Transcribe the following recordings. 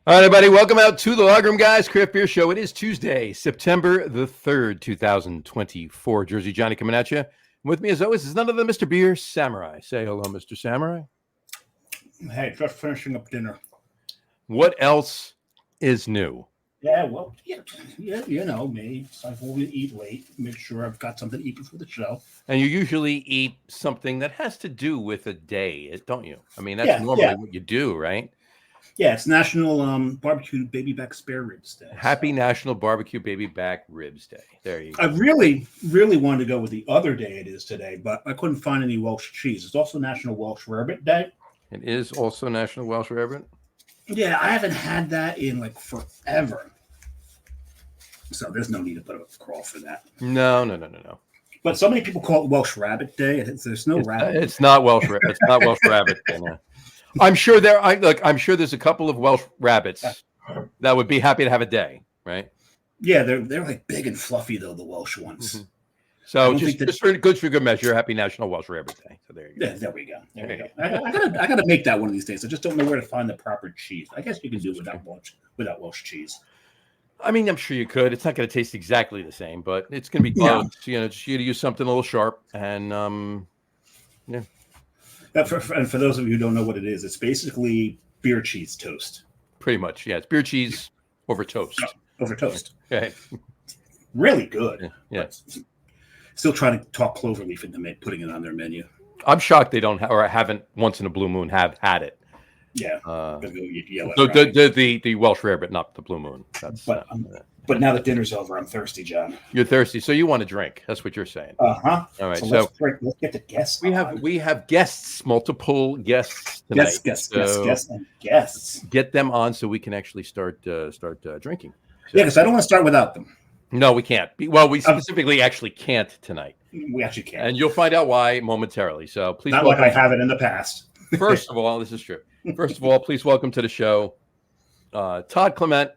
All right, everybody, welcome out to the Logroom Guys Craft Beer Show. It is Tuesday, September the 3rd, 2024. Jersey Johnny coming at you. With me, as always, is none other than Mr. Beer Samurai. Say hello, Mr. Samurai. Hey, just finishing up dinner. What else is new? Yeah, well, you know me. So I always eat late. Make sure I've got something to eat before the show. And you usually eat something that has to do with a day, don't you? I mean, that's normally what you do, right? Yeah, it's National Barbecue Baby Back Spare Ribs Day. Happy National Barbecue Baby Back Ribs Day. There you go. I really wanted to go with the other day it is today, but I couldn't find any Welsh cheese. It's also National Welsh Rarebit Day. It is also National Welsh Rarebit? Yeah, I haven't had that in like forever. So there's no need to put a crawl for that. No. But so many people call it Welsh Rabbit Day. There's no rabbit. It's not Welsh. It's not Welsh Rabbit Day. No. I'm sure I'm sure there's a couple of Welsh rabbits that would be happy to have a day, right? Yeah, they're like big and fluffy though, the Welsh ones. Mm-hmm. So just for good measure, Happy National Welsh Rabbit Day. So there you go. Yeah, there we go. I gotta make that one of these days. I just don't know where to find the proper cheese. I guess you can do it without Welsh cheese. I mean, I'm sure you could. It's not going to taste exactly the same, but it's going to be close. Yeah. You know, just you to use something a little sharp, and yeah. And for those of you who don't know what it is, it's basically beer cheese toast. Pretty much, yeah. It's beer cheese over toast. Over toast. Okay. Really good. Yeah. Still trying to talk cloverleaf into putting it on their menu. I'm shocked they don't or haven't once in a blue moon have had it. Yeah. The Welsh Rarebit, not the Blue Moon. But now that dinner's over, I'm thirsty, John. You're thirsty, so you want to drink. That's what you're saying. Uh-huh. All right. So let's get the guests. We have guests, multiple guests tonight. Guests. Get them on so we can actually start drinking. So, yeah, because I don't want to start without them. No, we can't. Well, we specifically actually can't tonight. We actually can't. And you'll find out why momentarily. So please. Not like I haven't in the past. First of all, this is true. First of all, please welcome to the show Todd Clement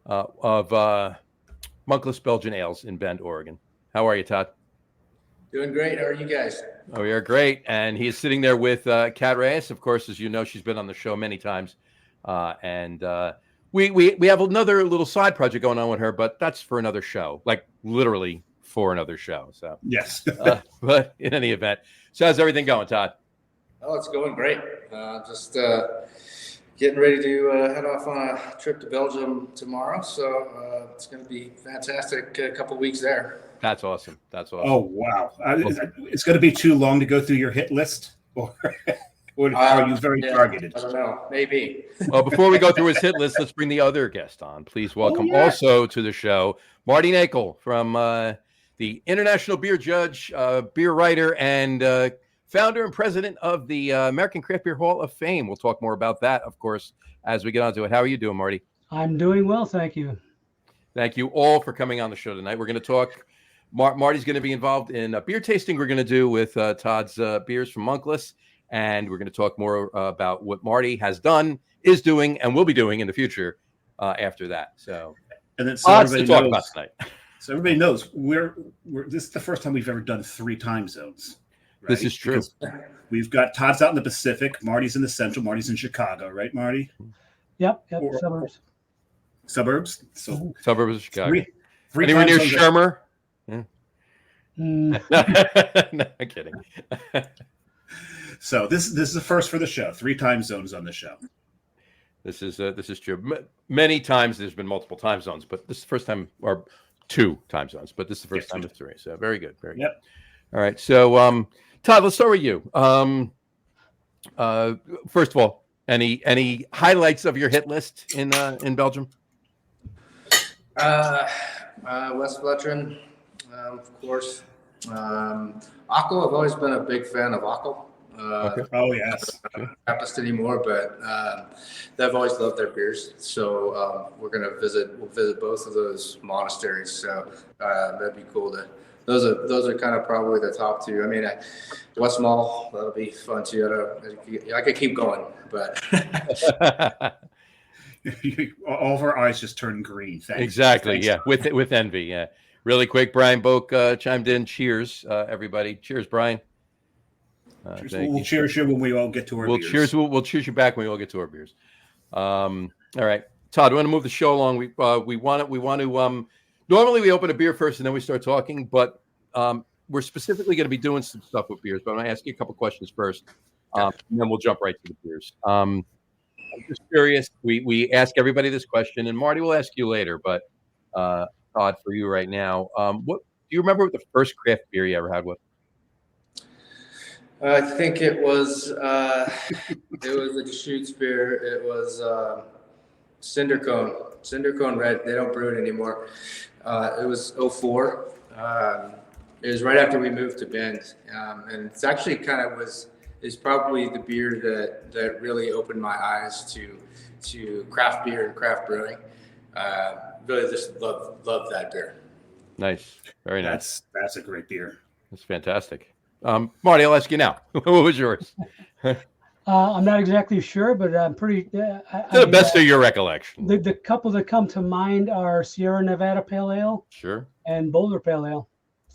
of Monkless Belgian Ales in Bend, Oregon. How are you, Todd? Doing great. How are you guys? Oh, we are great. And he is sitting there with Kat Reyes. Of course, as you know, she's been on the show many times. And we have another little side project going on with her, but that's for another show, like literally for another show. So yes. But in any event, so how's everything going, Todd? Oh, it's going great. Just getting ready to head off on a trip to Belgium tomorrow. So it's going to be fantastic. A couple weeks there. That's awesome. Oh, wow. It's going to be too long to go through your hit list? Or are you very targeted? I don't know. Maybe. Well, before we go through his hit list, let's bring the other guest on. Please welcome also to the show, Marty Nachel from the International Beer Judge, beer writer, and founder and president of the American Craft Beer Hall of Fame. We'll talk more about that, of course, as we get on to it. How are you doing, Marty? I'm doing well, thank you. Thank you all for coming on the show tonight. We're going to talk. Marty's going to be involved in a beer tasting we're going to do with Todd's beers from Monkless, and we're going to talk more about what Marty has done, is doing, and will be doing in the future after that. So, and then lots to talk about tonight. So everybody knows this is the first time we've ever done 3 time zones. Right? This is true. Because we've got Todd's out in the Pacific, Marty's in the Central, Marty's in Chicago, right, Marty? Yep, suburbs. Suburbs? So suburbs of Chicago. Three Anywhere near Shermer? Yeah. Mm. No, I'm kidding. So this is the first for the show. 3 time zones on the show. This is true. Many times there's been multiple time zones, but this is the first time, or 2 time zones, but this is the first time with 3. So very good, very good. All right. So Todd, let's start with you. First of all, any highlights of your hit list in Belgium? West Fletcher, of course. Ockel, I've always been a big fan of Ockel. Okay. Oh, yes. Not practiced anymore, but I've always loved their beers. So we'll visit both of those monasteries. So that'd be cool to. Those are kind of probably the top 2. I mean, West Mall, that'll be fun too. I could keep going, but all of our eyes just turned green. Thanks. Exactly. Thanks. Yeah. With envy. Yeah. Really quick, Brian Boak chimed in. Cheers, everybody. Cheers, Brian. We'll cheers you when we all get to our beers. We'll cheers you back when we all get to our beers. All right, Todd, we want to move the show along. We want to. Normally, we open a beer first and then we start talking, but we're specifically going to be doing some stuff with beers. But I'm going to ask you a couple questions first, and then we'll jump right to the beers. I'm just curious. We ask everybody this question, and Marty will ask you later. But Todd, for you right now, what do you remember? What the first craft beer you ever had was? I think it was a Deschutes beer. It was Cinder Cone Red. They don't brew it anymore. It was 04. It was right after we moved to Bend, and it's actually is probably the beer that really opened my eyes to craft beer and craft brewing. Really just love that beer. Nice, very nice. That's a great beer. That's fantastic. Marty, I'll ask you now. What was yours? I'm not exactly sure, but I'm pretty. To the best of your recollection. The couple that come to mind are Sierra Nevada Pale Ale, Sure, and Boulder Pale Ale.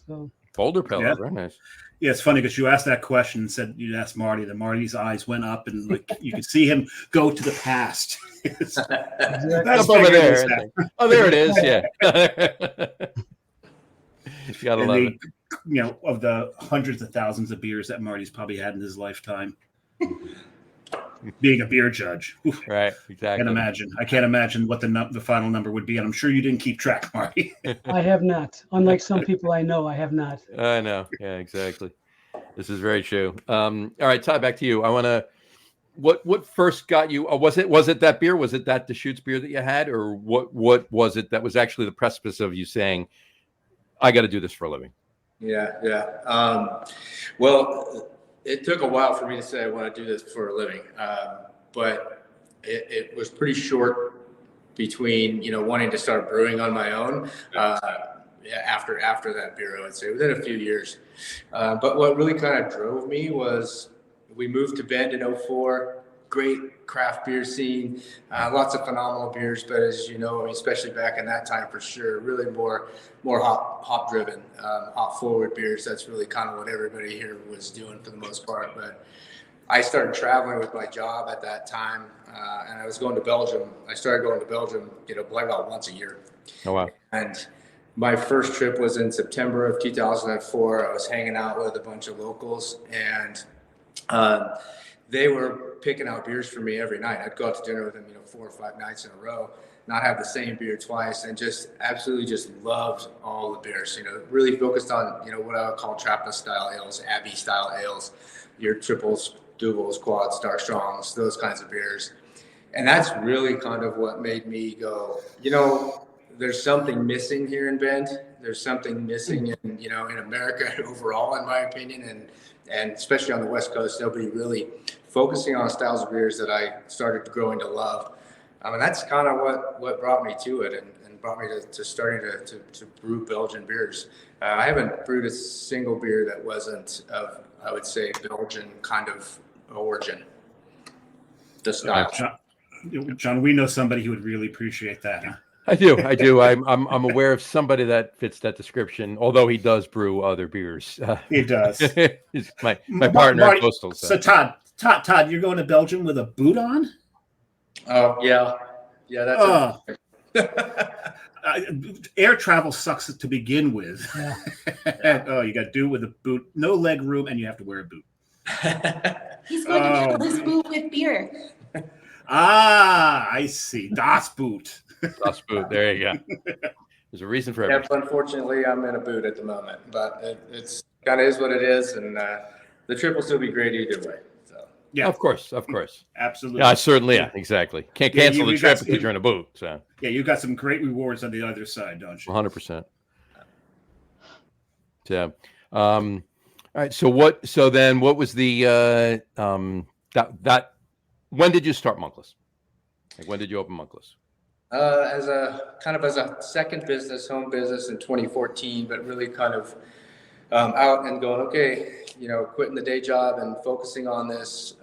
So Boulder Pale Ale, very nice. Yeah, it's funny because you asked that question and said you'd ask Marty. That Marty's eyes went up and like you could see him go to the past. That's up over there. Oh, there it is. Yeah. You gotta love it. You know, of the hundreds of thousands of beers that Marty's probably had in his lifetime, being a beer judge. Oof. Right, exactly. I can't imagine what the final number would be, and I'm sure you didn't keep track, Marty. I have not. Unlike some people I know, I have not. I know. Yeah, exactly. This is very true. All right, Todd, back to you. I want to. What first got you? Was it that beer? Was it that Deschutes beer that you had, or what was it that was actually the precipice of you saying, "I got to do this for a living"? Yeah. Well, it took a while for me to say I want to do this for a living, but it was pretty short between wanting to start brewing on my own. After that beer, I would say within a few years. But what really kind of drove me was we moved to Bend in 04. Great craft beer scene, lots of phenomenal beers, but as you know, especially back in that time for sure, really more hop driven, hop forward beers. That's really kind of what everybody here was doing for the most part. But I started traveling with my job at that time, and I was going to Belgium. I started going to Belgium, about once a year. Oh wow! And my first trip was in September of 2004. I was hanging out with a bunch of locals, and they were picking out beers for me every night. I'd go out to dinner with them, 4 or 5 nights in a row, not have the same beer twice, and just absolutely just loved all the beers. Really focused on, what I would call Trappist style ales, Abbey style ales, your triples, doubles, quads, dark strongs, those kinds of beers. And that's really kind of what made me go, there's something missing here in Bend. There's something missing in America overall, in my opinion, and especially on the West Coast, nobody really focusing on styles of beers that I started growing to love. And that's kind of what brought me to it and brought me to starting to brew Belgian beers. I haven't brewed a single beer that wasn't of, I would say, Belgian kind of origin. The style. John, we know somebody who would really appreciate that. Huh? I do. I'm aware of somebody that fits that description. Although he does brew other beers. He does. He's my partner at Coastal. So Todd, you're going to Belgium with a boot on? Oh yeah. That's air travel sucks to begin with. Yeah. Oh, you got to do it with a boot, no leg room, and you have to wear a boot. He's going to fill his boot with beer. I see. Das Boot. Das Boot. There you go. There's a reason for everything. Unfortunately, I'm in a boot at the moment, but it's kind of is what it is, and the trip will still be great either way. So yeah, of course, absolutely. Yeah, certainly. Yeah, exactly. Can't cancel the trip because you're in a boot. So yeah, you've got some great rewards on the other side, don't you? 100%. So, all right. So then, what was the that? When did you start Monkless? Like, when did you open Monkless? As a second business, home business in 2014, but really kind of out and going, okay, quitting the day job and focusing on this.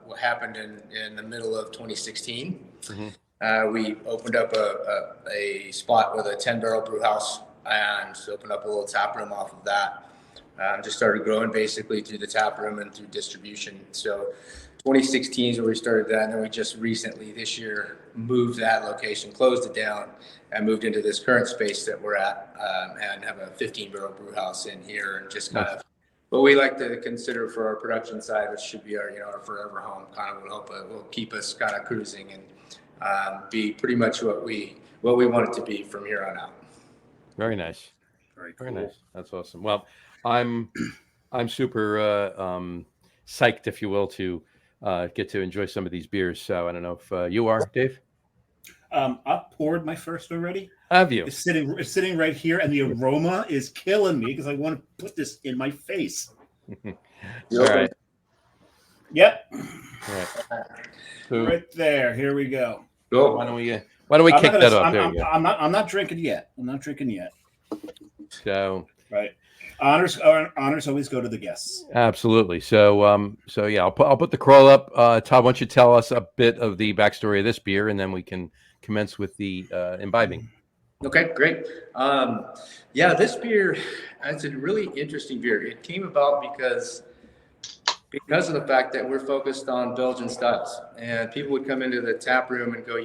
What happened in the middle of 2016? Mm-hmm. We opened up a spot with a 10-barrel brew house and opened up a little tap room off of that. Just started growing basically through the tap room and through distribution. So 2016 is where we started that, and then we just recently this year moved that location, closed it down, and moved into this current space that we're at, and have a 15-barrel brew house in here, and just kind of what we like to consider for our production side, which should be our our forever home. Kind of will keep us kind of cruising and be pretty much what we want it to be from here on out. Very nice. Very cool. Very nice. That's awesome. Well, I'm super psyched, if you will, to get to enjoy some of these beers. So I don't know if you are, Dave. I've poured my first already. Have you? It's sitting right here, and the aroma is killing me because I want to put this in my face. All right. Yep. All right. So, Right there. Here we go. Cool. why don't we kick that off? There you go. I'm not drinking yet. I'm not drinking yet. So Right. Honors always go to the guests. absolutely. So yeah, I'll put the crawl up. Todd, why don't you tell us a bit of the backstory of this beer, and then we can commence with the imbibing. Okay, great. Yeah, this beer, it's a really interesting beer. It came about because of the fact that we're focused on Belgian styles, and people would come into the tap room and go,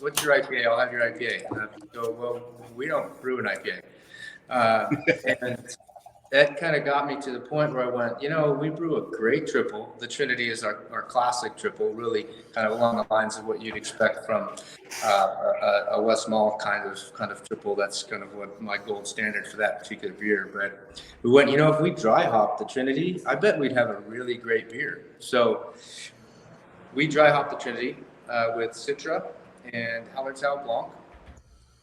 what's your IPA? I'll have your IPA. And I'd go, well, we don't brew an IPA. And that kind of got me to the point where I went, we brew a great triple. The Trinity is our classic triple, really kind of along the lines of what you'd expect from a West Malt kind of triple. That's kind of what my gold standard for that particular beer. But we went, if we dry hop the Trinity, I bet we'd have a really great beer. So we dry hopped the Trinity with Citra and Hallertau Blanc,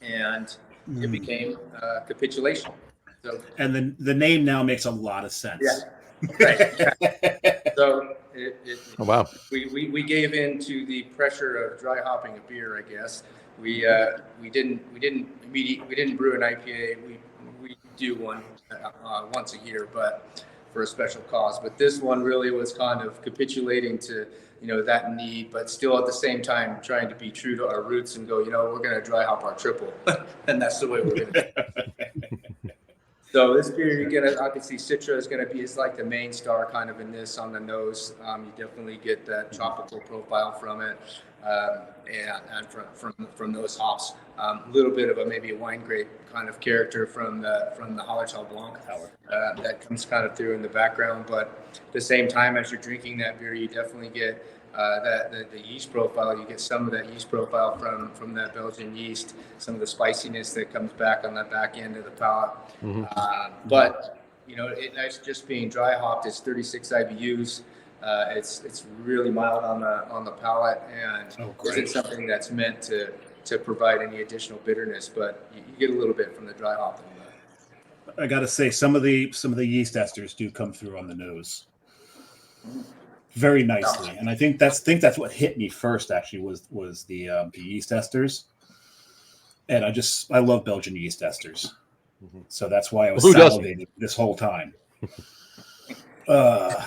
and it became Capitulation. So, And the name now makes a lot of sense. Yeah. Right. Yeah. So Oh wow. we gave in to the pressure of dry hopping a beer, I guess. We didn't brew an IPA. We do one once a year, but for a special cause. But this one really was kind of capitulating to that need, but still at the same time trying to be true to our roots and go, we're going to dry hop our triple, and that's the way we're going to do it. So this beer, obviously Citra is like the main star kind of in this on the nose. You definitely get that tropical profile from it, and from those hops. A little bit of maybe a wine grape kind of character from the Hallertau Blanc that comes kind of through in the background. But at the same time, as you're drinking that beer, you definitely get the yeast profile. You get some of that yeast profile from that Belgian yeast, some of the spiciness that comes back on that back end of the palate. Mm-hmm. But it's just being dry hopped. It's 36 IBUs. It's really mild on the palate, and isn't something that's meant to provide any additional bitterness. But you get a little bit from the dry hopping. I got to say, some of the yeast esters do come through on the nose very nicely, and I think that's what hit me first. Actually, was the yeast esters, and I love Belgian yeast esters, so that's why I was salivating this whole time. So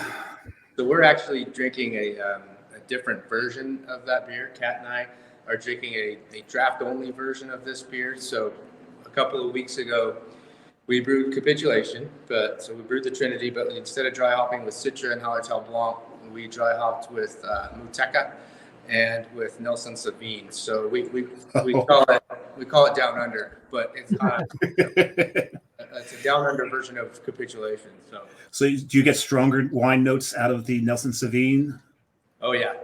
we're actually drinking a different version of that beer. Kat and I are drinking a draft only version of this beer. So a couple of weeks ago, we brewed Capitulation, so we brewed the Trinity, but instead of dry hopping with Citra and Hallertau Blanc, we dry hopped with Muteca and with Nelson Sauvin. So we call it Down Under, but it's a Down Under version of Capitulation. So do you get stronger wine notes out of the Nelson Sauvin? Oh yeah,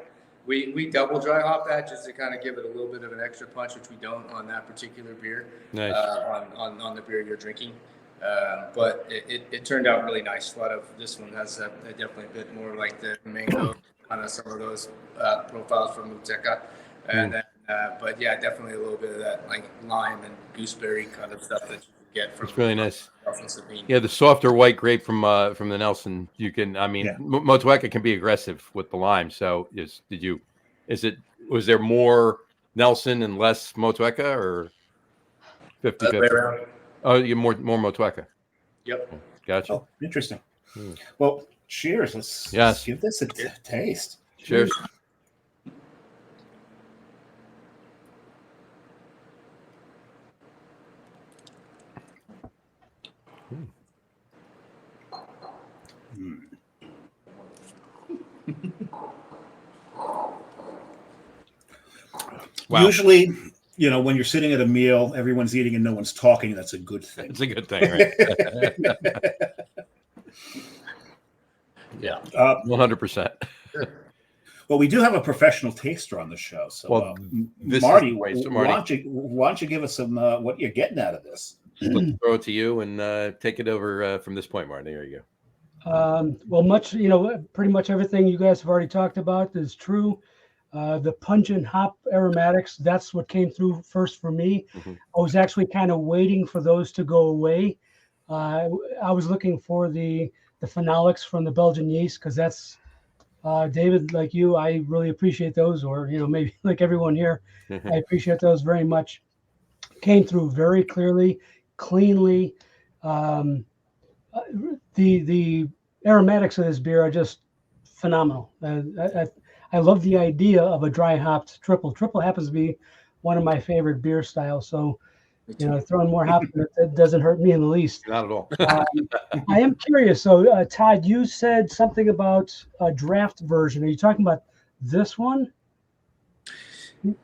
we double dry hop that just to kind of give it a little bit of an extra punch, which we don't on that particular beer. Nice. On the beer you're drinking. But it turned out really nice. A lot of this one has definitely a bit more like the mango, kind of some of those profiles from Muteca, and then, but yeah, definitely a little bit of that like lime and gooseberry kind of stuff that you get from. It's really nice. Sabine. Yeah, the softer white grape from the Nelson. Motueka can be aggressive with the lime. So was there more Nelson and less Motueka, or 50-50? Oh, you're more Motueka. Yep. Gotcha. Oh, interesting. Well, cheers. Let's give this a taste. Cheers. Wow. Usually, when you're sitting at a meal, everyone's eating and no one's talking. That's a good thing. It's a good thing, right? Yeah, 100%. Well, we do have a professional taster on the show. So, Marty, why don't you give us some what you're getting out of this? Let's throw it to you and take it over from this point, Marty. There you go. Well, pretty much everything you guys have already talked about is true. The pungent hop aromatics, that's what came through first for me. Mm-hmm. I was actually kind of waiting for those to go away. I was looking for the phenolics from the Belgian yeast, because that's, David, like you, I really appreciate those, or, maybe like everyone here, I appreciate those very much. Came through very clearly, cleanly. The aromatics of this beer are just phenomenal. I love the idea of a dry hopped triple. Triple happens to be one of my favorite beer styles. So, throwing more hops in it doesn't hurt me in the least. Not at all. I am curious. So, Todd, you said something about a draft version. Are you talking about this one?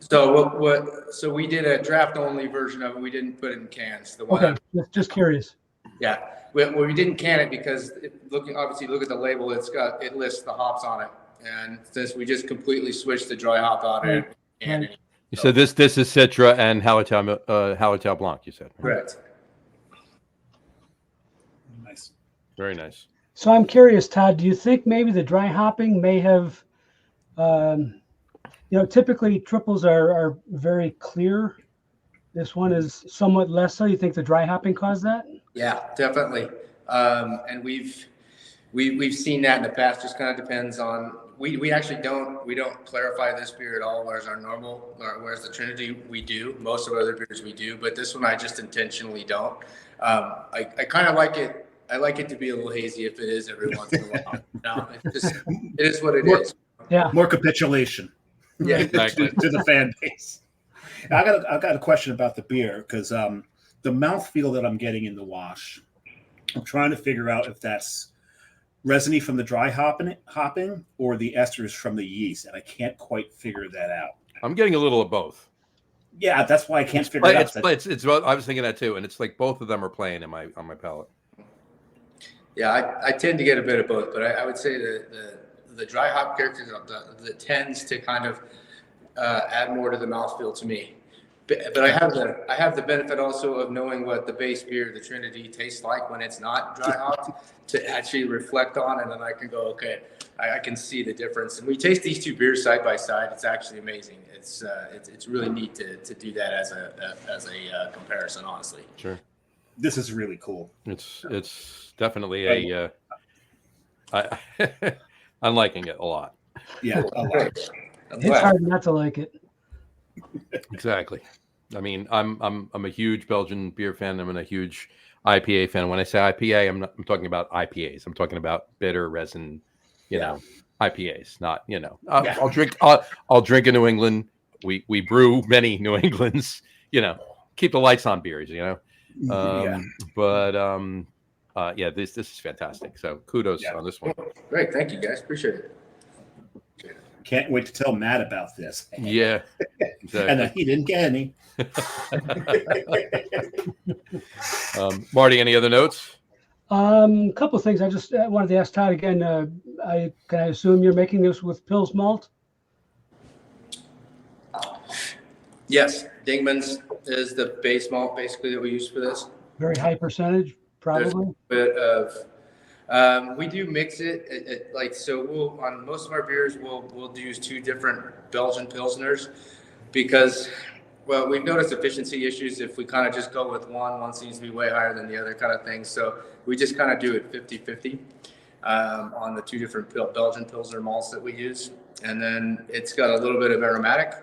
So So we did a draft only version of it. We didn't put it in cans. The one. Okay, just curious. Yeah, we didn't can it because look at the label. It lists the hops on it, and since we just completely switched the dry hop out of it. You said this is Citra and Hallertau Blanc. You said correct. Nice, very nice. So I'm curious, Todd. Do you think maybe the dry hopping may have, typically triples are very clear. This one is somewhat less so. You think the dry hopping caused that? Yeah, definitely. And we've seen that in the past. Just kind of depends on. We actually don't clarify this beer at all. Whereas the Trinity we do. Most of our other beers we do, but this one I just intentionally don't. I kind of like it. I like it to be a little hazy if it is every once in a while. No, it is what it is. Yeah. More capitulation. Yeah, exactly. to the fan base. I got a question about the beer, because the mouthfeel that I'm getting in the wash, I'm trying to figure out if that's resiny from the dry hopping or the esters from the yeast, and I can't quite figure that out. I'm getting a little of both. Yeah, that's why I can't figure it out. It's I was thinking that too, and it's like both of them are playing on my palate. Yeah, I tend to get a bit of both, but I would say the dry hop character that tends to kind of add more to the mouthfeel to me. But I have the benefit also of knowing what the base beer, the Trinity, tastes like when it's not dry hopped, to actually reflect on, and then I can go, okay, I can see the difference. And we taste these two beers side by side. It's actually amazing. It's really neat to do that as a comparison, honestly. Sure. This is really cool. It's definitely I'm liking it a lot. Yeah, a lot. It's hard not to like it. Exactly. I mean, I'm a huge Belgian beer fan. I'm a huge IPA fan. When I say IPA, I'm talking about IPAs. I'm talking about bitter resin, IPAs. Not I'll drink a New England. We brew many New Englands. Keep the lights on beers. But this is fantastic. So kudos on this one. Great, thank you guys. Appreciate it. Can't wait to tell Matt about this. Yeah, exactly. And he didn't get any. Marty, any other notes? A couple of things. I just wanted to ask Todd again. Can I assume you're making this with Pils malt? Yes, Dingman's is the base malt basically that we use for this. Very high percentage, probably. There's a bit of. We do mix it, so on most of our beers we'll use two different Belgian Pilsners, because we've noticed efficiency issues if we kind of just go with one seems to be way higher than the other kind of thing. So we just kind of do it 50-50 on the two different Belgian Pilsner malts that we use. And then it's got a little bit of aromatic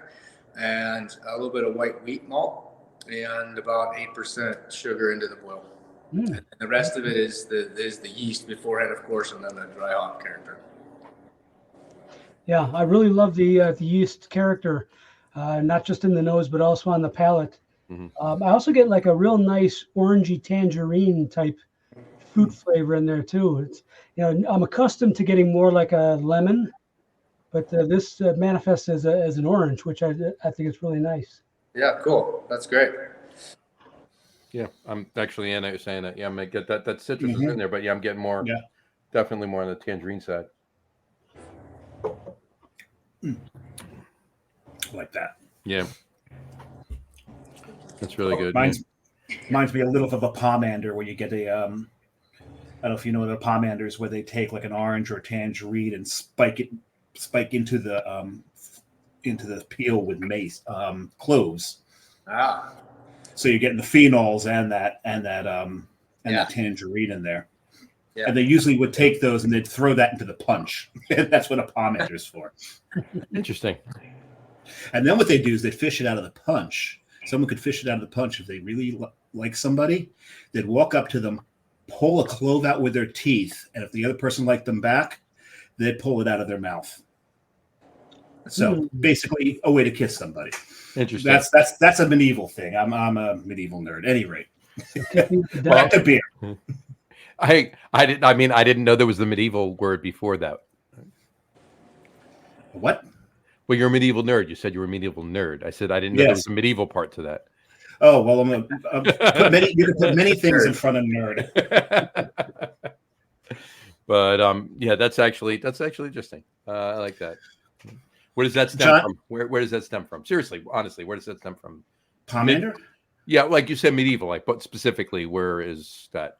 and a little bit of white wheat malt and about 8% sugar into the boil. And the rest of it is the yeast beforehand, of course, and then the dry hop character. Yeah, I really love the yeast character, not just in the nose, but also on the palate. Mm-hmm. I also get like a real nice orangey tangerine type fruit flavor in there too. It's I'm accustomed to getting more like a lemon, but this manifests as an orange, which I think is really nice. Yeah, cool. That's great. Yeah, I'm actually in. I was saying that. Yeah, I'm gonna get that citrus is in there, but yeah, I'm getting more. Yeah. Definitely more on the tangerine side. Like that. Yeah, that's really good. Reminds me a little of a pomander where you get a I don't know if you know what a pomander is, where they take like an orange or a tangerine and spike into the peel with cloves. Ah, So you're getting the phenols and that tangerine in there. Yeah. And they usually would take those and they'd throw that into the punch. That's what a pomander is for. Interesting. And then what they do is they fish it out of the punch. Someone could fish it out of the punch if they really like somebody. They'd walk up to them, pull a clove out with their teeth, and if the other person liked them back, they'd pull it out of their mouth. So basically, a way to kiss somebody. Interesting. That's a medieval thing. I'm a medieval nerd. At any rate, back to beer. I didn't know there was the medieval word before that. What? Well, you're a medieval nerd. You said you were a medieval nerd. I said I didn't know there was a medieval part to that. Oh well, you can put many things in front of nerd. But yeah, that's actually interesting. I like that. Where does that stem from? Where does that stem from? Seriously, honestly, where does that stem from? Pomander? Yeah, like you said, medieval. Like, but specifically, where is that?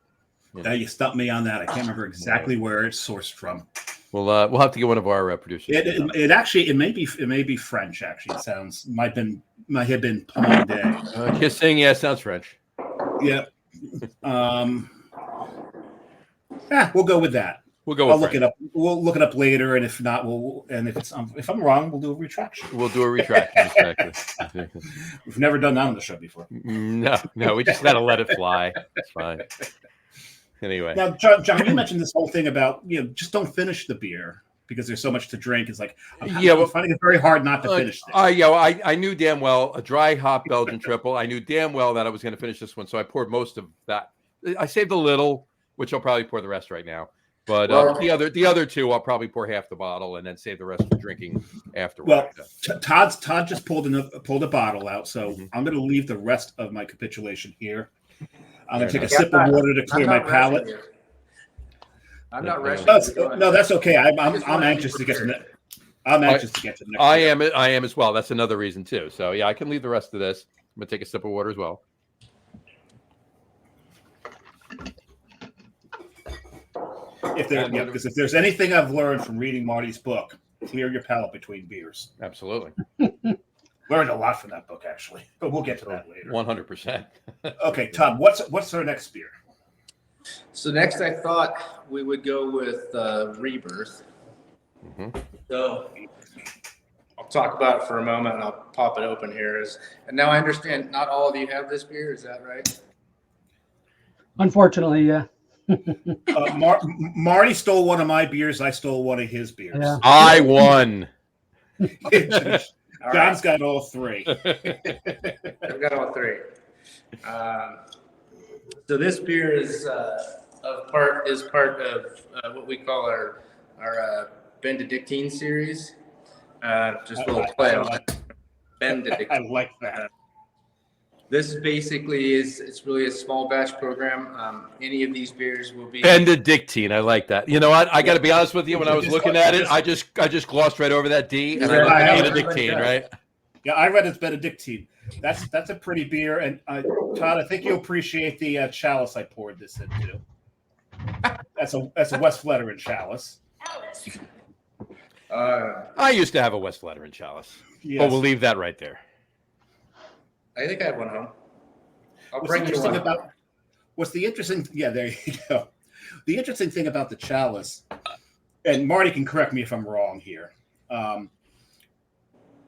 Now you stumped me on that. I can't remember exactly where it's sourced from. We'll have to get one of our producers. It may be French. Actually, it sounds might have been Pomander. Kissing, yeah, sounds French. Yeah. We'll go with that. I'll look it up. We'll look it up later, and if not, if I'm wrong, we'll do a retraction. We'll do a retraction. Exactly. We've never done that on the show before. No, we just gotta let it fly. It's fine. Anyway, now, John, you mentioned this whole thing about just don't finish the beer because there's so much to drink. It's like I'm finding it very hard not to finish this. I knew damn well a dry hop Belgian triple. I knew damn well that I was going to finish this one, so I poured most of that. I saved a little, which I'll probably pour the rest right now. But the other two, I'll probably pour half the bottle and then save the rest for drinking afterwards. Well, Todd just pulled a bottle out, so I'm going to leave the rest of my capitulation here. I'm going to take a sip of water to clear my palate. I'm not rushing. No, that's okay. I'm anxious to get to the next. I am as well. That's another reason too. So yeah, I can leave the rest of this. I'm going to take a sip of water as well. Because if there's anything I've learned from reading Marty's book, clear your palate between beers. Absolutely. Learned a lot from that book, actually, but we'll get to that later. 100%. Okay, Todd, what's our next beer? So next, I thought we would go with Rebirth. Mm-hmm. So I'll talk about it for a moment, and I'll pop it open here. And now I understand not all of you have this beer. Is that right? Unfortunately, yeah. Marty stole one of my beers. I stole one of his beers. Yeah. I won. John's got all three. I've got all three. So this beer is part of what we call our Benedictine series. Just a little play on it. Benedictine. I like that. This basically it's really a small batch program. Any of these beers will be Benedictine. I like that. You know what? I got to be honest with you. When I was looking at it, I just glossed right over that D and I looked at Benedictine, right? Yeah, I read it's Benedictine. That's a pretty beer, and Todd, I think you'll appreciate the chalice I poured this into. That's a West Fletcher chalice. I used to have a West Fletcher chalice, but we'll leave that right there. I think I have one home. I'll What's bring you one. The interesting? Yeah, there you go. The interesting thing about the chalice, and Marty can correct me if I'm wrong here.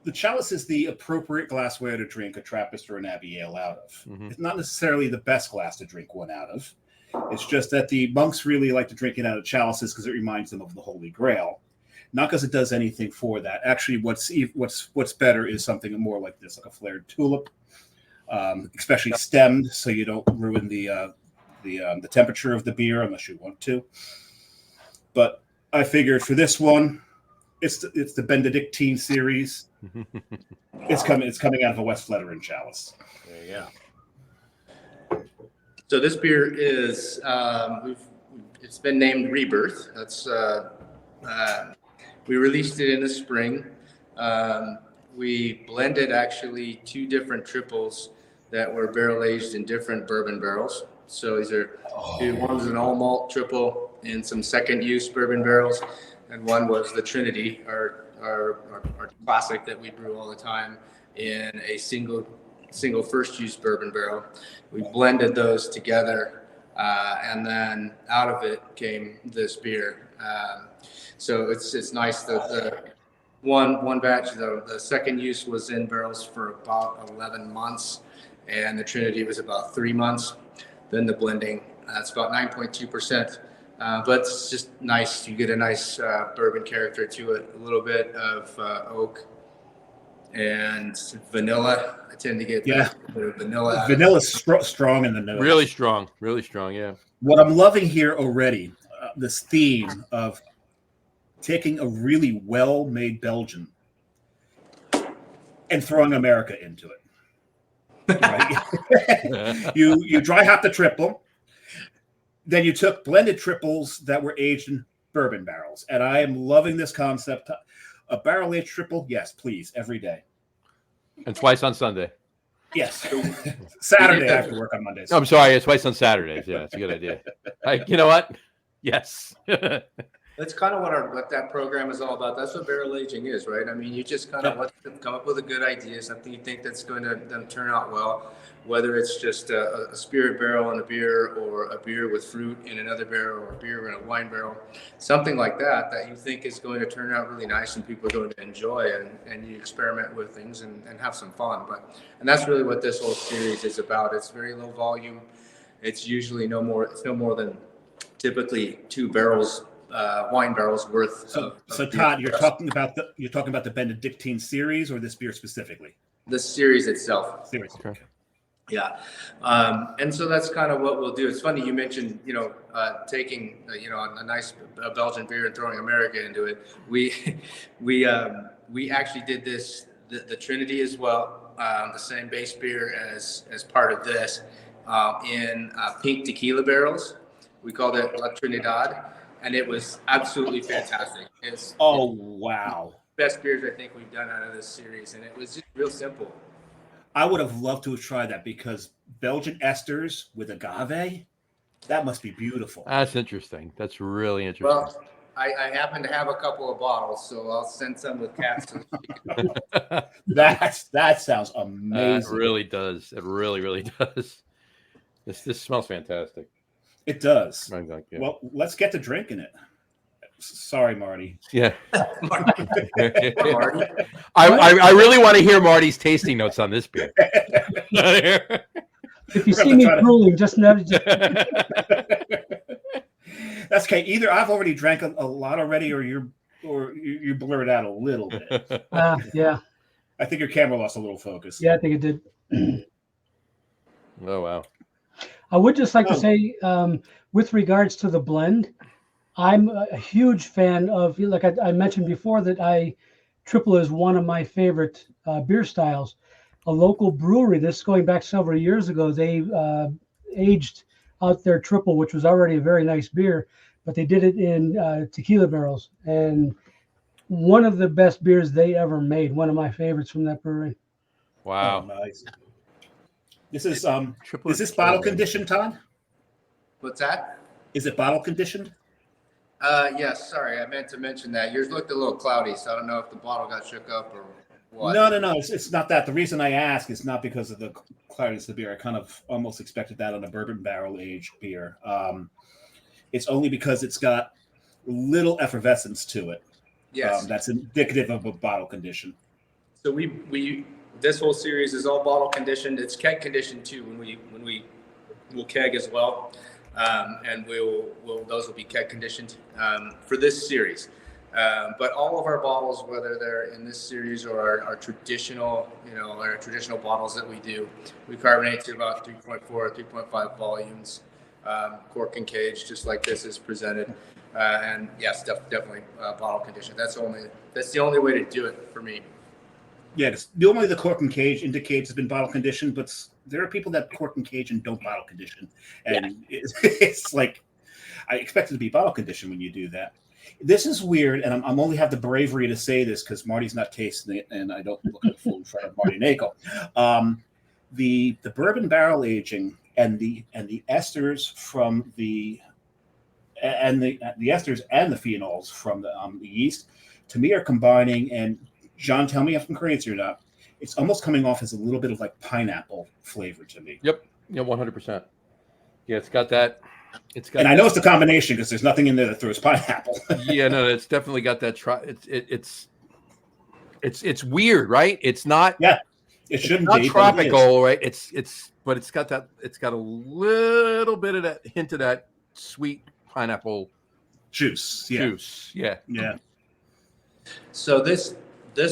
The chalice is the appropriate glassware to drink a Trappist or an Abbey ale out of. Mm-hmm. It's not necessarily the best glass to drink one out of. It's just that the monks really like to drink it out of chalices because it reminds them of the Holy Grail. Not because it does anything for that. Actually, what's better is something more like this, like a flared tulip, especially stemmed, so you don't ruin the temperature of the beer unless you want to. But I figured for this one, It's the Benedictine series. It's coming out of a West Fleteren chalice. There you go. So this beer is it's been named Rebirth. That's we released it in the spring. We blended actually 2 different triples that were barrel aged in different bourbon barrels. So these are one's an all malt triple in some second use bourbon barrels, and one was the Trinity, our classic that we brew all the time in a single first use bourbon barrel. We blended those together, and then out of it came this beer. So it's nice that the one batch, the second use was in barrels for about 11 months, and the Trinity was about 3 months. Then the blending, that's about 9.2%. But it's just nice. You get a nice bourbon character to it, a little bit of oak and vanilla. I tend to get a bit of vanilla. Vanilla's strong in the nose. Really strong, yeah. What I'm loving here already, this theme of taking a really well-made Belgian and throwing America into it. Right? you dry hop the triple, then you took blended triples that were aged in bourbon barrels, and I am loving this concept. A barrel aged triple, yes, please, every day, and twice on Sunday. Yes, Saturday I have to work on Mondays. I'm sorry, it's twice on Saturdays. Yeah, it's a good idea. You know what? Yes. That's kind of what that program is all about. That's what barrel aging is, right? I mean, you just kind of come up with a good idea, something you think that's going to turn out well, whether it's just a spirit barrel in a beer, or a beer with fruit in another barrel, or a beer in a wine barrel, something like that you think is going to turn out really nice and people are going to enjoy, and you experiment with things and have some fun. And that's really what this whole series is about. It's very low volume. It's usually no more than typically 2 barrels. Wine barrels worth. So Todd, you're talking about the Benedictine series, or this beer specifically? The series itself. Series. Okay. Yeah, and so that's kind of what we'll do. It's funny you mentioned, taking a nice Belgian beer and throwing America into it. We actually did this the Trinity as well, the same base beer as part of this, in pink tequila barrels. We called it La Trinidad. And it was absolutely fantastic. Wow. Best beers I think we've done out of this series. And it was just real simple. I would have loved to have tried that, because Belgian esters with agave, that must be beautiful. That's interesting. That's really interesting. Well, I happen to have a couple of bottles, so I'll send some with Kat. That sounds amazing. It really does. It really, really does. This smells fantastic. It does. Yeah. Well, let's get to drinking it. Sorry, Marty. Yeah. Marty. I really want to hear Marty's tasting notes on this beer. If you see me drooling, just know. That's okay. Either I've already drank a lot already, or you blur it out a little bit. Yeah. I think your camera lost a little focus. Yeah, I think it did. Oh, wow. I would just like to say, with regards to the blend, I'm a huge fan of, like I mentioned before, that triple is one of my favorite beer styles. A local brewery, this going back several years ago, they aged out their triple, which was already a very nice beer, but they did it in tequila barrels. And one of the best beers they ever made, one of my favorites from that brewery. Wow. Oh, nice. This is this bottle conditioned, Todd? What's that? Is it bottle conditioned? Yes. Sorry, I meant to mention that. Yours looked a little cloudy, so I don't know if the bottle got shook up or what. No. It's not that. The reason I ask is not because of the cloudiness of the beer. I kind of almost expected that on a bourbon barrel aged beer. It's only because it's got little effervescence to it. Yes. That's indicative of a bottle condition. So we this whole series is all bottle conditioned. It's keg conditioned too. When we'll keg as well, and those will be keg conditioned for this series. But all of our bottles, whether they're in this series or our traditional, our traditional bottles that we do, we carbonate to about 3.4 or 3.5 volumes, cork and cage, just like this is presented. And yes, definitely bottle condition. That's the only way to do it for me. Yeah, normally the cork and cage indicates it's been bottle conditioned, but there are people that cork and cage and don't bottle condition, and it's like I expect it to be bottle conditioned when you do that. This is weird, and I'm only have the bravery to say this because Marty's not tasting it, and I don't look like a fool in front of Marty Nachel. The bourbon barrel aging and the esters from the esters and the phenols from the yeast, to me, are combining. And John, tell me if I'm crazy or not. It's almost coming off as a little bit of like pineapple flavor to me. Yep. Yeah, 100%. Yeah, it's got that. And I know it's a combination because there's nothing in there that throws pineapple. Yeah, no, it's definitely got that. It's weird, right? It's not. Yeah, it shouldn't not be tropical, right? But it's got that. It's got a little bit of that hint of that sweet pineapple juice. Yeah. So this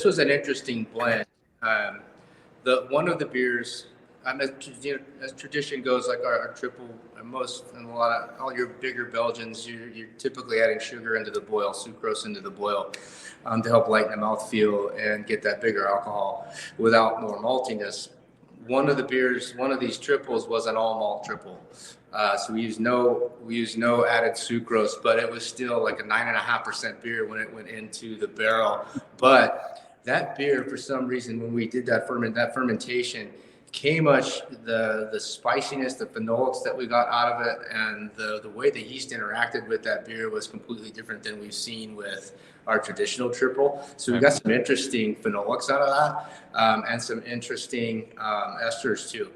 was an interesting blend. One of the beers, as tradition goes, like our triple, and all your bigger Belgians, you're typically adding sugar into the boil, sucrose into the boil, to help lighten the mouthfeel and get that bigger alcohol without more maltiness. One of these triples was an all malt triple. So we used no added sucrose, but it was still like a 9.5% beer when it went into the barrel. But that beer, for some reason, when we did that fermentation, came much the spiciness, the phenolics that we got out of it, and the way the yeast interacted with that beer was completely different than we've seen with our traditional triple. So we got some interesting phenolics out of that, and some interesting esters too.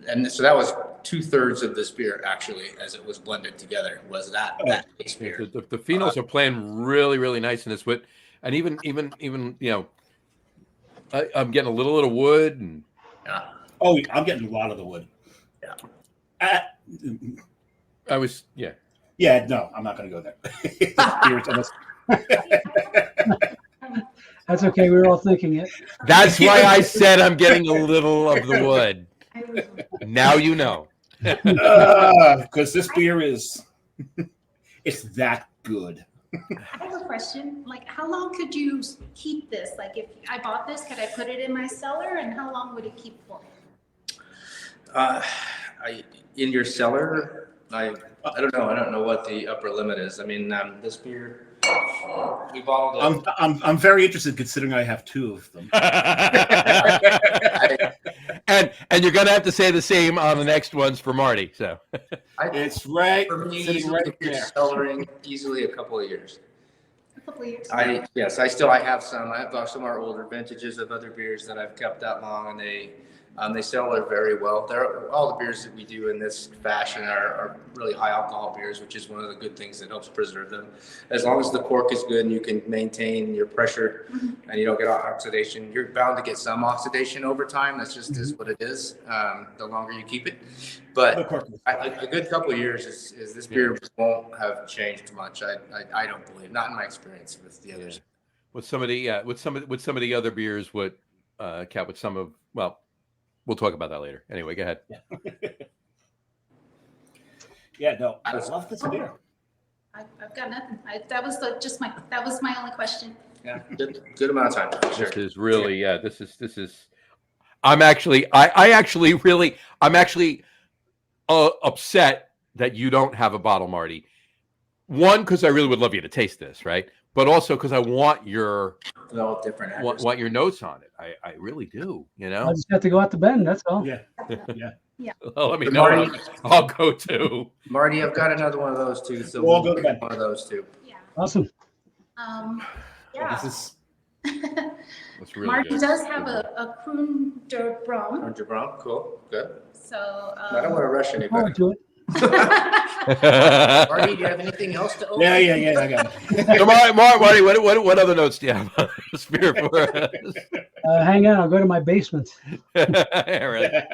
And so that was 2/3 of this beer, actually, as it was blended together, was that base beer. The phenols are playing really, really nice in this. And even I'm getting a little wood. And yeah. Oh, I'm getting a lot of the wood. Yeah. Yeah, no, I'm not going to go there. That's okay. We were all thinking it. That's why I said I'm getting a little of the wood. Now you know. Because this beer it's that good. I have a question. Like, how long could you keep this? Like, if I bought this, could I put it in my cellar, and how long would it keep for? In your cellar, I don't know. I don't know what the upper limit is. I mean, this beer, we bottled it. I'm very interested, considering I have two of them. And you're gonna have to say the same on the next ones for Marty. So it's right for me, sitting right there. Cellaring easily a couple of years. A couple of years. I have some. I have some of our older vintages of other beers that I've kept that long, and they cellar very well. All the beers that we do in this fashion are really high alcohol beers, which is one of the good things that helps preserve them. As long as the cork is good and you can maintain your pressure and you don't get oxidation, you're bound to get some oxidation over time. That's just is what it is. The longer you keep it, but a good couple of years is this beer won't have changed much. I don't believe, not in my experience with the others. with some of the other beers, Kat, with some of we'll talk about that later. Anyway, go ahead. Yeah, no, I love this beer. I've got nothing. That was my only question. Yeah, good amount of time. Sure. This is really, this is. I'm actually upset that you don't have a bottle, Marty. One, because I really would love you to taste this, right? But also because I want your want your notes on it. I really do. I just have to go out to Ben. That's all. Yeah. Well, let me know. Marty, I'll go too. Marty, I've got another one of those too. So we'll go to Ben. One of those too. Yeah. Awesome. Yeah. This is. That's really Marty good. does have a Kroon der Brom. Kroon der Brom, cool, good. So. I don't want to rush anybody. Forward to it. Marty, do you have anything else to open? Yeah, I got it. So Marty, what other notes do you have on this beer for us? Hang on, I'll go to my basement. Right.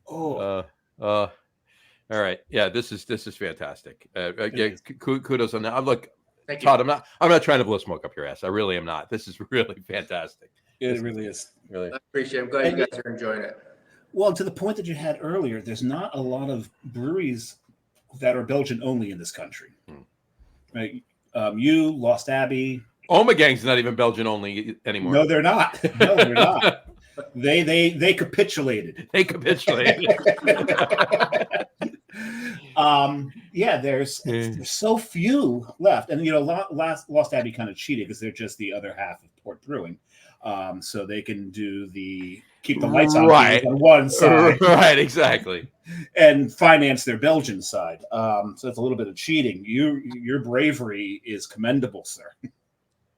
All right. Yeah, this is fantastic. Kudos on that. Look, Thank you. Todd, I'm not trying to blow smoke up your ass. I really am not. This is really fantastic. It really is. Really. I appreciate it. I'm glad you guys are enjoying it. Well, to the point that you had earlier, there's not a lot of breweries that are Belgian only in this country. Right? You, Lost Abbey. Omegang's not even Belgian only anymore. No, they're not. No, they're not. They capitulated. They capitulated. There's so few left, and Lost Abbey kind of cheated because they're just the other half of Port Brewing, so they can keep the lights on on one side, right? Exactly, and finance their Belgian side. So it's a little bit of cheating. Your bravery is commendable, sir.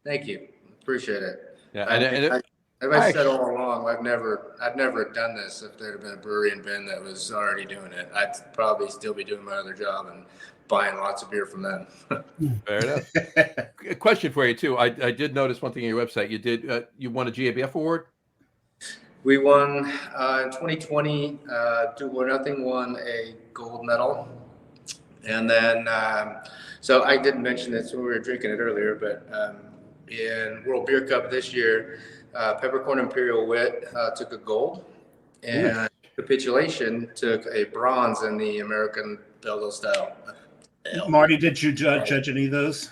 Thank you, appreciate it. Yeah, I've said all along, I've never done this. If there had been a brewery in Bend that was already doing it, I'd probably still be doing my other job and buying lots of beer from them. Fair enough. A question for you too. I did notice one thing on your website. You won a GABF award. We won in 2020. Do Nothing won a gold medal, and then so I didn't mention this when we were drinking it earlier, but in World Beer Cup this year. Peppercorn Imperial Wit took a gold, and Capitulation took a bronze in the American Belgian style. Marty, did you judge any of those?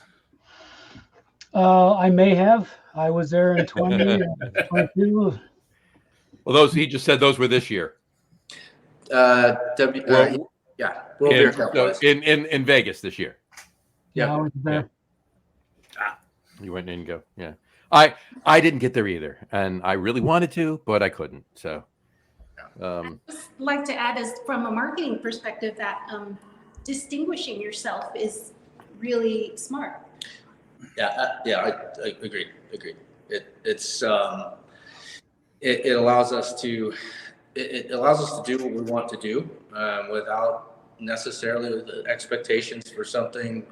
I may have. I was there in 2022. Well, he just said those were this year. World Beer Cup was. in Vegas this year. Yeah, I was there. You went in and go. Yeah. I didn't get there either, and I really wanted to, but I couldn't. So, I'd just like to add, as from a marketing perspective, that distinguishing yourself is really smart. I agree. It allows us to do what we want to do without necessarily the expectations for something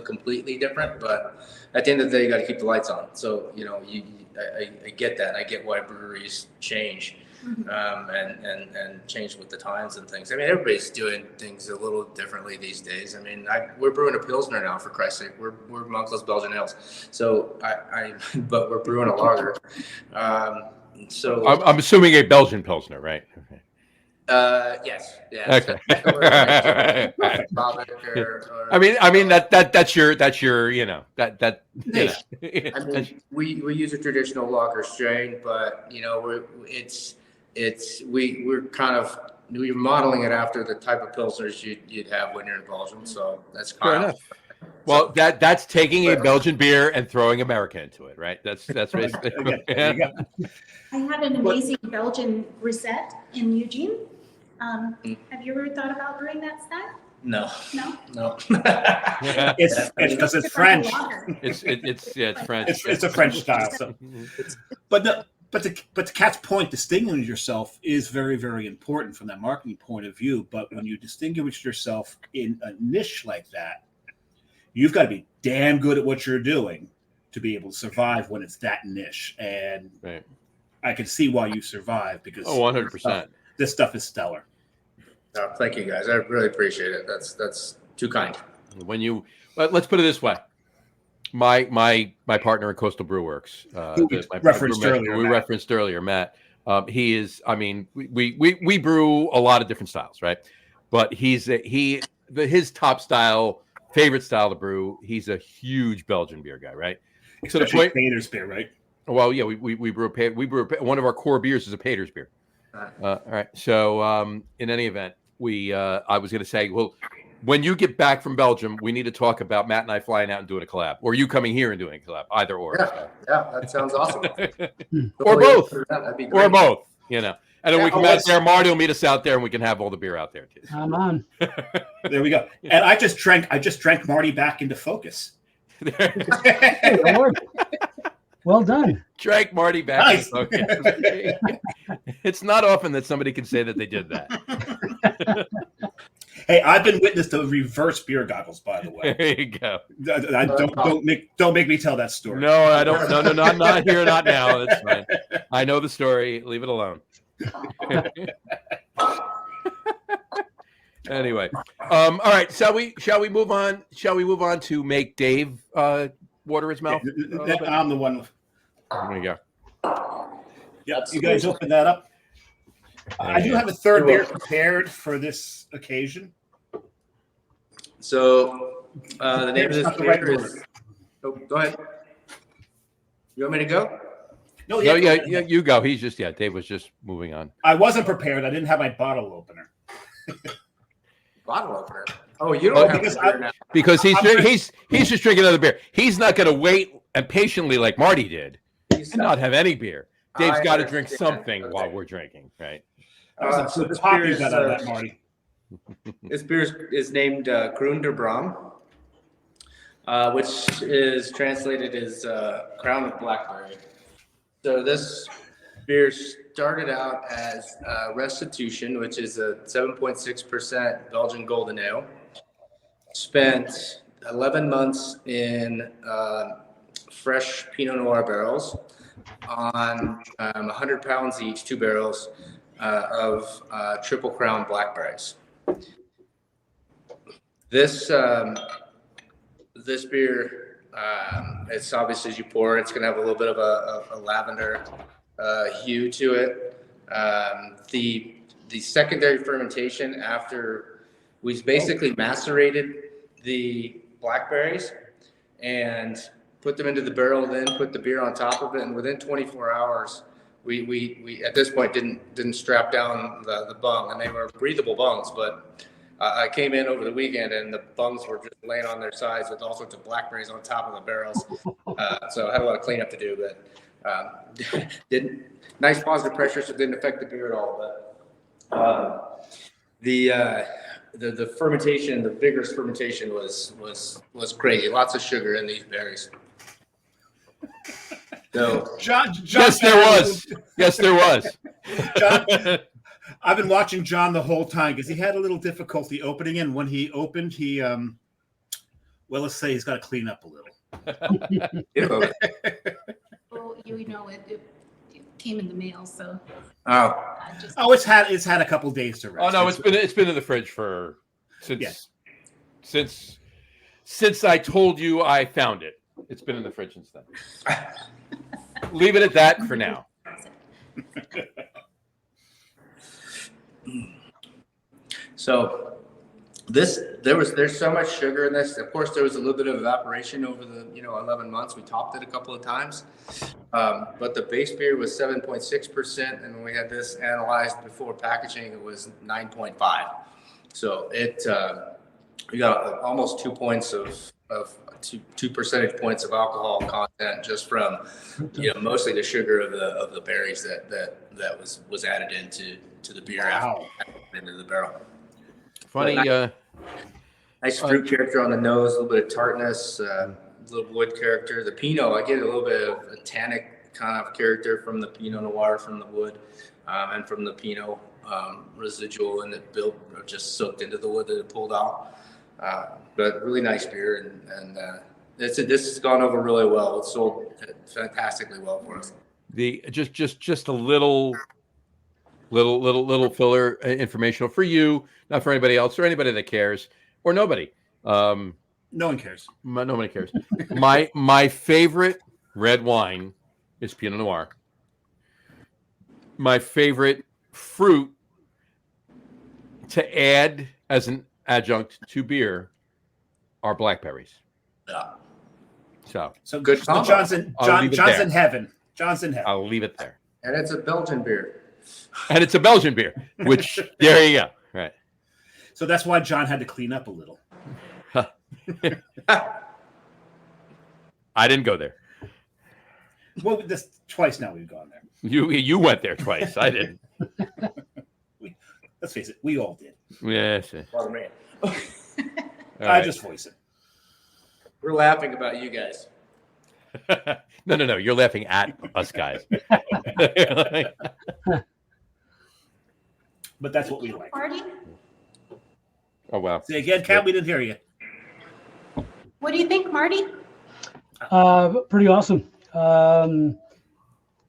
completely different, but at the end of the day, you got to keep the lights on. So, I get that. I get why breweries change, and change with the times and things. I mean, everybody's doing things a little differently these days. I mean, we're brewing a Pilsner now, for Christ's sake. We're Monkless Belgian ales. So but we're brewing a lager. So I'm assuming a Belgian Pilsner, right? Okay. Yes. Yeah. Okay. I mean that's your I mean, we use a traditional lager strain, but we're modeling it after the type of pilsners you'd have when you're in Belgium. So that's fair enough. Well, that's taking a Belgian beer and throwing America into it, right? That's basically. I had an amazing Belgian grisette in Eugene. Have you ever thought about brewing that style? No. It's because it's French. It's French. It's a French style. So, but to Kat's point, distinguishing yourself is very, very important from that marketing point of view. But when you distinguish yourself in a niche like that, you've got to be damn good at what you're doing to be able to survive when it's that niche. And I can see why you survive, because 100%. This stuff is stellar. Thank you, guys. I really appreciate it. That's too kind. Let's put it this way. My partner in Coastal Brew Works, we referenced earlier, Matt. He is. I mean, we brew a lot of different styles, right? But his top favorite style to brew. He's a huge Belgian beer guy, right? So the point, Pater's beer, right? Well, yeah, we brew one of our core beers is a Pater's beer. All right. So in any event, I was going to say, well, when you get back from Belgium, we need to talk about Matt and I flying out and doing a collab, or you coming here and doing a collab, either or. Yeah, that sounds awesome. Or both. That'd be great. Or both, And then we come out there, Marty will meet us out there, and we can have all the beer out there too. I'm on. There we go. And I just drank Marty back into focus. Well done. Drank Marty back. Nice. Okay. It's not often that somebody can say that they did that. Hey, I've been witness to reverse beer goggles, by the way. There you go. Don't make me tell that story. No, I don't. No, not here, not now. That's fine. I know the story. Leave it alone. Anyway, all right. Shall we move on? Shall we move on to make Dave water his mouth? I'm the one. There you go. Yep, you guys open that up. I do have a third beer prepared for this occasion. So the name of this That's the right beer word. is. Oh, go ahead. You want me to go? No, No, yeah, yeah, you go. He's just Dave was just moving on. I wasn't prepared. I didn't have my bottle opener. Bottle opener. Oh, you Oh, don't have because beer I- now. Because he's just drinking another beer. He's not going to wait and patiently like Marty did and not have any beer. Dave's I got to drink understand. something Okay. while we're drinking, right? So this Poppy beer is, got out of that, Marty. This beer is named Kroon der Bram, which is translated as Crown of Blackberry. So this beer started out as Restitution, which is a 7.6% Belgian Golden Ale. Spent 11 months in fresh Pinot Noir barrels on 100 pounds each, 2 barrels of Triple Crown blackberries. This beer, it's obviously as you pour it, it's going to have a little bit of a lavender hue to it. The secondary fermentation after we basically macerated the blackberries and put them into the barrel, then put the beer on top of it, and within 24 hours, we at this point didn't strap down the bung, and they were breathable bungs, but I came in over the weekend and the bungs were just laying on their sides with all sorts of blackberries on top of the barrels. So I had a lot of cleanup to do, but didn't nice positive pressure, so it didn't affect the beer at all. But the fermentation, the vigorous fermentation was crazy. Lots of sugar in these berries. So John, Yes, there was. Yes, there was. John, I've been watching John the whole time because he had a little difficulty opening, and when he opened, he well, let's say he's got to clean up a little. you know, Well, you know, it came in the mail, so oh, I just. Oh, it's had a couple days to rest. Oh no, it's been in the fridge since I told you I found it. It's been in the fridge since then. Leave it at that for now. so there's so much sugar in this. Of course, there was a little bit of evaporation over the 11 months. We topped it a couple of times, but the base beer was 7.6%, and when we had this analyzed before packaging, it was 9.5. So we got almost 2 points of 2 percentage points of alcohol content just from mostly the sugar of the berries that was added into the beer Wow. after into the barrel. Funny. Nice fruit character on the nose, a little bit of tartness, a little wood character. The Pinot, I get a little bit of a tannic kind of character from the Pinot Noir, from the wood, and from the Pinot residual, and it built just soaked into the wood that it pulled out. But really nice beer, and this has gone over really well. It's sold fantastically well for us. Just a little filler informational for you, not for anybody else or anybody that cares or nobody. No one cares. Nobody cares. My favorite red wine is Pinot Noir. My favorite fruit to add as an adjunct to beer are blackberries. Yeah. So Good combo. John's I'll leave it there. in heaven. John's in heaven. I'll leave it there. And it's a Belgian beer. And it's a Belgian beer, which there you go. Right. So that's why John had to clean up a little. I didn't go there. Well, this twice now we've gone there. You went there twice. I didn't. Let's face it, we all did. Yes. Pardon me. All I right. just voice it. We're laughing about you guys. No. You're laughing at us guys. But that's what we like. Marty, Oh wow. Say again, Kat, we didn't hear you. what do you think, Marty? Pretty awesome.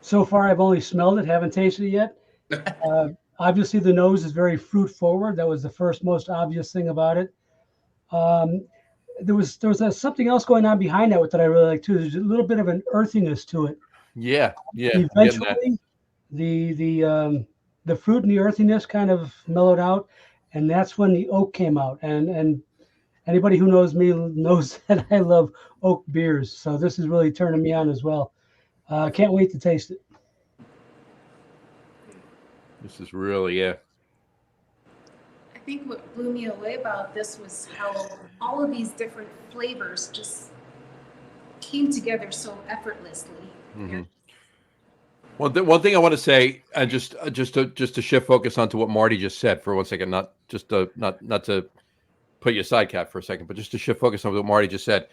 So far, I've only smelled it, haven't tasted it yet. Obviously, the nose is very fruit forward. That was the first most obvious thing about it. There was something else going on behind that I really like too. There's a little bit of an earthiness to it. Yeah. I'm getting that. Eventually, the fruit and the earthiness kind of mellowed out, and that's when the oak came out. And anybody who knows me knows that I love oak beers. So this is really turning me on as well. Can't wait to taste it. This is really, yeah. I think what blew me away about this was how all of these different flavors just came together so effortlessly. Mm-hmm. Well, one thing I want to say, just to shift focus onto what Marty just said for 1 second, not to put you aside, Kat, for a second, but just to shift focus on what Marty just said.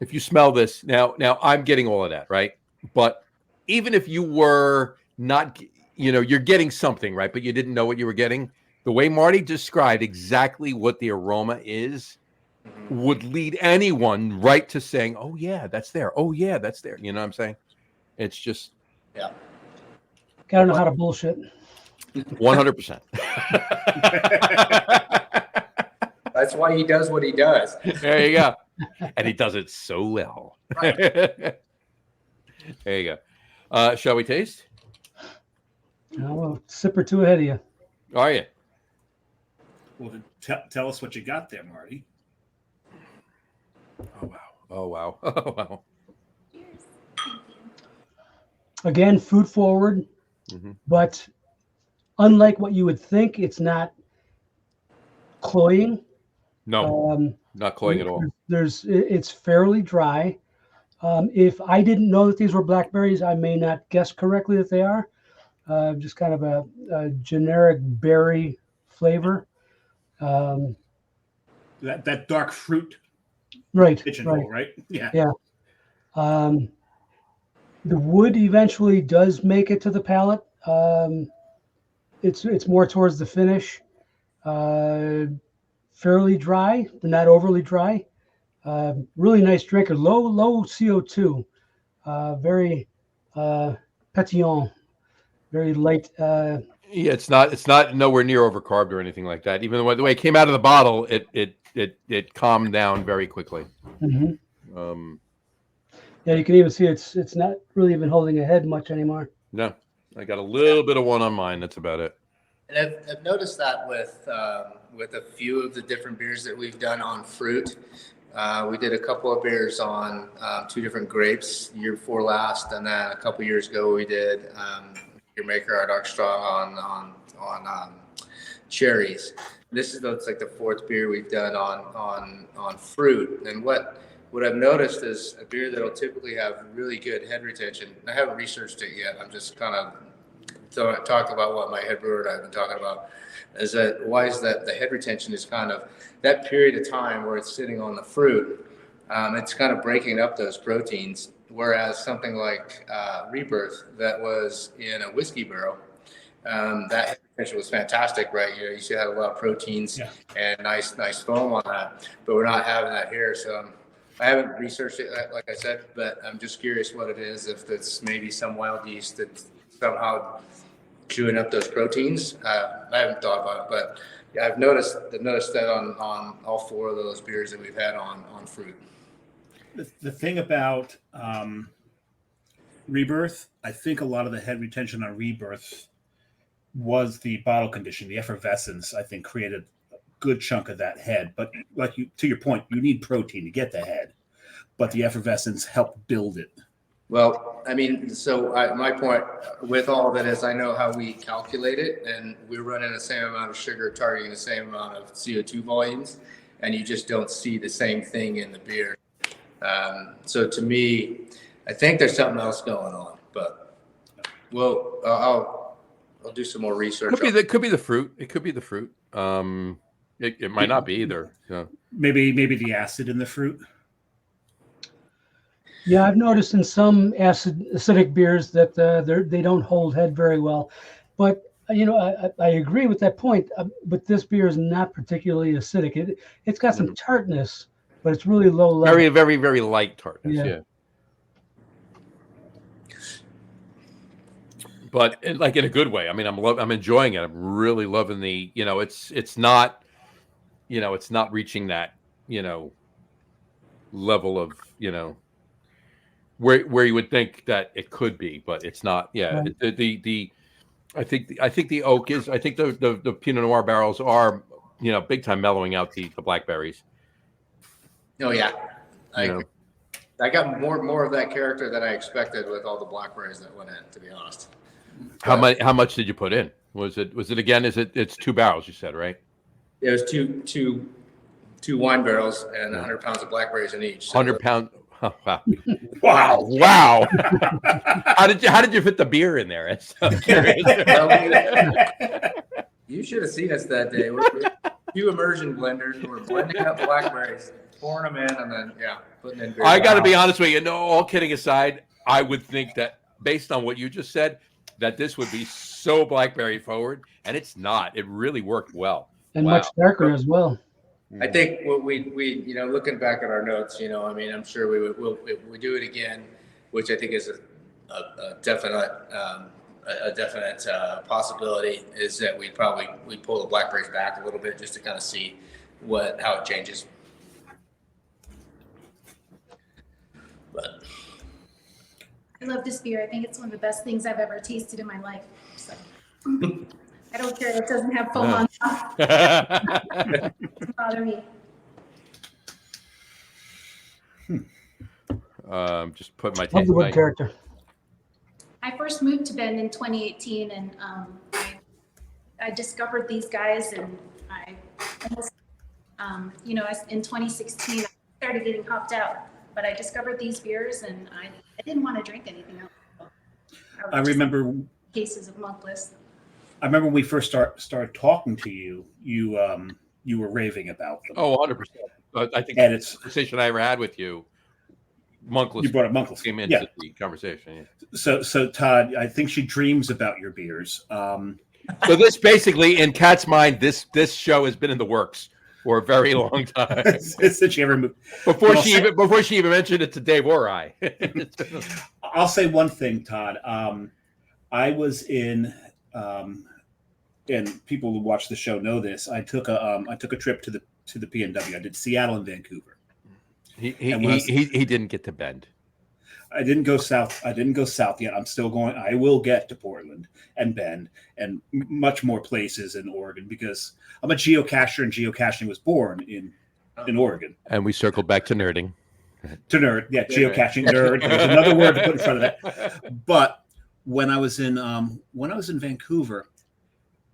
If you smell this now, I'm getting all of that, right? But even if you were not, you're getting something, right? But you didn't know what you were getting. The way Marty described exactly what the aroma is would lead anyone right to saying, "Oh yeah, that's there. Oh yeah, that's there." You know what I'm saying? It's just, Yeah. Gotta know how to bullshit. 100%. That's why he does what he does. There you go. And he does it so well. Right. There you go. Shall we taste? I'm a sip or two ahead of you. Are you? Well, then tell us what you got there, Marty. Oh wow. Oh wow. Oh wow. Cheers. Thank you. Again, food forward, but unlike what you would think, it's not cloying. No, not cloying at all. It's fairly dry. If I didn't know that these were blackberries, I may not guess correctly that they are. Just kind of a generic berry flavor. That dark fruit Right. pigeonhole, right? Yeah. Yeah. The wood eventually does make it to the palate. It's more towards the finish. Fairly dry, but not overly dry. Really nice drinker. Low CO2. Very pétillant. Very light. Yeah, it's not nowhere near overcarved or anything like that. Even the way it came out of the bottle, it calmed down very quickly. Mm-hmm. Yeah, you can even see it's not really even holding a head much anymore. No, I got a little bit of one on mine. That's about it. And I've noticed that with a few of the different beers that we've done on fruit. We did a couple of beers on 2 different grapes year before last, and then a couple years ago we did Beer Maker our Dark Strong on cherries. This looks like the 4th beer we've done on fruit. And what I've noticed is a beer that'll typically have really good head retention. I haven't researched it yet. I'm just kind of talk about what my head brewer and I have been talking about. Is that why is that the head retention is kind of that period of time where it's sitting on the fruit. It's kind of breaking up those proteins. Whereas something like Rebirth that was in a whiskey barrel, that head retention was fantastic, right? You still had a lot of proteins and nice foam on that, but we're not having that here. So I haven't researched it, like I said, but I'm just curious what it is. If it's maybe some wild yeast that's somehow chewing up those proteins. I haven't thought about it, but yeah, I've noticed that on all 4 of those beers that we've had on fruit. The thing about Rebirth, I think a lot of the head retention on Rebirth was the bottle condition, the effervescence. I think created a good chunk of that head. But to your point, you need protein to get the head, but the effervescence helped build it. Well, I mean, my point with all of it is I know how we calculate it, and we're running the same amount of sugar, targeting the same amount of CO2 volumes, and you just don't see the same thing in the beer. So to me, I think there's something else going on, but I'll do some more research. Could be the fruit. It could be the fruit. It might not be either. So. Maybe the acid in the fruit. Yeah, I've noticed in some acidic beers that they don't hold head very well. But, I agree with that point. But this beer is not particularly acidic. It's got some tartness, but it's really low level. Very, very, very light tartness, yeah. But like in a good way. I mean, I'm enjoying it. I'm really loving the, it's not reaching that, level of, where you would think that it could be, but it's not. Yeah, right. I think the oak is. I think the Pinot Noir barrels are big time mellowing out the blackberries. Oh yeah, You know. I got more of that character than I expected with all the blackberries that went in. To be honest. How much did you put in? Was it again? It's 2 barrels? You said, right? It was two wine barrels and 100 pounds of blackberries in each. So 100 pound. Oh, wow! Wow. Wow! How did you fit the beer in there? I'm curious. You should have seen us that day. We're 2 immersion blenders. We're blending up blackberries, pouring them in, and then putting in beer. I got to be honest with you. No, all kidding aside, I would think that based on what you just said, that this would be so blackberry forward, and it's not. It really worked well, and much darker as well. I think what we looking back at our notes, I'm sure we do it again, which I think is a definite possibility. Is that we pull the blackberries back a little bit just to kind of see how it changes. But I love this beer. I think it's one of the best things I've ever tasted in my life. So I don't care. It doesn't have foam on top. Doesn't bother me. Just put my Love the wood character. I first moved to Bend in 2018, and I discovered these guys, and I almost, in 2016, I started getting hopped out. But I discovered these beers, and I didn't want to drink anything else. I remember cases of Monkless. I remember when we first started talking to you. You were raving about them. Oh, 100%. I think and it's the conversation I ever had with you. Monkless. You brought up Monkless. Came into the conversation. Yeah. So Todd, I think she dreams about your beers. So this basically, in Kat's mind, this show has been in the works for a very long time. Since she ever moved. Before she even mentioned it to Dave or I. I'll say one thing, Todd. I was in, and people who watch the show know this. I took a trip to the PNW. I did Seattle and Vancouver. He didn't get to Bend. I didn't go south yet. I'm still going. I will get to Portland and Bend and much more places in Oregon because I'm a geocacher, and geocaching was born in Oregon. And we circled back to nerding. To nerd, yeah, geocaching nerd. There's another word to put in front of that. But when I was in Vancouver,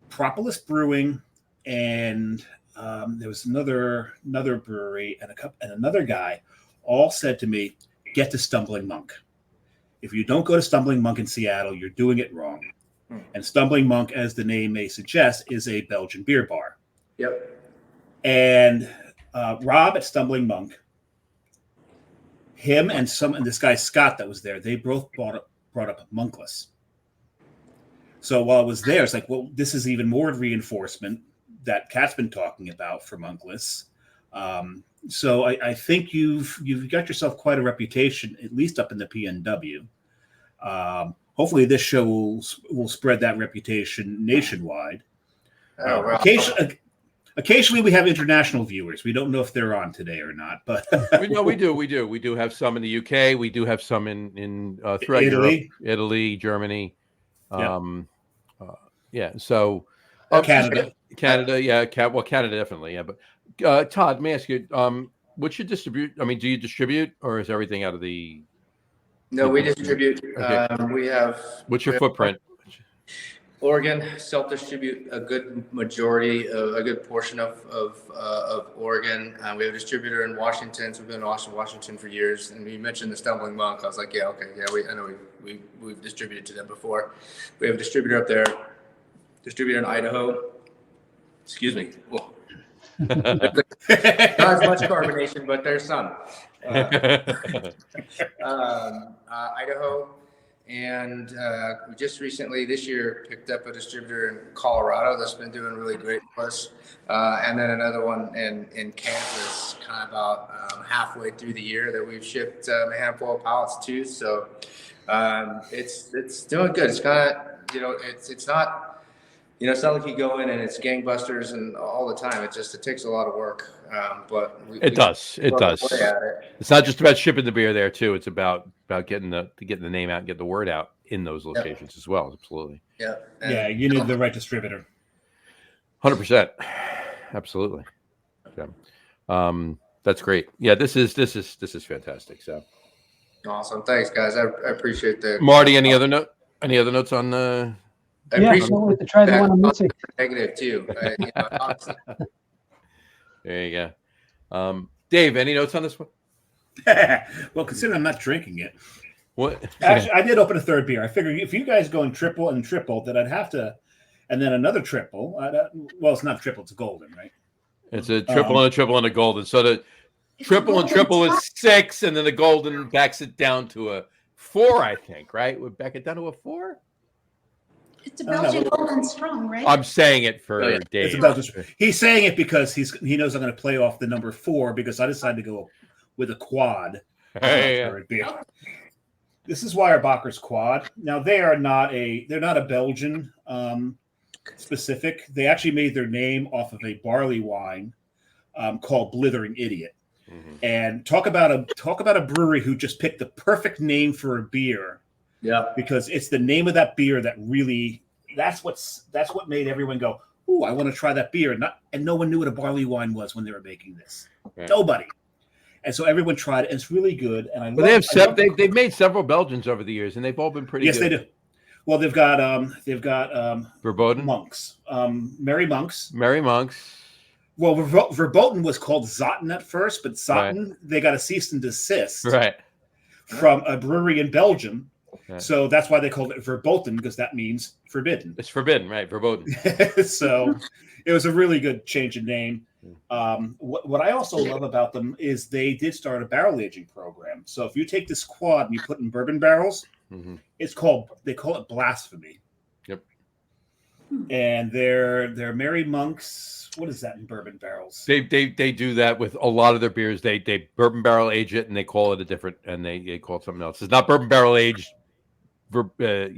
Propolis Brewing, and there was another brewery and another guy, all said to me, "Get to Stumbling Monk. If you don't go to Stumbling Monk in Seattle, you're doing it wrong." And Stumbling Monk, as the name may suggest, is a Belgian beer bar. Yep. And Rob at Stumbling Monk, him and this guy Scott that was there, they both brought up Monkless. So while I was there, it's like, well, this is even more reinforcement that Kat's been talking about for Monkless. So I think you've got yourself quite a reputation, at least up in the PNW. Hopefully, this show will spread that reputation nationwide. Occasionally, we have international viewers. We don't know if they're on today or not, but we do have some in the UK. We do have some in throughout Italy, Europe, Italy, Germany. So Canada, Canada definitely. Yeah, but Todd, let me ask you, what's your distribute? I mean, do you distribute, or is everything out of the? No, we distribute. Okay. We have. What's your footprint? Oregon self-distribute a good majority, a good portion of Oregon. We have a distributor in Washington. So we've been in Washington for years. And you mentioned the Stumbling Monk. I was like, I know we've distributed to them before. We have a distributor up there, distributor in Idaho. Excuse me. Well, not as much carbonation, but there's some. Idaho. And we just recently this year picked up a distributor in Colorado that's been doing really great for us. And then another one in Kansas, kind of about halfway through the year that we've shipped a handful of pallets to. So it's doing good. It's kind of, it's not, it's not like you go in and it's gangbusters and all the time. It takes a lot of work. But it does. It's not just about shipping the beer there too. It's about getting the name out and get the word out in those locations as well. Absolutely. Yeah. You need the right distributor. 100%. absolutely. So, that's great. Yeah, this is fantastic. So, Awesome. Thanks, guys. I appreciate the Marty, any other notes on I Yeah, appreciate can't wait to try the that one I'm missing. negative too. Honestly, there you go. Dave, any notes on this one? Well, considering I'm not drinking it, What? actually, I did open a third beer. I figured if you guys going triple and triple, that I'd have to, and then another triple. Well, it's not triple; it's a golden, right? It's a triple and a triple and a golden. So the triple and triple is 6, and then the golden backs it down to a 4, I think, right? Would back it down to a 4? It's a Belgian Golden Strong, right? I'm saying it for Dave. It's about he's saying it because he knows I'm going to play off the number 4 because I decided to go with a quad. Third beer. This is Weyerbacher's quad. Now they're not a Belgian specific. They actually made their name off of a barley wine called Blithering Idiot. Mm-hmm. And talk about a brewery who just picked the perfect name for a beer. yeah. Because it's the name of that beer that really that's what made everyone go, "Ooh, I want to try that beer." And no one knew what a barley wine was when they were making this. Right. Nobody. And so everyone tried it, and it's really good. And They've made several Belgians over the years, and they've all been pretty good. Yes, they do. Well, they've got Verboten? monks, Merry Monks. Merry Monks. Well, Verboten was called Zotten at first, but Zotten they got a cease and desist from a brewery in Belgium. Right. So that's why they called it Verboten, because that means forbidden. It's forbidden, right? Verboten. So it was a really good change of name. What I also love about them is they did start a barrel aging program. So if you take this quad and you put it in bourbon barrels, Mm-hmm. they call it blasphemy. Yep. And they're Merry Monks. What is that in bourbon barrels? They do that with a lot of their beers. They bourbon barrel age it, and they call it a different, and they call it something else. It's not bourbon barrel aged, Verboten.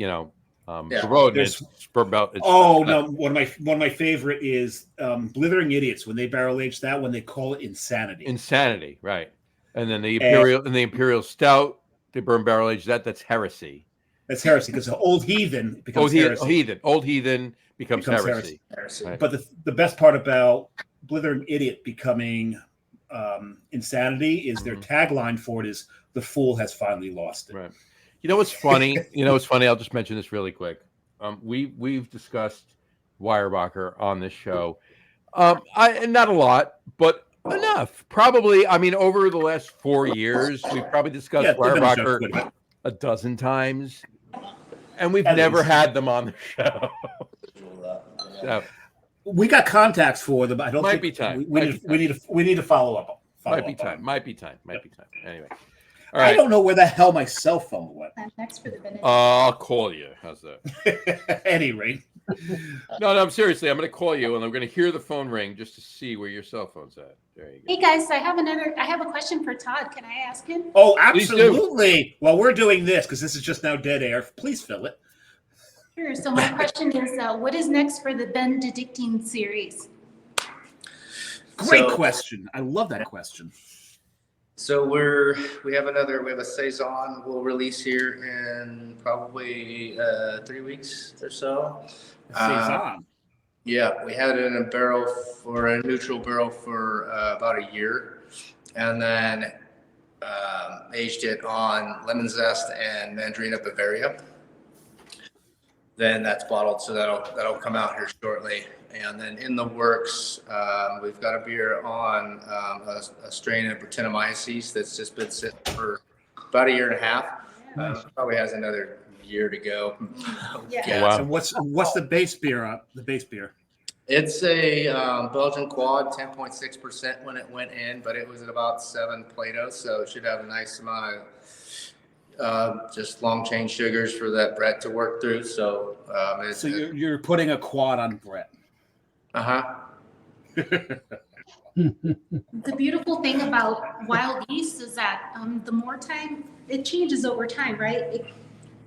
It's bourbon barrel. No, one of my favorite is Blithering Idiots. When they barrel age that one, they call it Insanity. Insanity, right? And then the Imperial Stout, they bourbon barrel age that. That's heresy. That's heresy because Old Heathen becomes heresy. Old Heathen becomes heresy. Right. But the best part about Blithering Idiot becoming Insanity is their tagline for it is "The fool has finally lost it." Right. You know what's funny? I'll just mention this really quick. We've discussed Weyerbacher on this show. Not a lot, but enough. Probably, over the last 4 years, we've probably discussed Weyerbacher a dozen times, and we've never had them on the show. So, we got contacts for them. I don't might think be time. We need to follow up. Might be time. Anyway. All right. I don't know where the hell my cell phone went. Next for the minute. I'll call you. How's that? At any rate. No, I'm seriously. I'm going to call you, and I'm going to hear the phone ring just to see where your cell phone's at. There you go. Hey guys, I have a question for Todd. Can I ask him? Oh, absolutely. While we're doing this, because this is just now dead air, please fill it. Sure. So my question is, what is next for the Benedictine series? Great question. I love that question. So we have a saison we'll release here in probably 3 weeks or so. Saison. Yeah, we had it in a neutral barrel for about a year, and then aged it on lemon zest and Mandarina Bavaria. Then that's bottled, so that'll come out here shortly. And then in the works, we've got a beer on a strain of Brettanomyces that's just been sitting for about a year and a half. Probably has another year to go. Yeah. Wow. So what's the base beer? It's a Belgian quad, 10.6% when it went in, but it was at about 7 Plato, so it should have a nice amount of just long chain sugars for that Brett to work through. So you're putting a quad on Brett. The beautiful thing about wild yeast is that the more time it changes over time, right?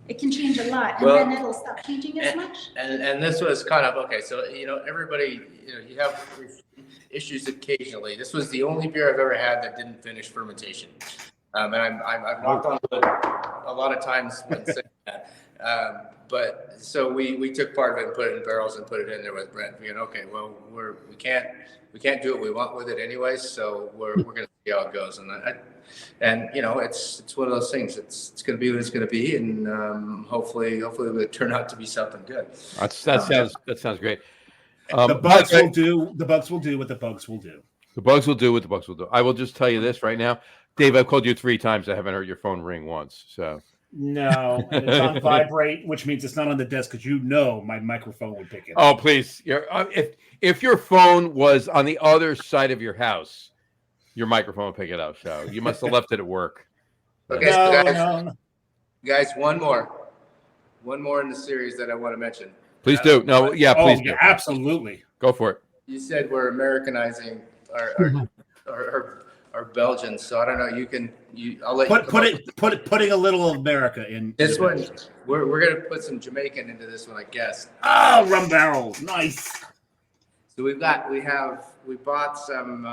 It can change a lot, and then it'll stop changing as much. And this was kind of okay. So everybody, you have issues occasionally. This was the only beer I've ever had that didn't finish fermentation, and I've knocked on wood a lot of times when saying that. But so we took part of it and put it in barrels and put it in there with Brent. Being okay, well we can't do what we want with it anyways, so we're gonna see how it goes. And you know, it's one of those things. It's gonna be what it's gonna be, and hopefully it will turn out to be something good. That sounds great. The bugs will do. The bugs will do what the bugs will do. The bugs will do what the bugs will do. I will just tell you this right now, Dave. I've called you 3 times. I haven't heard your phone ring once. So. No, and it's on vibrate, which means it's not on the desk because you know my microphone would pick it up. Oh, please! If your phone was on the other side of your house, your microphone would pick it up. So you must have left it at work. Okay, No. Guys, one more in the series that I want to mention. Please do. No, yeah, please do. Yeah, absolutely. Go for it. You said we're Americanizing our Belgians, so I don't know. I'll let putting a little of America in this one. We're gonna put some Jamaican into this one, I guess. Oh, rum barrels, nice. So we bought some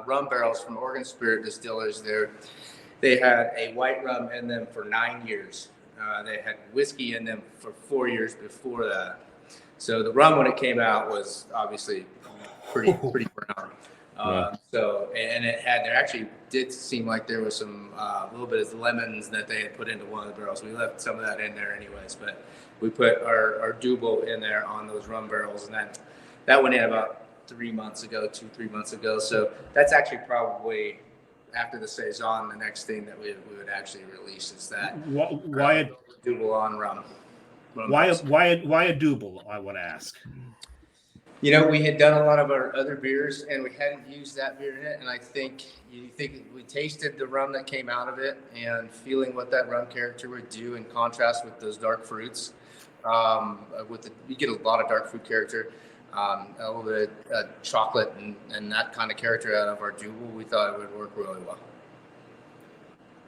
rum barrels from Oregon Spirit Distillers. They had a white rum in them for 9 years. They had whiskey in them for 4 years before that. So the rum when it came out was obviously pretty brown. So there actually did seem like there was some a little bit of lemons that they had put into one of the barrels. We left some of that in there anyways, but we put our Double in there on those rum barrels, and that went in about 3 months ago, 2-3 months ago. So that's actually probably after the Saison, the next thing that we would actually release is that. Why a Double on rum? Why a Double? I want to ask. You know, we had done a lot of our other beers, and we hadn't used that beer in it. And I think we tasted the rum that came out of it, and feeling what that rum character would do in contrast with those dark fruits. You get a lot of dark fruit character, a little bit of chocolate and that kind of character out of our Double. We thought it would work really well.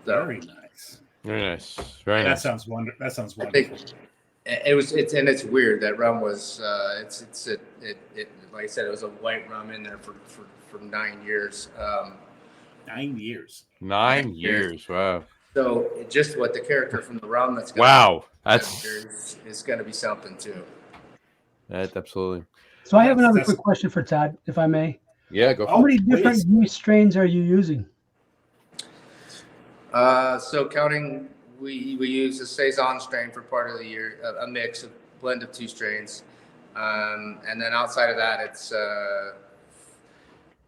So, Very nice. Very nice. Very nice. That sounds wonderful. It's weird. That rum was like I said, it was a white rum in there for 9 years. 9 years. 9 years. Wow. So just what the character from the rum that's is going to be something too. That's absolutely. So I have another quick question for Todd, if I may. Yeah, go. How many different yeast strains are you using? So counting, we use a Saison strain for part of the year, a mix, a blend of 2 strains. And then outside of that, it's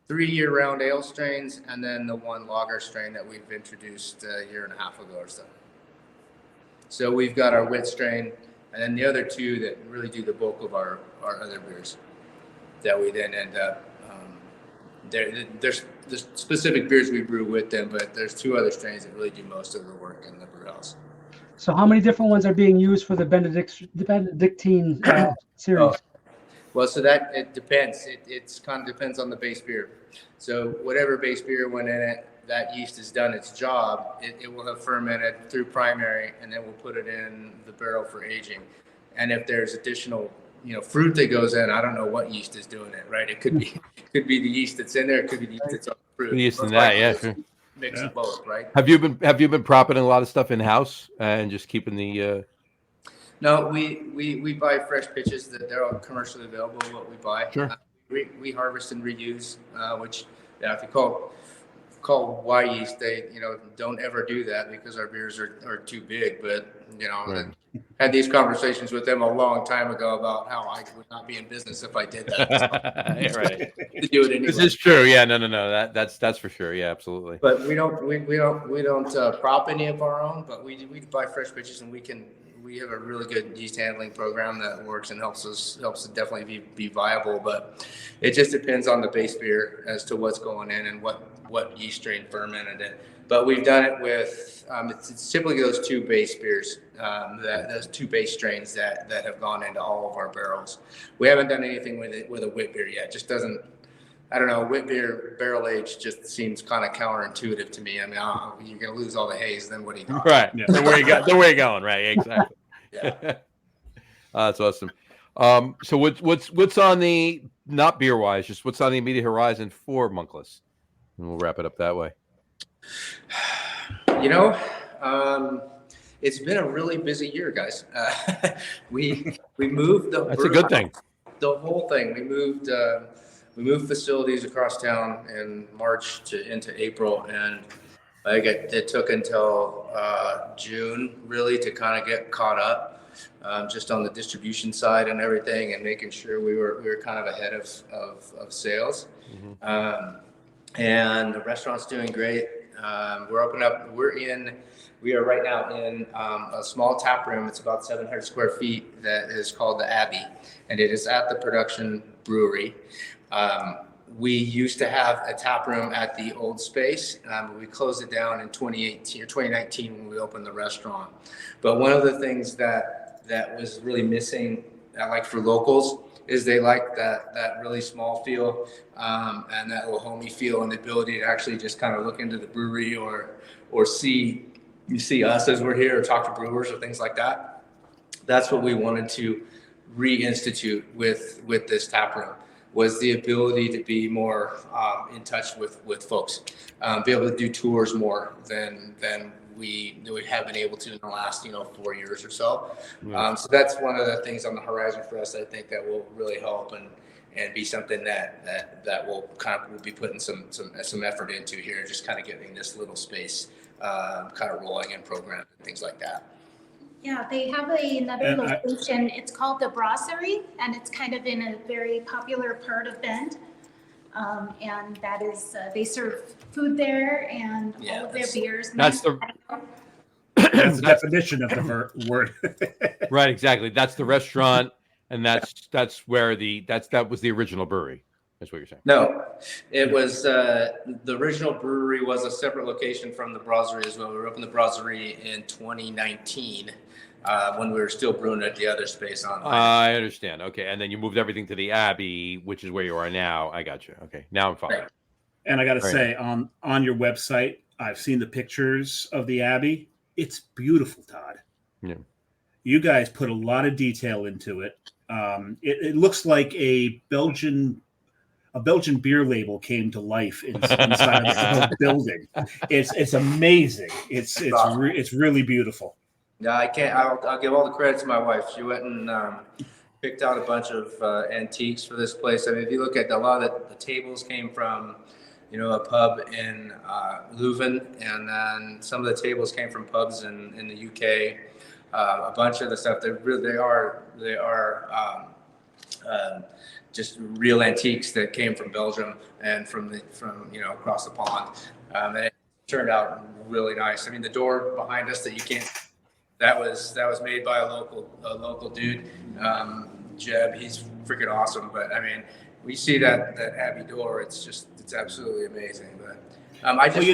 3 year-round ale strains, and then the 1 lager strain that we've introduced a year and a half ago or so. So we've got our wit strain, and then the other 2 that really do the bulk of our other beers that we then end up. There's the specific beers we brew with them, but there's 2 other strains that really do most of the work in the brew house. So how many different ones are being used for the Benedictine series? Well, so that it depends. It's kind of depends on the base beer. So whatever base beer went in it, that yeast has done its job. It will have fermented through primary, and then we'll put it in the barrel for aging. And if there's additional, fruit that goes in, I don't know what yeast is doing it. Right? It could be the yeast that's in there. It could be the yeast that's on the fruit. Yeast in that, yeah. Sure. Mix of both, right? Have you been propping a lot of stuff in house and just keeping the? No, we buy fresh pitches that they're all commercially available. What we buy, sure. We harvest and reuse, which if you call Y yeast, they don't ever do that because our beers are too big. But right. Had these conversations with them a long time ago about how I would not be in business if I did that. Yeah, right. To do it anyway. This is true. Yeah, no. That's for sure. Yeah, absolutely. But we don't prop any of our own. But we buy fresh pitches, and we have a really good yeast handling program that works and helps us definitely be viable. But it just depends on the base beer as to what's going in and what yeast strain fermented it. But we've done it with it's typically those 2 base beers, those 2 base strains that have gone into all of our barrels. We haven't done anything with a wit beer yet. Just doesn't. I don't know. Wit beer barrel age just seems kind of counterintuitive to me. I mean, you're going to lose all the haze. Then what do you got? Right. Yeah. Then where you going? Right. Exactly. Yeah. That's awesome. So what's on the, not beer wise, just what's on the immediate horizon for Monkless, and we'll wrap it up that way. It's been a really busy year, guys. We moved the. That's a good thing. The whole thing. We moved facilities across town in March into April, and it took until June really to kind of get caught up, just on the distribution side and everything, and making sure we were kind of ahead of sales. Mm-hmm. And the restaurant's doing great. We're opening up. We are right now in a small tap room. It's about 700 square feet. That is called the Abbey, and it is at the production brewery. We used to have a tap room at the old space. We closed it down in 2018 or 2019 when we opened the restaurant. But one of the things that was really missing, like for locals, is they like that really small feel, and that little homey feel, and the ability to actually just kind of look into the brewery or see us as we're here, or talk to brewers or things like that. That's what we wanted to reinstitute with this tap room, was the ability to be more in touch with folks, be able to do tours more than we have been able to in the last 4 years or so. Yeah. So that's one of the things on the horizon for us. I think that will really help and be something that we'll be putting some effort into here, just kind of getting this little space kind of rolling and programmed and things like that. Yeah, they have another location. It's called the Brasserie, and it's kind of in a very popular part of Bend. And that is, they serve food there and all of their beers. That's the definition of the word. Right, exactly. That's the restaurant, and that's where that was the original brewery. That's what you're saying. No, it was the original brewery was a separate location from the Brasserie as well. We opened the Brasserie in 2019. When we were still brewing at the other space on. I understand. Okay, and then you moved everything to the Abbey, which is where you are now. I got you. Okay, now I'm following. Right. And I got to say, on your website, I've seen the pictures of the Abbey. It's beautiful, Todd. Yeah. You guys put a lot of detail into it. It looks like a Belgian beer label came to life inside of the building. It's amazing. It's really beautiful. Yeah, I can't. I'll give all the credit to my wife. She went and picked out a bunch of antiques for this place. I mean, if you look at a lot of the tables came from, a pub in Leuven, and then some of the tables came from pubs in the UK. A bunch of the stuff they are just real antiques that came from Belgium and from across the pond. And it turned out really nice. I mean, the door behind us that you can't. That was made by a local dude, Jeb. He's freaking awesome. But I mean, we see that Abbey door. It's absolutely amazing. But I just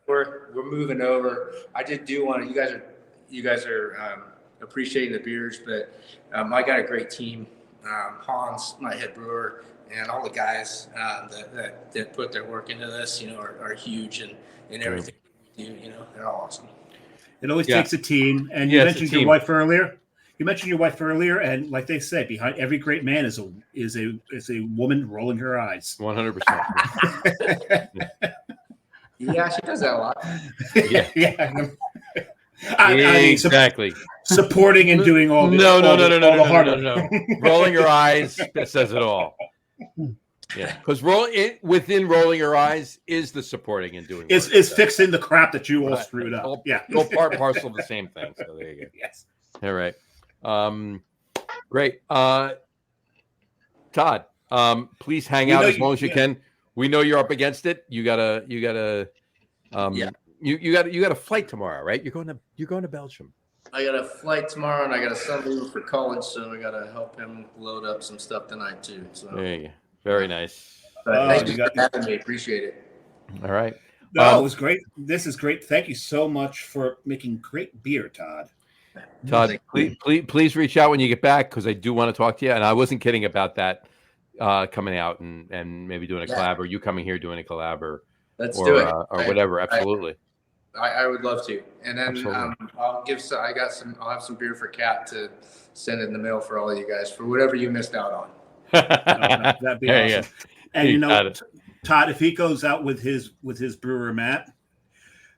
we're moving over. I just do want to. You guys are appreciating the beers, but I got a great team. Hans, my head brewer, and all the guys that put their work into this, are huge in everything we do. They're all awesome. It always takes a team. And you mentioned your wife earlier. And like they said, behind every great man is a woman rolling her eyes. 100%. Yeah, she does that a lot. Yeah. I mean, exactly. Supporting and doing all the no. Rolling your eyes, that says it all. Yeah, because within rolling your eyes is the supporting and doing. Is fixing the crap that you all screwed up. All part and parcel of the same thing. So there you go. Yes. All right. Great. Todd, please hang out as long as you can. We know you're up against it. You got a flight tomorrow, right? You're going to Belgium. I got a flight tomorrow, and I got a son leaving for college, so I got to help him load up some stuff tonight too. So there you go. Very nice. Thank you for having me. Appreciate it. All right. No, it was great. This is great. Thank you so much for making great beer, Todd. Todd, please reach out when you get back, because I do want to talk to you. And I wasn't kidding about that coming out and maybe doing a collab, or you coming here doing a collab, or do it. Or whatever. Absolutely. I would love to. And then I'll have some beer for Kat to send in the mail for all of you guys for whatever you missed out on. That'd be awesome. Yeah. And Todd, if he goes out with his brewer Matt,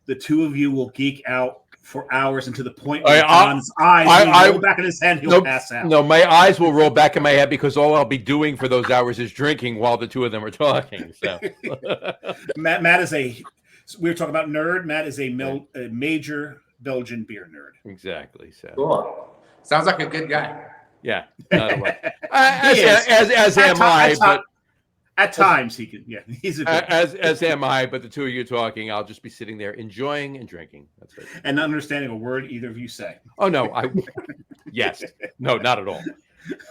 the two of you will geek out for hours, and to the point where John's eyes roll back in his head, he'll pass out. No, my eyes will roll back in my head because all I'll be doing for those hours is drinking while the two of them are talking. So, Matt is we were talking about nerd. Matt is a major Belgian beer nerd. Exactly. So Cool. Sounds like a good guy. Yeah, not a lot. As am I. But at times he can. Yeah, he's a good as am I. But the two of you talking, I'll just be sitting there enjoying and drinking. That's it. And not understanding a word either of you say. Oh no, yes, no, not at all.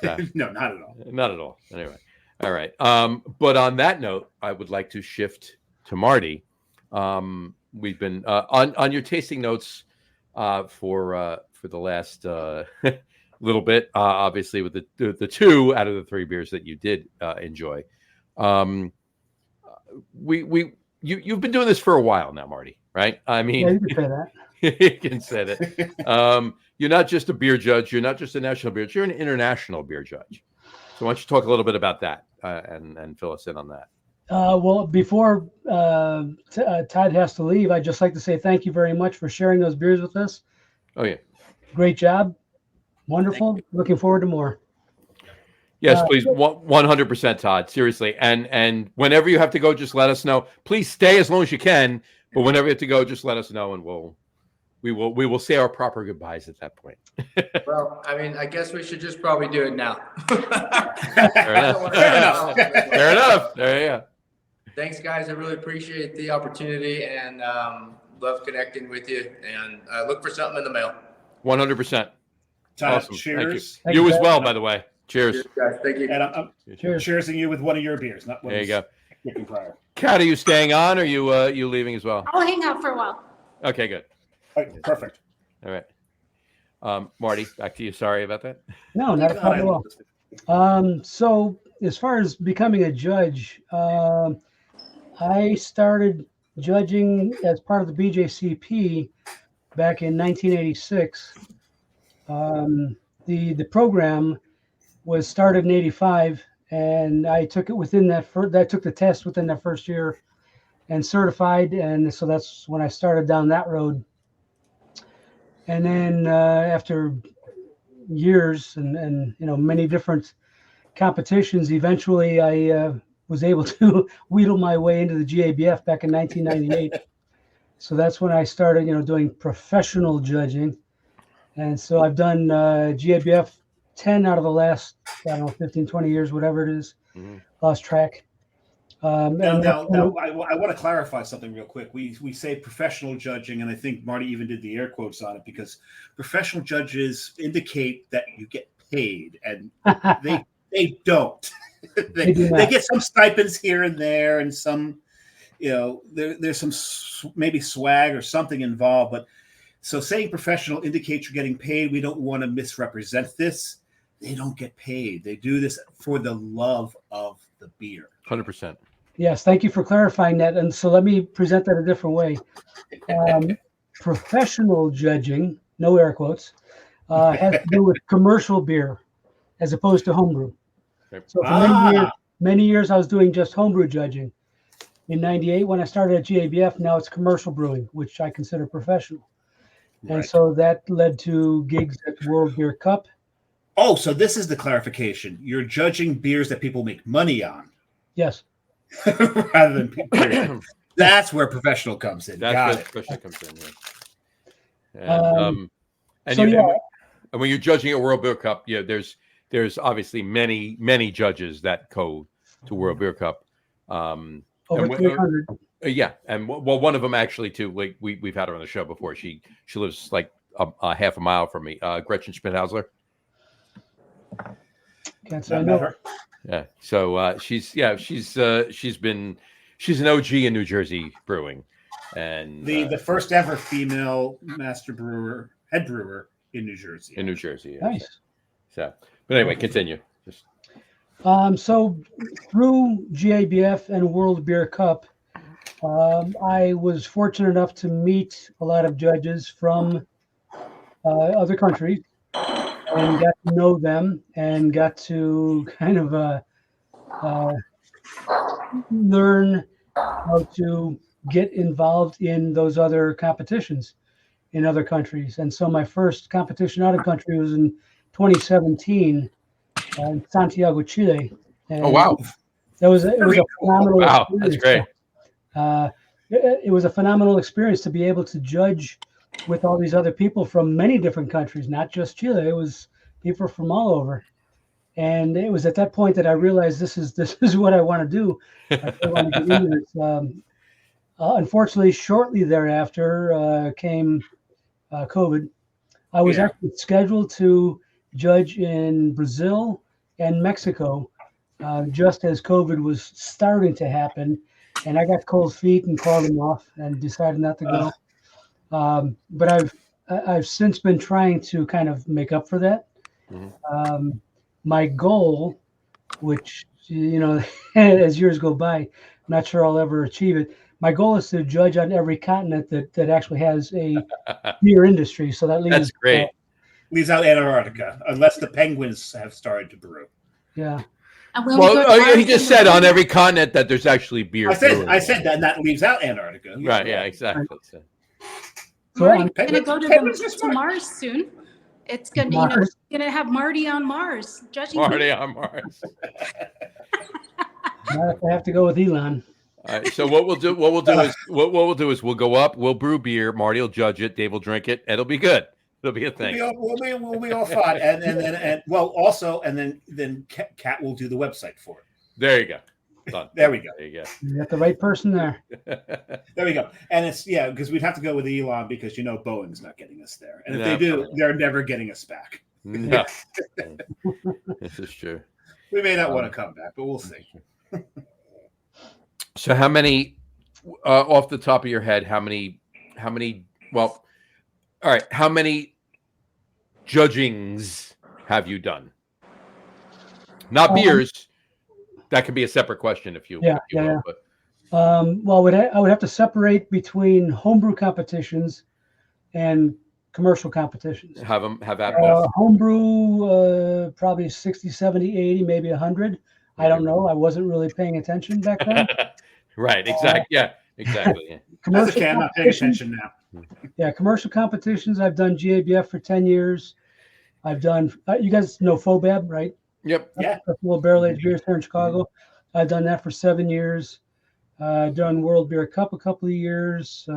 No, not at all. Not at all. Anyway, all right. But on that note, I would like to shift to Marty. We've been on your tasting notes for the last little bit, obviously with the two out of the three beers that you did enjoy. You've been doing this for a while now, Marty, right? I mean, yeah, you can say that. You can say that. You're not just a beer judge. You're not just a national beer judge. You're an international beer judge. So why don't you talk a little bit about that and fill us in on that? Well, before Todd has to leave, I'd just like to say thank you very much for sharing those beers with us. Oh, yeah. Great job. Wonderful. Looking forward to more. Yes, please. 100%, Todd. Seriously. And whenever you have to go, just let us know. Please stay as long as you can. But whenever you have to go, just let us know, and we will say our proper goodbyes at that point. Well, I mean, I guess we should just probably do it now. Fair enough. Fair enough. There you go. Thanks, guys. I really appreciate the opportunity and love connecting with you. And look for something in the mail. 100%. Awesome. Cheers. Thank you as well, by the way. Cheers. Cheers, guys. Thank you. And I'm cheersing you with one of your beers, not one. There you go. Prior. Kat, are you staying on, or you leaving as well? I'll hang out for a while. Okay, good. Right, perfect. All right. Marty, back to you. Sorry about that. No, not a problem at all. So as far as becoming a judge, I started judging as part of the BJCP back in 1986. The program was started in 85, and I took it within that I took the test within that first year and certified, and so that's when I started down that road. And then after years and many different competitions, eventually I was able to wheedle my way into the GABF back in 1998. So that's when I started, doing professional judging. And so I've done GABF 10 out of the last, 15, 20 years, whatever it is. Mm-hmm. Lost track. Now, I want to clarify something real quick. We say professional judging, and I think Marty even did the air quotes on it, because professional judges indicate that you get paid, and they don't. they get some stipends here and there, and some, there's some maybe swag or something involved. But so saying professional indicates you're getting paid. We don't want to misrepresent this. They don't get paid. They do this for the love of the beer. 100%. Yes, thank you for clarifying that. And so let me present that a different way. Professional judging, no air quotes, has to do with commercial beer as opposed to homebrew. So for many years, I was doing just homebrew judging. In 98, when I started at GABF, now it's commercial brewing, which I consider professional. Right. And so that led to gigs at World Beer Cup. Oh, so this is the clarification. You're judging beers that people make money on. Yes. Rather than people. That's where professional comes in. That's where professional comes in. Yeah. And when you're judging at World Beer Cup, there's obviously many judges that go to World Beer Cup. Over 300. Yeah, and one of them actually too. Like we've had her on the show before. She lives like a half a mile from me. Gretchen Schmidhausler. Can't say I know her. Yeah, so she's an OG in New Jersey brewing, and the first ever female head brewer in New Jersey. In New Jersey, yeah. Nice. So, but anyway, continue. Just so through GABF and World Beer Cup, I was fortunate enough to meet a lot of judges from other countries. And got to know them and got to kind of learn how to get involved in those other competitions. in other countries. And so my first competition out of country was in 2017 in Santiago, Chile. And Oh wow! it was a phenomenal Wow, experience. that's great. It was a phenomenal experience to be able to judge with all these other people from many different countries, not just Chile. It was people from all over. And it was at that point that I realized this is what I want to do. I want to get into this. Unfortunately, shortly thereafter came COVID. I was actually scheduled to judge in Brazil and Mexico just as COVID was starting to happen. And I got cold feet and called them off and decided not to go. But I've since been trying to kind of make up for that. Mm-hmm. My goal, which, as years go by, I'm not sure I'll ever achieve it. My goal is to judge on every continent that actually has a beer industry. So that leaves That's great. Leaves out Antarctica, unless the penguins have started to brew. Yeah. Well, he just said on every continent that there's actually beer. I said that, and that leaves out Antarctica. Right? Yeah, exactly. So Marty's gonna go to Mars soon. It's gonna, gonna have Marty on Mars judging. Marty on Mars. Not if I have to go with Elon. All right. So what we'll do is we'll go up. We'll brew beer. Marty will judge it. Dave will drink it. It'll be good. It'll be a thing. We'll be all fine. And then Kat will do the website for it. There you go. Done. There we go. There you go. You got the right person there. There we go. And it's because we'd have to go with Elon because Boeing's not getting us there. And if they do, they're never getting us back. No. This is true. We may not want to come back, but we'll see. So how many off the top of your head, how many well, all right, how many judgings have you done? Not beers. That could be a separate question if you will. But. Well, I would have to separate between homebrew competitions and commercial competitions. Have both. Homebrew, probably 60, 70, 80, maybe 100. I don't know. I wasn't really paying attention back then. Right. Exactly. Yeah. Exactly. Yeah. Commercial I'm not paying attention now. Yeah. Commercial competitions. I've done GABF for 10 years. I've done, you guys know FOBAB, right? Yep. Yeah. Festival Barrel Aged Beers here in Chicago. I've done that for 7 years. Done World Beer Cup a couple of years.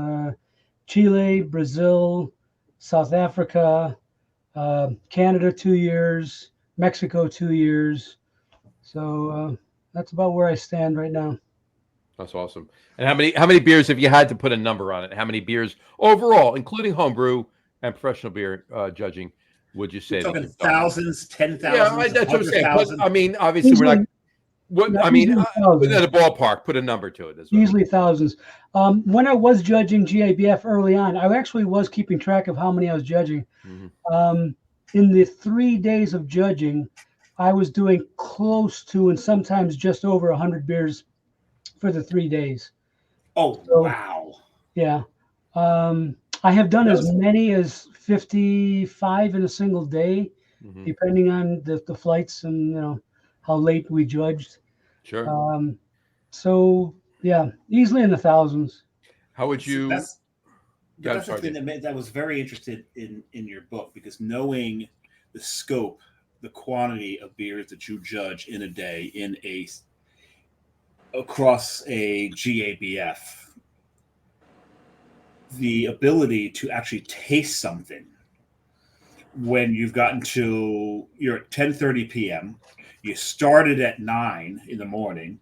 Chile, Brazil, South Africa, Canada 2 years, Mexico 2 years. So that's about where I stand right now. That's awesome. And how many beers have you had to put a number on it? How many beers overall, including homebrew and professional beer judging, would you say? Talking thousands, 10,000. Yeah, that's what I'm saying. But, I mean, obviously, we're not. What I mean, in the ballpark, put a number to it as well. Easily thousands. When I was judging GABF early on, I actually was keeping track of how many I was judging. Mm-hmm. In the 3 days of judging, I was doing close to and sometimes just over 100 beers for the 3 days. Oh, so, wow. Yeah. I have done as many as 55 in a single day, mm-hmm. depending on the flights and, how late we judged. Sure. So, yeah, easily in the thousands. How would you... That's something that was very interested in your book, because knowing the scope, the quantity of beers that you judge in a day across a GABF, the ability to actually taste something when you've gotten to, you're at 10:30 p.m., you started at 9 in the morning.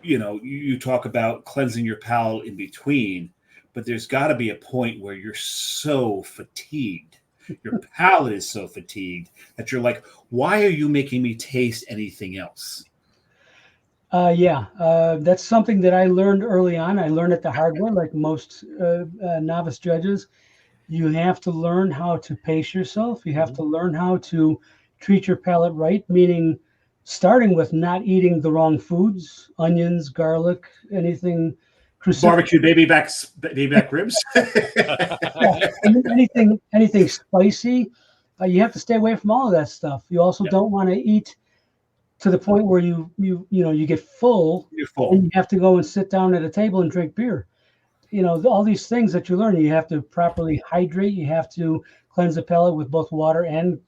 You talk about cleansing your palate in between, but there's got to be a point where you're so fatigued. Your palate is so fatigued that you're like, why are you making me taste anything else? That's something that I learned early on. I learned it the hard way, like most novice judges. You have to learn how to pace yourself. You have to learn how to treat your palate right, meaning starting with not eating the wrong foods, onions, garlic, anything. Barbecue baby back ribs. anything spicy. You have to stay away from all of that stuff. You also don't want to eat to the point where you get full. You're full. And you have to go and sit down at a table and drink beer. all these things that you learn. You have to properly hydrate. You have to cleanse the palate with both water and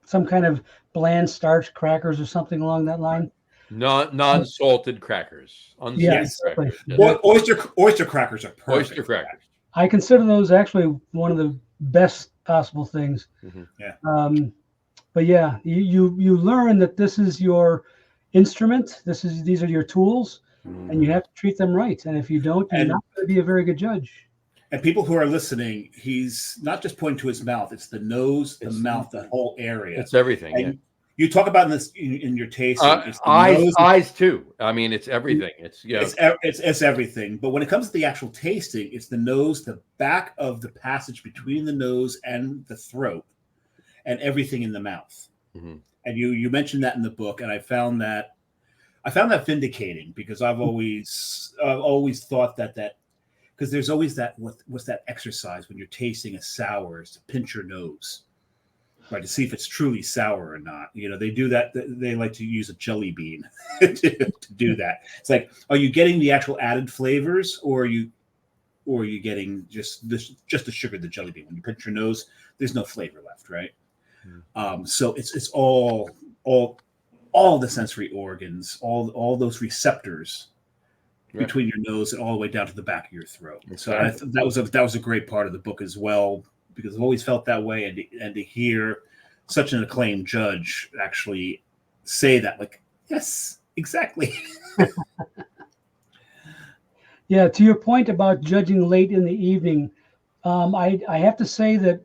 some kind of bland starch, crackers or something along that line. Non-salted crackers. Unsalted Yes. crackers. Oyster crackers are perfect. Oyster crackers. I consider those actually one of the best possible things. Mhm. Yeah. But yeah, you learn that this is your instrument. These are your tools, and you have to treat them right. And if you don't, you're not going to be a very good judge. And people who are listening, he's not just pointing to his mouth; it's the nose, the mouth, the whole area. It's everything. And you talk about in your tasting. It's the eyes too. I mean, it's everything. It's everything. But when it comes to the actual tasting, it's the nose, the back of the passage between the nose and the throat, and everything in the mouth. Mm-hmm. And you mentioned that in the book, and I found that vindicating, because I've always thought that because there's always that what's that exercise when you're tasting a sour is to pinch your nose, right, to see if it's truly sour or not. They do that. They like to use a jelly bean to do that. It's like, are you getting the actual added flavors, or are you getting just the sugar, the jelly bean? When you pinch your nose, there's no flavor left, right? Mm. So it's all the sensory organs, all those receptors between your nose and all the way down to the back of your throat. So that was a great part of the book as well, because I've always felt that way, and to hear such an acclaimed judge actually say that, like, yes, exactly. Yeah, to your point about judging late in the evening, I have to say that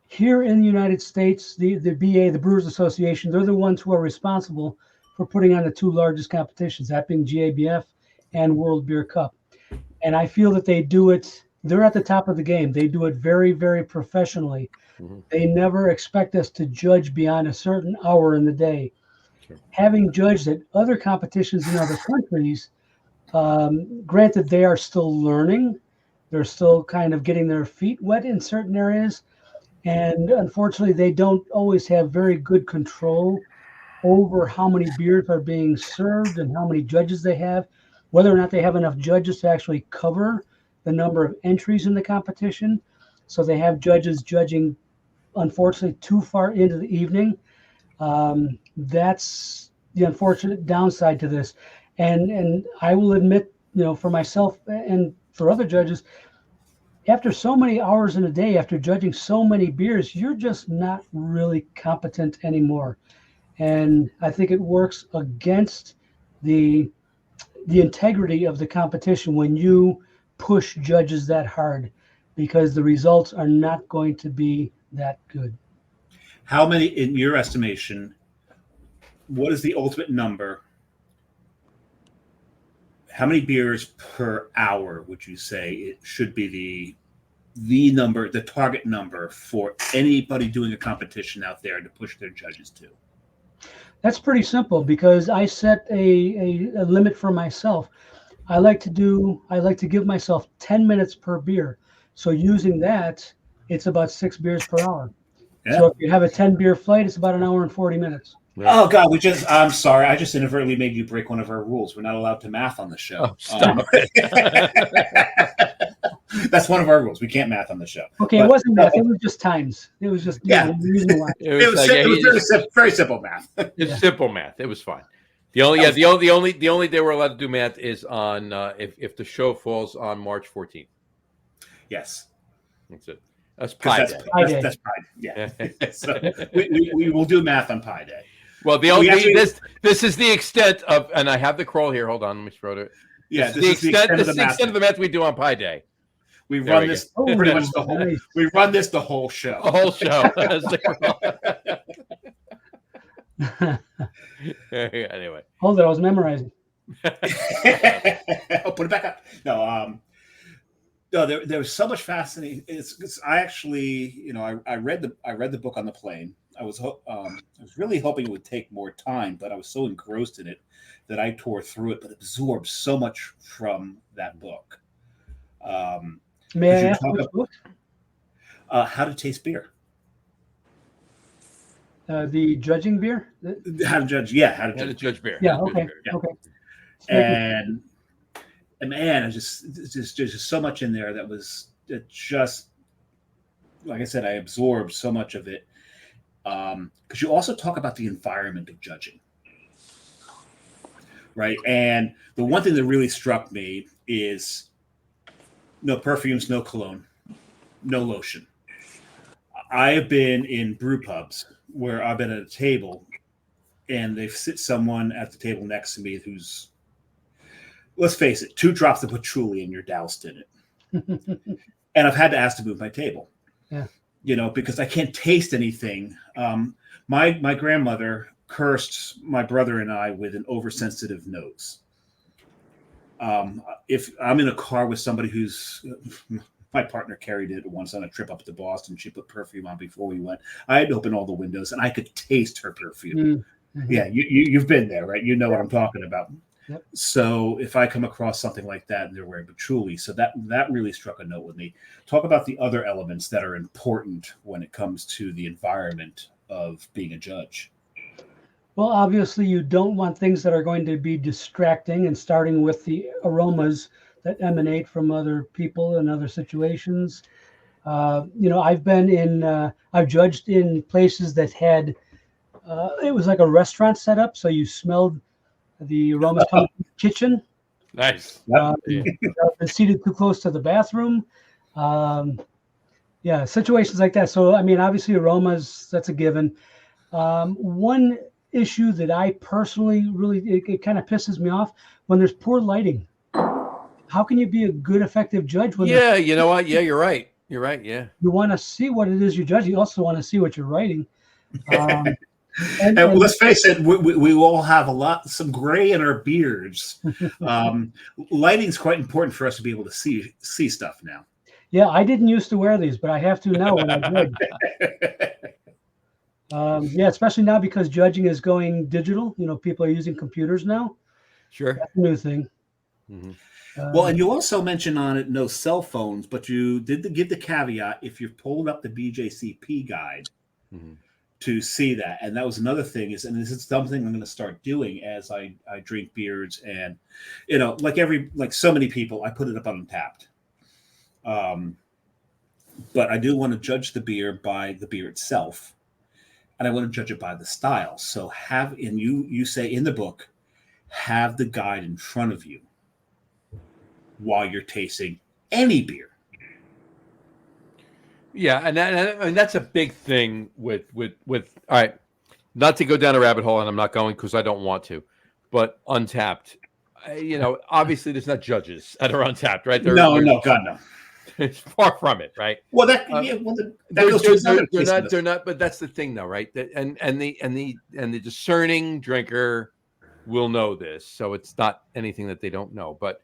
here in the United States, the BA, the Brewers Association, they're the ones who are responsible for putting on the two largest competitions, that being GABF and World Beer Cup. And I feel that they're at the top of the game. They do it very, very professionally. Mm-hmm. They never expect us to judge beyond a certain hour in the day. Sure. Having judged at other competitions in other countries, granted, they are still learning. They're still kind of getting their feet wet in certain areas. And unfortunately, they don't always have very good control over how many beers are being served and how many judges they have, whether or not they have enough judges to actually cover the number of entries in the competition. So they have judges judging, unfortunately, too far into the evening. That's the unfortunate downside to this. And I will admit, for myself and for other judges, after so many hours in a day, after judging so many beers, you're just not really competent anymore. And I think it works against the integrity of the competition when you push judges that hard, because the results are not going to be that good. How many, in your estimation, what is the ultimate number? How many beers per hour would you say it should be the number, the target number for anybody doing a competition out there to push their judges to? That's pretty simple, because I set a limit for myself. I like to give myself 10 minutes per beer. So using that, it's about 6 beers per hour. Yeah. So if you have a 10 beer flight, it's about an hour and 40 minutes. Oh God, I'm sorry. I just inadvertently made you break one of our rules. We're not allowed to math on the show. Oh, stop. That's one of our rules. We can't math on the show. Okay, it wasn't math. It was just times. It was just it was very simple math. It's simple math. It was fine. The only day we're allowed to do math is on if the show falls on March 14th. Yes, that's it. That's Pi Day. That's Pi Day. Yeah. So we will do math on Pi Day. Well, this is the extent of, and I have the crawl here. Hold on, let me throw it. Yeah, this is the extent of the math we do on Pi Day. We run this pretty much the whole. Nice. We run this the whole show. The whole show. Anyway, hold it. I was memorizing. I'll put it back up. No, there was so much fascinating. I actually, I read the book on the plane. I was really hoping it would take more time, but I was so engrossed in it that I tore through it, but absorbed so much from that book. May I ask which book? How to Taste Beer. The judging beer? How to judge? Yeah, how to judge beer. Yeah, okay. Okay. man, it's just so much in there that was just, like I said, I absorbed so much of it. Because you also talk about the environment of judging, right? And the one thing that really struck me is no perfumes, no cologne, no lotion. I have been in brew pubs where I've been at a table and they've sit someone at the table next to me who's, let's face it, 2 drops of patchouli and you're doused in it. And I've had to ask to move my table. Yeah. You know, because I can't taste anything. My grandmother cursed my brother and I with an oversensitive nose. If I'm in a car with somebody who's, my partner carried it once on a trip up to Boston. She put perfume on before we went. I had to open all the windows and I could taste her perfume. Mm-hmm. Yeah, you've been there, right? You know what I'm talking about. Yep. So if I come across something like that and they're wearing patchouli, so that really struck a note with me. Talk about the other elements that are important when it comes to the environment of being a judge. Well, obviously you don't want things that are going to be distracting, and starting with the aromas that emanate from other people and other situations. I've judged in places that had, it was like a restaurant setup. So you smelled the aromas coming from the kitchen. Nice. I've been seated too close to the bathroom. Situations like that. So, I mean, obviously aromas, that's a given. One issue that I personally it kind of pisses me off when there's poor lighting. How can you be a good, effective judge when you know what? Yeah, you're right. You're right. Yeah. You want to see what it is you're judging. You also want to see what you're writing. And let's face it, we all have some gray in our beards. Lighting's quite important for us to be able to see stuff now. Yeah, I didn't used to wear these, but I have to now when I judge. Especially now because judging is going digital. You know, people are using computers now. Sure. That's a new thing. Mm-hmm. Well, and you also mentioned on it no cell phones, but you did give the caveat if you've pulled up the BJCP guide to see that. And that was another thing and this is something I'm going to start doing as I drink beers. And, you know, like so many people, I put it up on Untapped. But I do want to judge the beer by the beer itself. And I want to judge it by the style. So you say in the book, have the guide in front of you while you're tasting any beer. Yeah, and that's a big thing with all right, not to go down a rabbit hole, and I'm not going because I don't want to, but Untapped, obviously there's not judges that are Untapped, right? No, God, no. It's far from it, right? Well, they're not, but that's the thing, though, right? And the discerning drinker will know this, so it's not anything that they don't know. But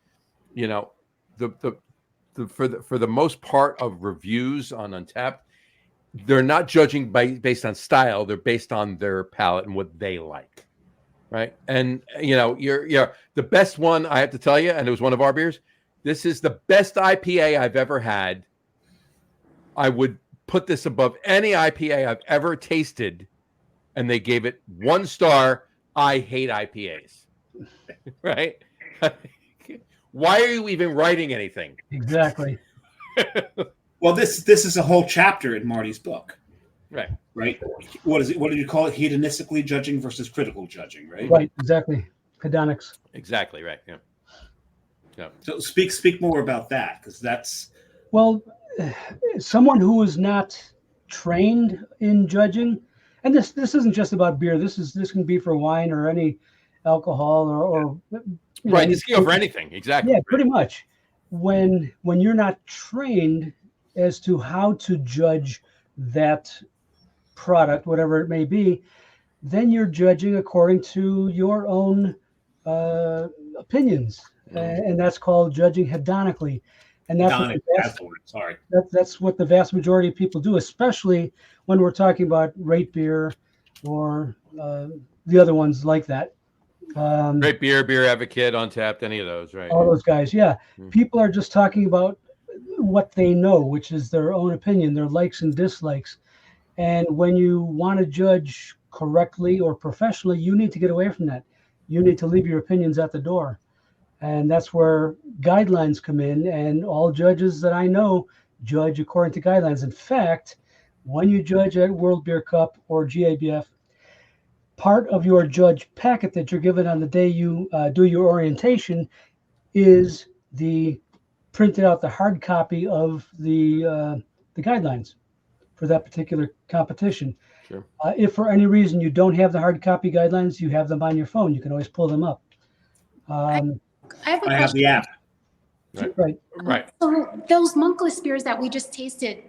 for the most part of reviews on Untapped, they're not judging based on style; they're based on their palate and what they like, right? And you're the best one, I have to tell you, and it was one of our beers. This is the best IPA I've ever had. I would put this above any IPA I've ever tasted, and they gave it 1 star. I hate IPAs, right? Why are you even writing anything? Exactly. Well, this is a whole chapter in Marty's book. Right. Right. What is it? What did you call it? Hedonistically judging versus critical judging, right? Right. Exactly. Hedonics. Exactly. Right. Yeah. Yeah. So speak more about that, because that's someone who is not trained in judging, and this isn't just about beer. This can be for wine or any alcohol or right. This can go for anything. Exactly. Yeah, pretty much. When you're not trained as to how to judge that product, whatever it may be, then you're judging according to your own opinions, and that's called judging hedonically. And that's what the vast majority of people do, especially when we're talking about rate beer or the other ones like that. Great Beer Advocate, Untapped, any of those, right? All those guys, yeah. Mm-hmm. People are just talking about what they know, which is their own opinion, their likes and dislikes. And when you want to judge correctly or professionally, you need to get away from that. You need to leave your opinions at the door. And that's where guidelines come in, and all judges that I know judge according to guidelines. In fact, when you judge at World Beer Cup or GABF, part of your judge packet that you're given on the day you do your orientation is the printed out the hard copy of the guidelines for that particular competition. Sure. If for any reason you don't have the hard copy guidelines, you have them on your phone. You can always pull them up. I have a I question. have the app. Right. So those Monkless beers that we just tasted,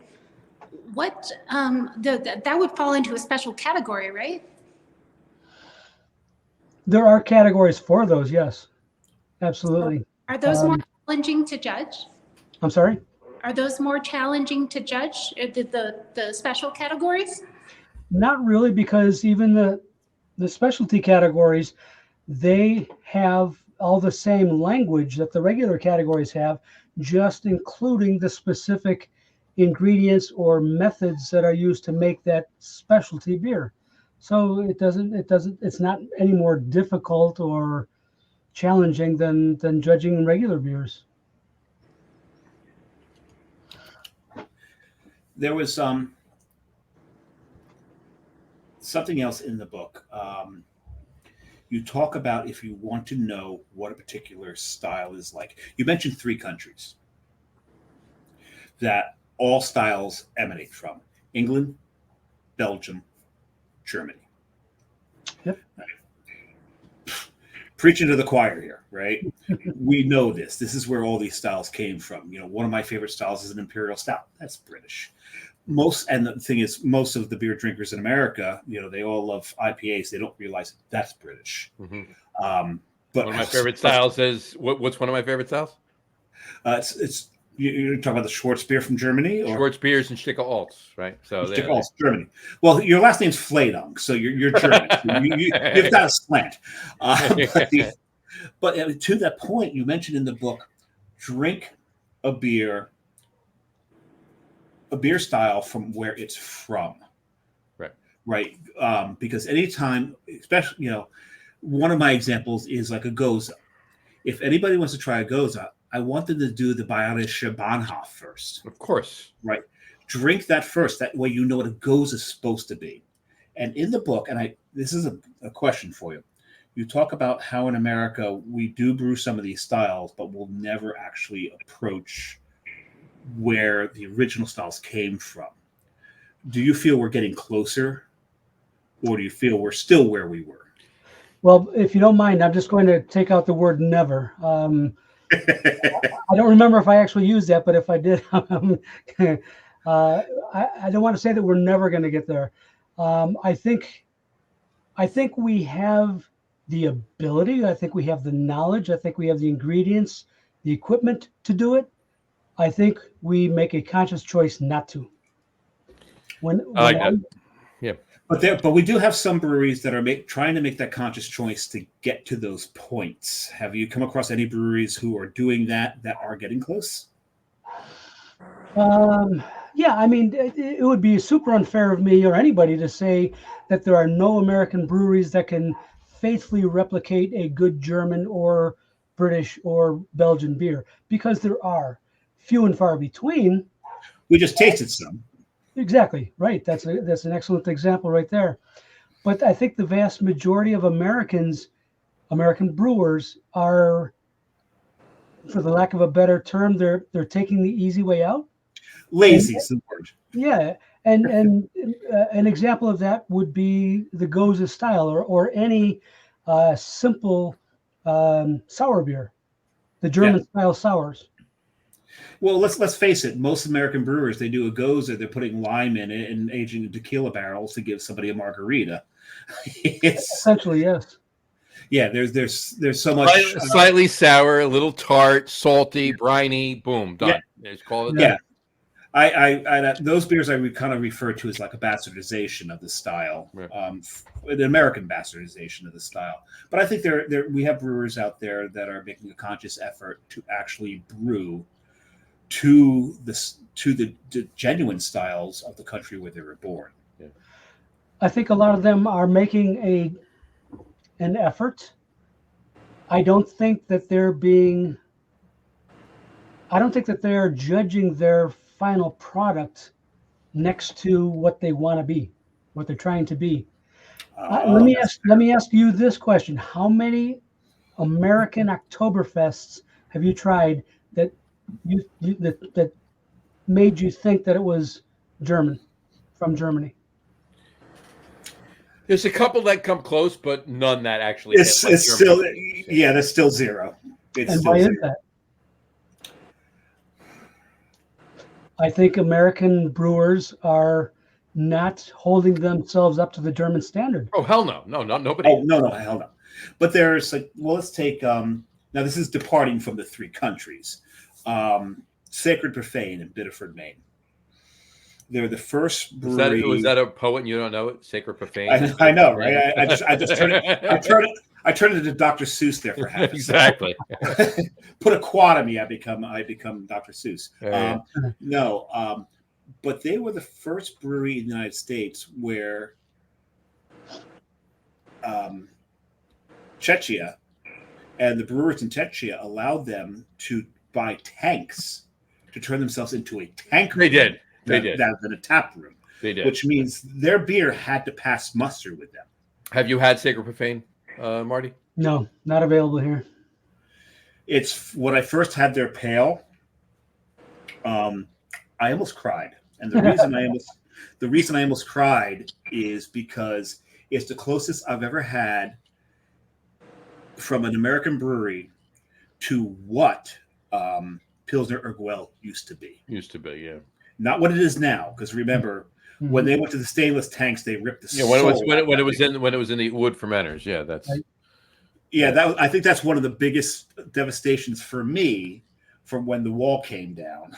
what that would fall into a special category, right? There are categories for those, yes. Absolutely. Are those more challenging to judge? I'm sorry? Are those more challenging to judge, the special categories? Not really, because even the specialty categories, they have all the same language that the regular categories have, just including the specific ingredients or methods that are used to make that specialty beer. So it's not any more difficult or challenging than judging regular beers. There was something else in the book. You talk about if you want to know what a particular style is like. You mentioned 3 countries that all styles emanate from: England, Belgium, Germany. Yep. Right. Preaching to the choir here, right? We know this. This is where all these styles came from. One of my favorite styles is an imperial stout. That's British. And the thing is, most of the beer drinkers in America, they all love IPAs. They don't realize that's British. Mm-hmm. But one of my favorite styles is what's one of my favorite styles? It's you're talking about the Schwarz beer from Germany, or Schwarz beers and Sticker Alts, right? So Sticker Alts, Germany. Well, your last name's Fledung, so you're German. You've got a slant. But to that point, you mentioned in the book, drink a beer style from where it's from. Right. Because anytime, especially, one of my examples is like a Goza. If anybody wants to try a Goza, I want them to do the Bayerische Bahnhof first. Of course. Right. Drink that first. That way you know what a Goza is supposed to be. And in the book, and this is a question for you. You talk about how in America we do brew some of these styles, but we'll never actually approach where the original styles came from. Do you feel we're getting closer, or do you feel we're still where we were? Well, if you don't mind, I'm just going to take out the word never. I don't remember if I actually used that, but if I did, I don't want to say that we're never going to get there. I think we have the ability. I think we have the knowledge. I think we have the ingredients, the equipment to do it. I think we make a conscious choice not to. But we do have some breweries that are trying to make that conscious choice to get to those points. Have you come across any breweries who are doing that are getting close? Yeah, I mean, it would be super unfair of me or anybody to say that there are no American breweries that can faithfully replicate a good German or British or Belgian beer, because there are few and far between. We just tasted some. Exactly, right. That's an excellent example right there. But I think the vast majority of American brewers are, for the lack of a better term, they're taking the easy way out. Lazy is the word. Yeah, and an example of that would be the Goza style or any simple sour beer, the German style sours. Well, let's face it. Most American brewers, they do a Goza, they're putting lime in it and aging in tequila barrels to give somebody a margarita. Essentially, yes. Yeah, there's so much slightly sour, a little tart, salty, briny. Boom, done. Yeah. Just call it that. Yeah. I those beers I would kind of refer to as like a bastardization of the style, an American bastardization of the style. But I think we have brewers out there that are making a conscious effort to actually brew to the genuine styles of the country where they were born. Yeah. I think a lot of them are making an effort. I don't think that they're being. I don't think that they're judging their final product next to what they want to be, what they're trying to be. Let me ask you this question: how many American Oktoberfests have you tried that that made you think that it was from Germany? There's a couple that come close, but none that actually. It's still, there's still zero. And why is that? I think American brewers are not holding themselves up to the German standard. Oh hell no, nobody. Oh no, hell no. But there's like, well, let's take now this is departing from the three countries. Sacred Profane in Biddeford, Maine. They're the first brewery. Was that a poet and you don't know it? Sacred Profane. I know, right? I just turned it. I turned it into Dr. Seuss there for half a second. Exactly. Put a quad on me, I become Dr. Seuss. Yeah. But they were the first brewery in the United States where Czechia and the brewers in Czechia allowed them to buy tanks to turn themselves into a tank. They did. Rather than a tap room. They did. Which means their beer had to pass muster with them. Have you had Sacred Profane, Marty? No, not available here. It's when I first had their pale. I almost cried, and the reason I almost cried is because it's the closest I've ever had from an American brewery to what Pilsner Urquell used to be. Used to be, yeah. Not what it is now, because remember when they went to the stainless tanks, they ripped the when it was in the wood fermenters. Yeah, that's right. Yeah, I think that's one of the biggest devastations for me from when the wall came down.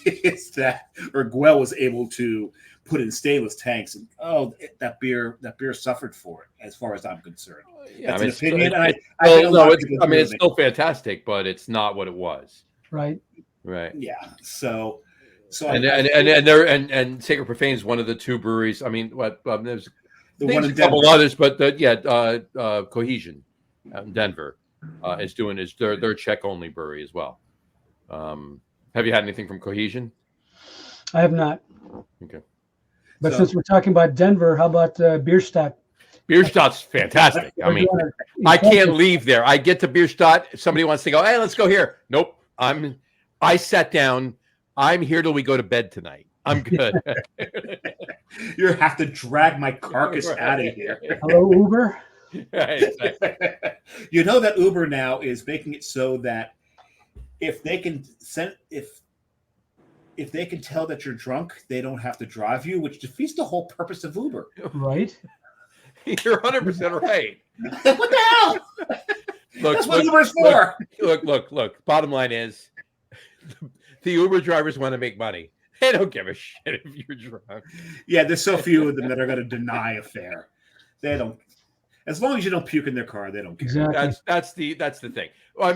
It's that Urquell was able to put in stainless tanks, and that beer suffered for it, as far as I'm concerned. Yeah, that's an opinion. It's still fantastic, but it's not what it was. Right. Yeah. So and Sacred Profane is one of the two breweries. I mean, there's a couple others, but Cohesion out in Denver is doing their Czech only brewery as well. Have you had anything from Cohesion? I have not. Okay. But since we're talking about Denver, how about Bierstadt? Bierstadt's fantastic. I mean, I can't leave there. I get to Bierstadt. If somebody wants to go, hey, let's go here. Nope. I sat down. I'm here till we go to bed tonight. I'm good. You have to drag my carcass out of here. Hello, Uber. Right, exactly. You know that Uber now is making it so that if they can tell that you're drunk, they don't have to drive you, which defeats the whole purpose of Uber. Right. You're 100% right. What the hell? That's what Uber's for. Look. Bottom line is, the Uber drivers want to make money. They don't give a shit if you're drunk. Yeah, there's so few of them that are going to deny a fare. They don't. As long as you don't puke in their car, they don't care. Exactly. That's the thing.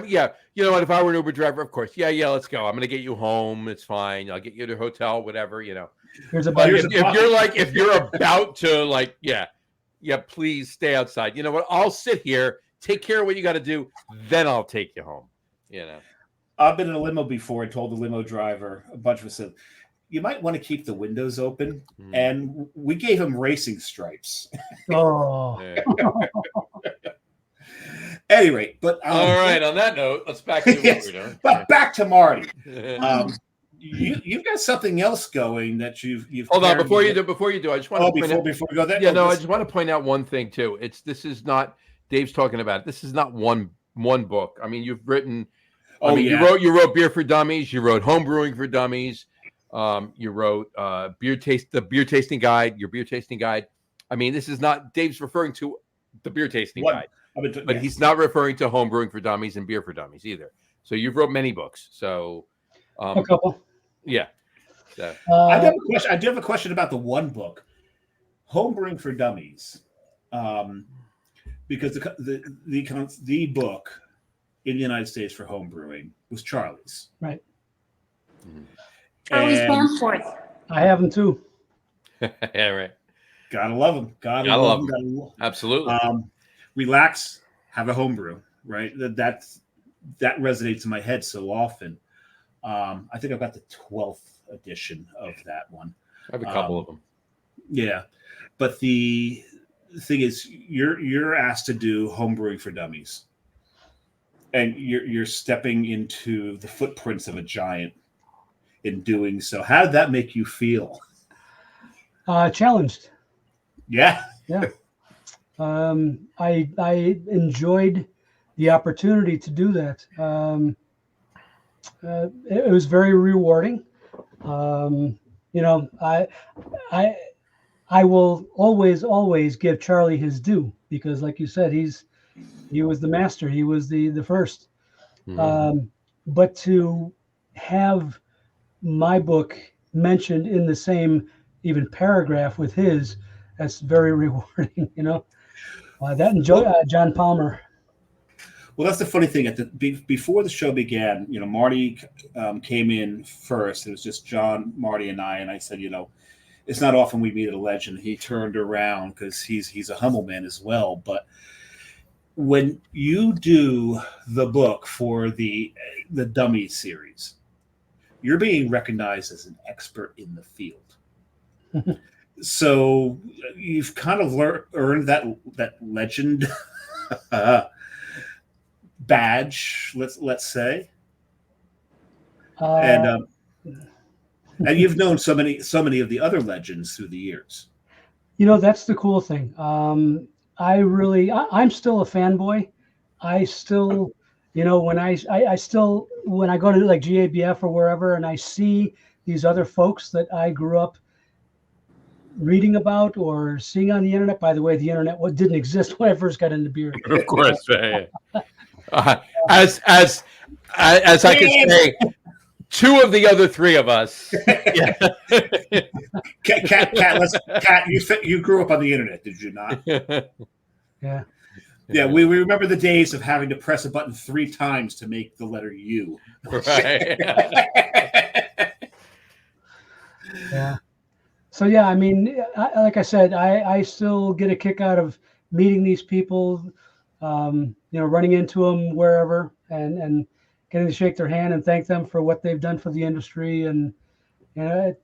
Yeah, you know what? If I were an Uber driver, of course, yeah, let's go. I'm going to get you home. It's fine. I'll get you to a hotel, whatever. You know. If you're about to please stay outside. You know what? I'll sit here, take care of what you got to do, then I'll take you home. You know. I've been in a limo before and told the limo driver, a bunch of us said, you might want to keep the windows open. And we gave him racing stripes. Oh. Anyway, but all right. On that note, let's back to what we're doing. But back to Marty. You've got something else going that you've. Hold on, before you do, I just want to before we go there. Yeah, I just want to point out one thing too. This is not Dave's talking about it. This is not one book. I mean, you've written. You wrote Beer for Dummies. You wrote Home Brewing for Dummies. You wrote the beer tasting guide. Your beer tasting guide. I mean, this is not Dave's referring to the beer tasting guide, but he's not referring to Home Brewing for Dummies and Beer for Dummies either. So you've wrote many books. So a couple. Yeah. So. I do have a question. I do have a question about the one book, Home Brewing for Dummies, because the book in the United States for home brewing was Charlie's. Right. Charlie's Danforth. I have them too. Yeah, right. Gotta love them. Gotta love them. Absolutely. Relax, have a home brew. right? That resonates in my head so often. I think I've got the 12th edition of that one. I have a couple of them. Yeah, but the thing is, you're asked to do home brewing for dummies, and you're stepping into the footprints of a giant in doing so. How did that make you feel? Challenged. Yeah. I enjoyed the opportunity to do that. It was very rewarding. I will always give Charlie his due, because, like you said, he was the master. He was the first. Mhm. But to have my book mentioned in the same even paragraph with his, that's very rewarding. That and John Palmer. Well, that's the funny thing. Before the show began, Marty came in first. It was just John, Marty, and I said, it's not often we meet a legend. He turned around because he's a humble man as well. But when you do the book for the Dummies series, you're being recognized as an expert in the field. So you've kind of earned that legend badge, let's say, and you've known so many of the other legends through the years. That's the cool thing. I'm still a fanboy. I still, when I go to like GABF or wherever, and I see these other folks that I grew up reading about or seeing on the internet. By the way, the internet didn't exist when I first got into beer. Of course. As I can say, two of the other three of us. Yeah. Kat, you grew up on the internet, did you not? Yeah. Yeah, we remember the days of having to press a button 3 times to make the letter U. Right. Yeah. So yeah, I mean, like I said, I still get a kick out of meeting these people, running into them wherever, and getting to shake their hand and thank them for what they've done for the industry, and I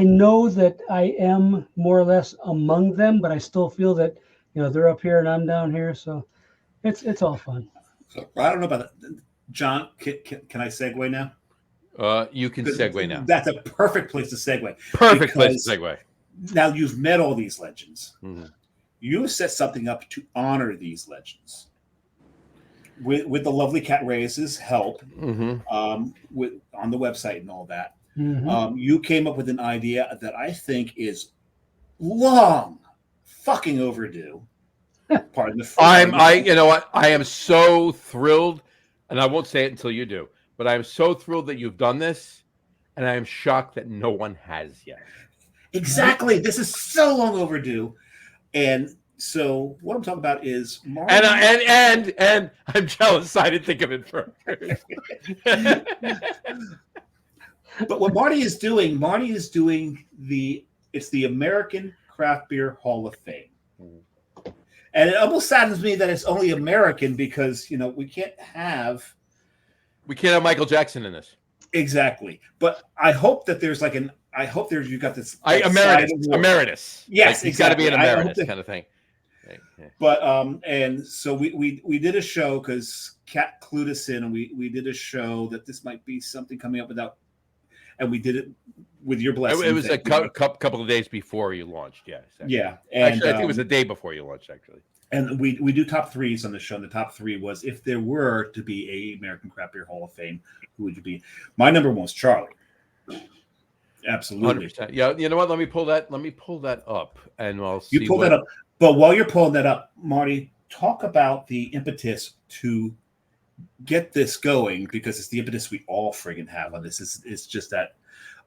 know that I am more or less among them, but I still feel that they're up here and I'm down here, so it's all fun. So, I don't know about that. John, can I segue now? You can segue now. That's a perfect place to segue. Perfect place to segue. Now you've met all these legends. Mm-hmm. You set something up to honor these legends with the lovely Cat Reyes' help, Mm-hmm. on the website and all that. Mm-hmm. You came up with an idea that I think is long fucking overdue. Pardon the phrase. I am so thrilled, and I won't say it until you do, but I am so thrilled that you've done this, and I am shocked that no one has yet. Exactly. This is so long overdue. And so what I'm talking about is Marty. And I'm jealous. I didn't think of it first. But what Marty is doing it's the American Craft Beer Hall of Fame. And it almost saddens me that it's only American, because we can't have Michael Jackson in this. Exactly. But I hope that there's you've got this emeritus. Yes, it's got to be an exactly. emeritus kind of thing. Yeah. But and so we did a show because Kat clued us in, and we did a show that this might be something coming up and we did it with your blessing. It was a couple of days before you launched. Yeah. Exactly. Yeah. And, actually, I think it was a day before you launched, actually. And we do top threes on the show. And the top 3 was, if there were to be a American Craft Beer Hall of Fame, who would you be? My number 1 was Charlie. Absolutely. 100%. Yeah. You know what? Let me pull that up, and I'll see. You pull that up. But while you're pulling that up, Marty, talk about the impetus to get this going, because it's the impetus we all friggin' have on this. It's just that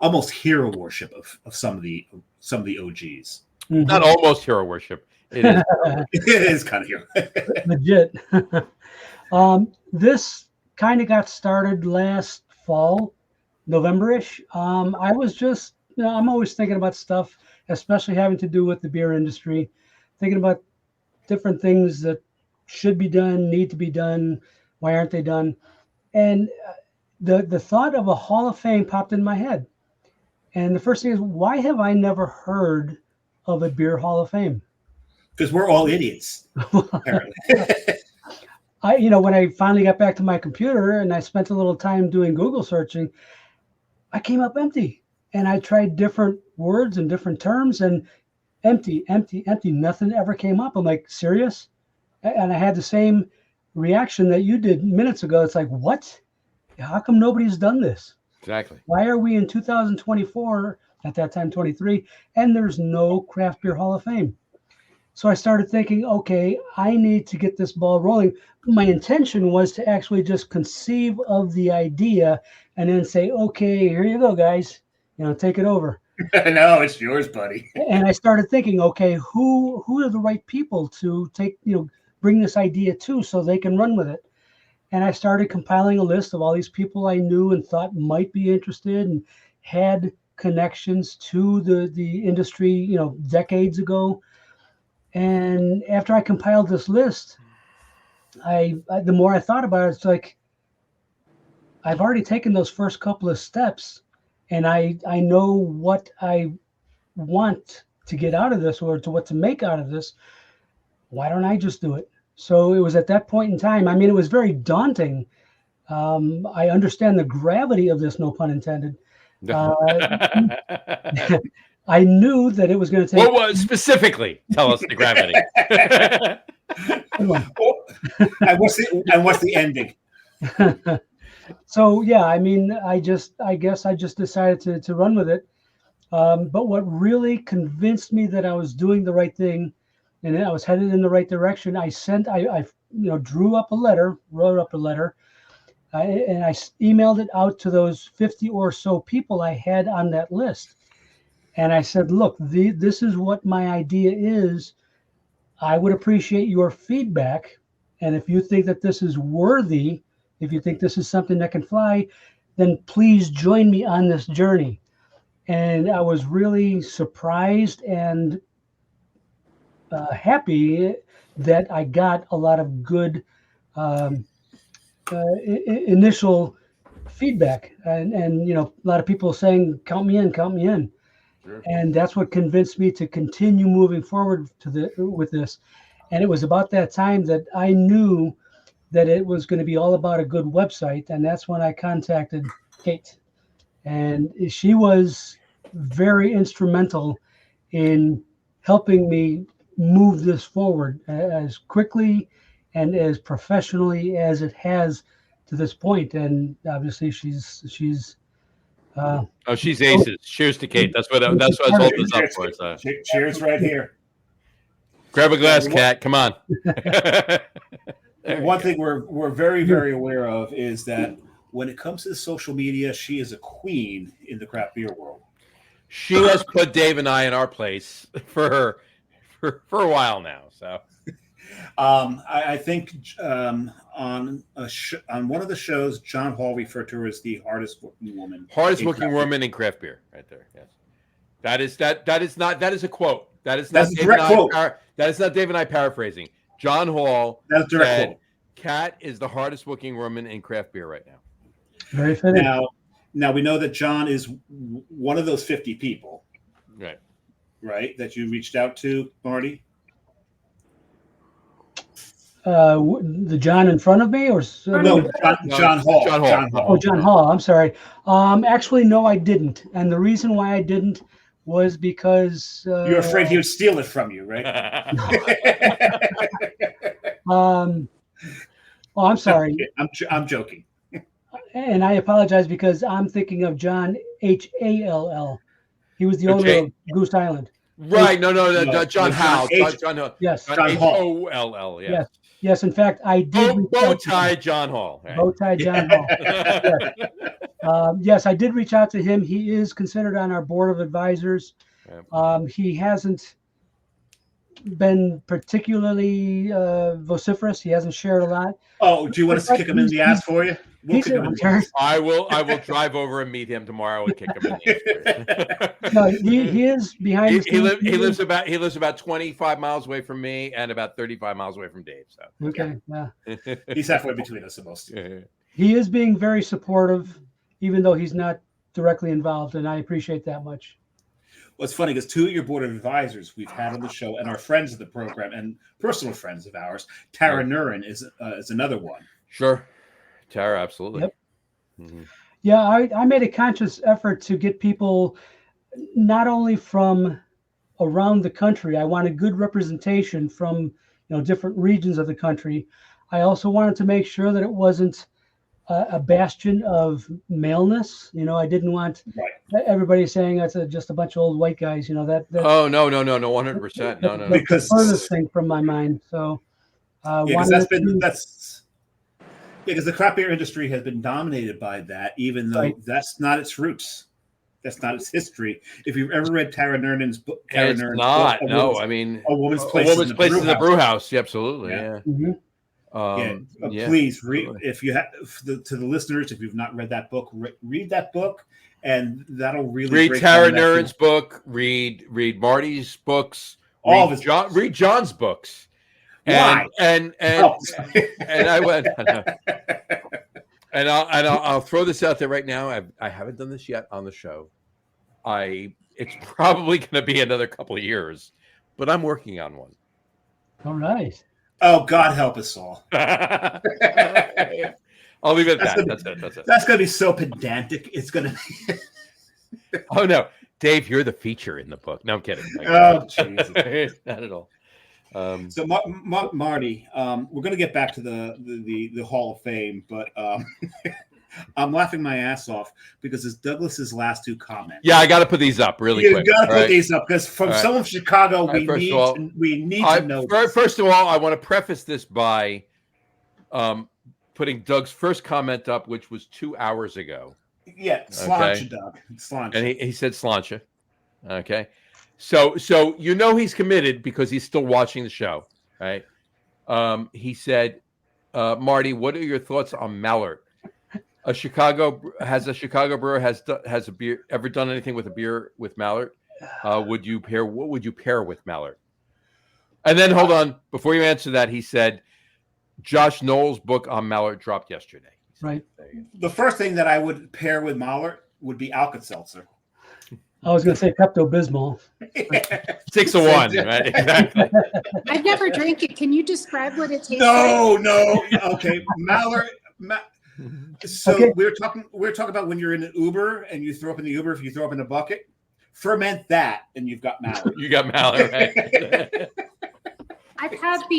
almost hero worship of some of the OGs. Mm-hmm. Not almost hero worship. It is. It is kind of hero. Legit. This kind of got started last fall, November-ish. I was just, I'm always thinking about stuff, especially having to do with the beer industry, thinking about different things that should be done, need to be done, why aren't they done? And the thought of a Hall of Fame popped in my head. And the first thing is, why have I never heard of a beer Hall of Fame? Because we're all idiots, apparently. When I finally got back to my computer and I spent a little time doing Google searching, I came up empty. And I tried different words and different terms, and empty. Nothing ever came up. I'm like, serious? And I had the same reaction that you did minutes ago. It's like, what? How come nobody's done this? Exactly. Why are we in 2024, at that time 23, and there's no Craft Beer Hall of Fame? So I started thinking, okay, I need to get this ball rolling. My intention was to actually just conceive of the idea and then say, okay, here you go, guys. Take it over. No, it's yours, buddy. And I started thinking, okay, who are the right people to bring this idea to so they can run with it? And I started compiling a list of all these people I knew and thought might be interested and had connections to the industry, decades ago. And after I compiled this list, the more I thought about it, it's like, I've already taken those first couple of steps, and I know what I want to get out of this, or to what to make out of this. Why don't I just do it? So it was at that point in time. I mean, it was very daunting. I understand the gravity of this, no pun intended. I knew that it was going to take. What was specifically? Tell us the gravity. And what's the ending? So yeah, I mean, I guess I just decided to run with it. But what really convinced me that I was doing the right thing, and I was headed in the right direction, I drew up a letter, wrote up a letter, and I emailed it out to those 50 or so people I had on that list. And I said, look, this is what my idea is. I would appreciate your feedback. And if you think that this is worthy, if you think this is something that can fly, then please join me on this journey. And I was really surprised and happy that I got a lot of good initial feedback. And a lot of people saying, count me in. Sure. And that's what convinced me to continue moving forward with this. And it was about that time that I knew that it was going to be all about a good website. And that's when I contacted Kate. And she was very instrumental in helping me move this forward as quickly and as professionally as it has to this point. And obviously she's she's aces. Cheers to Kate. That's what I was holding this up for. So. Cheers right here. Grab a glass, Kat. Come on. One thing we're very, very aware of is that when it comes to social media, she is a queen in the craft beer world. She has put Dave and I in our place for a while now. So, I think on one of the shows, John Hall referred to her as the hardest working woman. Hardest working woman in craft beer, right there. Yes, that is a quote. That's a direct quote. That is not Dave and I paraphrasing. John Hall. That's direct said, quote. Kat is the hardest working woman in craft beer right now. Very fitting. Now we know that John is one of those 50 people. Right, that you reached out to, Marty? The John in front of me, or no? John Hall. Oh, John Hall. I'm sorry. Actually, no, I didn't. And the reason why I didn't was because you're afraid he would steal it from you, right? Well, I'm sorry. I'm joking. And I apologize because I'm thinking of John Hall. He was the owner of Goose Island. Right. No. John Hall. John Hall. Yes. John Holl. Yes. Yes. In fact, I did. Bowtie John Hall. Right. Bowtie John Hall. Yes. Yes, I did reach out to him. He is considered on our board of advisors. He hasn't been particularly vociferous. He hasn't shared a lot. Oh, do you want us to kick him in the ass for you? We'll kick him in the ass. I will drive over and meet him tomorrow and kick him in the ass. No, he is behind the scenes. He lives about 25 miles away from me and about 35 miles away from Dave. So Okay, yeah. He's halfway between us almost. He is being very supportive, even though he's not directly involved, and I appreciate that much. Well, it's funny because 2 of your board of advisors we've had on the show and are friends of the program and personal friends of ours. Tara Nurin is another one. Sure. Tara, absolutely. Yep. Mm-hmm. Yeah, I made a conscious effort to get people not only from around the country. I wanted good representation from different regions of the country. I also wanted to make sure that it wasn't a bastion of maleness. I didn't want everybody saying that's just a bunch of old white guys. That oh no, 100%, no. Because the furthest thing from my mind. So because the craft beer industry has been dominated by that, even though that's not its roots. That's not its history. If you've ever read Tara Nurin's book, A Woman's Place in the Brew House. Yeah, absolutely. Yeah. Mm-hmm. Please read if you have to the listeners. If you've not read that book, read that book, and that'll really read Tara Nurin's book. Read Marty's books. Read John's books. And I went, and I'll throw this out there right now. I haven't done this yet on the show. It's probably going to be another couple of years, but I'm working on one. All right. Oh, God help us all. I'll leave it at that. That's it. That's going to be so pedantic. It's going to be. Oh no, Dave, you're the feature in the book. No, I'm kidding. Oh, Jesus. Not at all. So Marty, we're going to get back to the Hall of Fame, but I'm laughing my ass off because it's Douglas's last 2 comments. Yeah, I got to put these up really quick. You got to put these up because from someone from Chicago, we need to know. First of all, I want to preface this by putting Doug's first comment up, which was 2 hours ago. Yeah, Slancha, Doug. Slancha. And he said Slancha. Okay. So he's committed because he's still watching the show, right? He said, Marty, what are your thoughts on Mallard? Has a Chicago brewer has a beer ever done anything with a beer with Mallard? What would you pair with Mallard? And then hold on, before you answer that, he said Josh Knoll's book on Mallard dropped yesterday. Right. The first thing that I would pair with Mallard would be Alka-Seltzer. I was going to say Pepto-Bismol. 6 of 1, right? Exactly. I've never drank it. Can you describe what it tastes like? No. Okay, Mallard. So okay. we're talking about when you're in an Uber and you throw up in the Uber. If you throw up in a bucket, ferment that, and you've got Mallard. You got Mallard, right? I've had the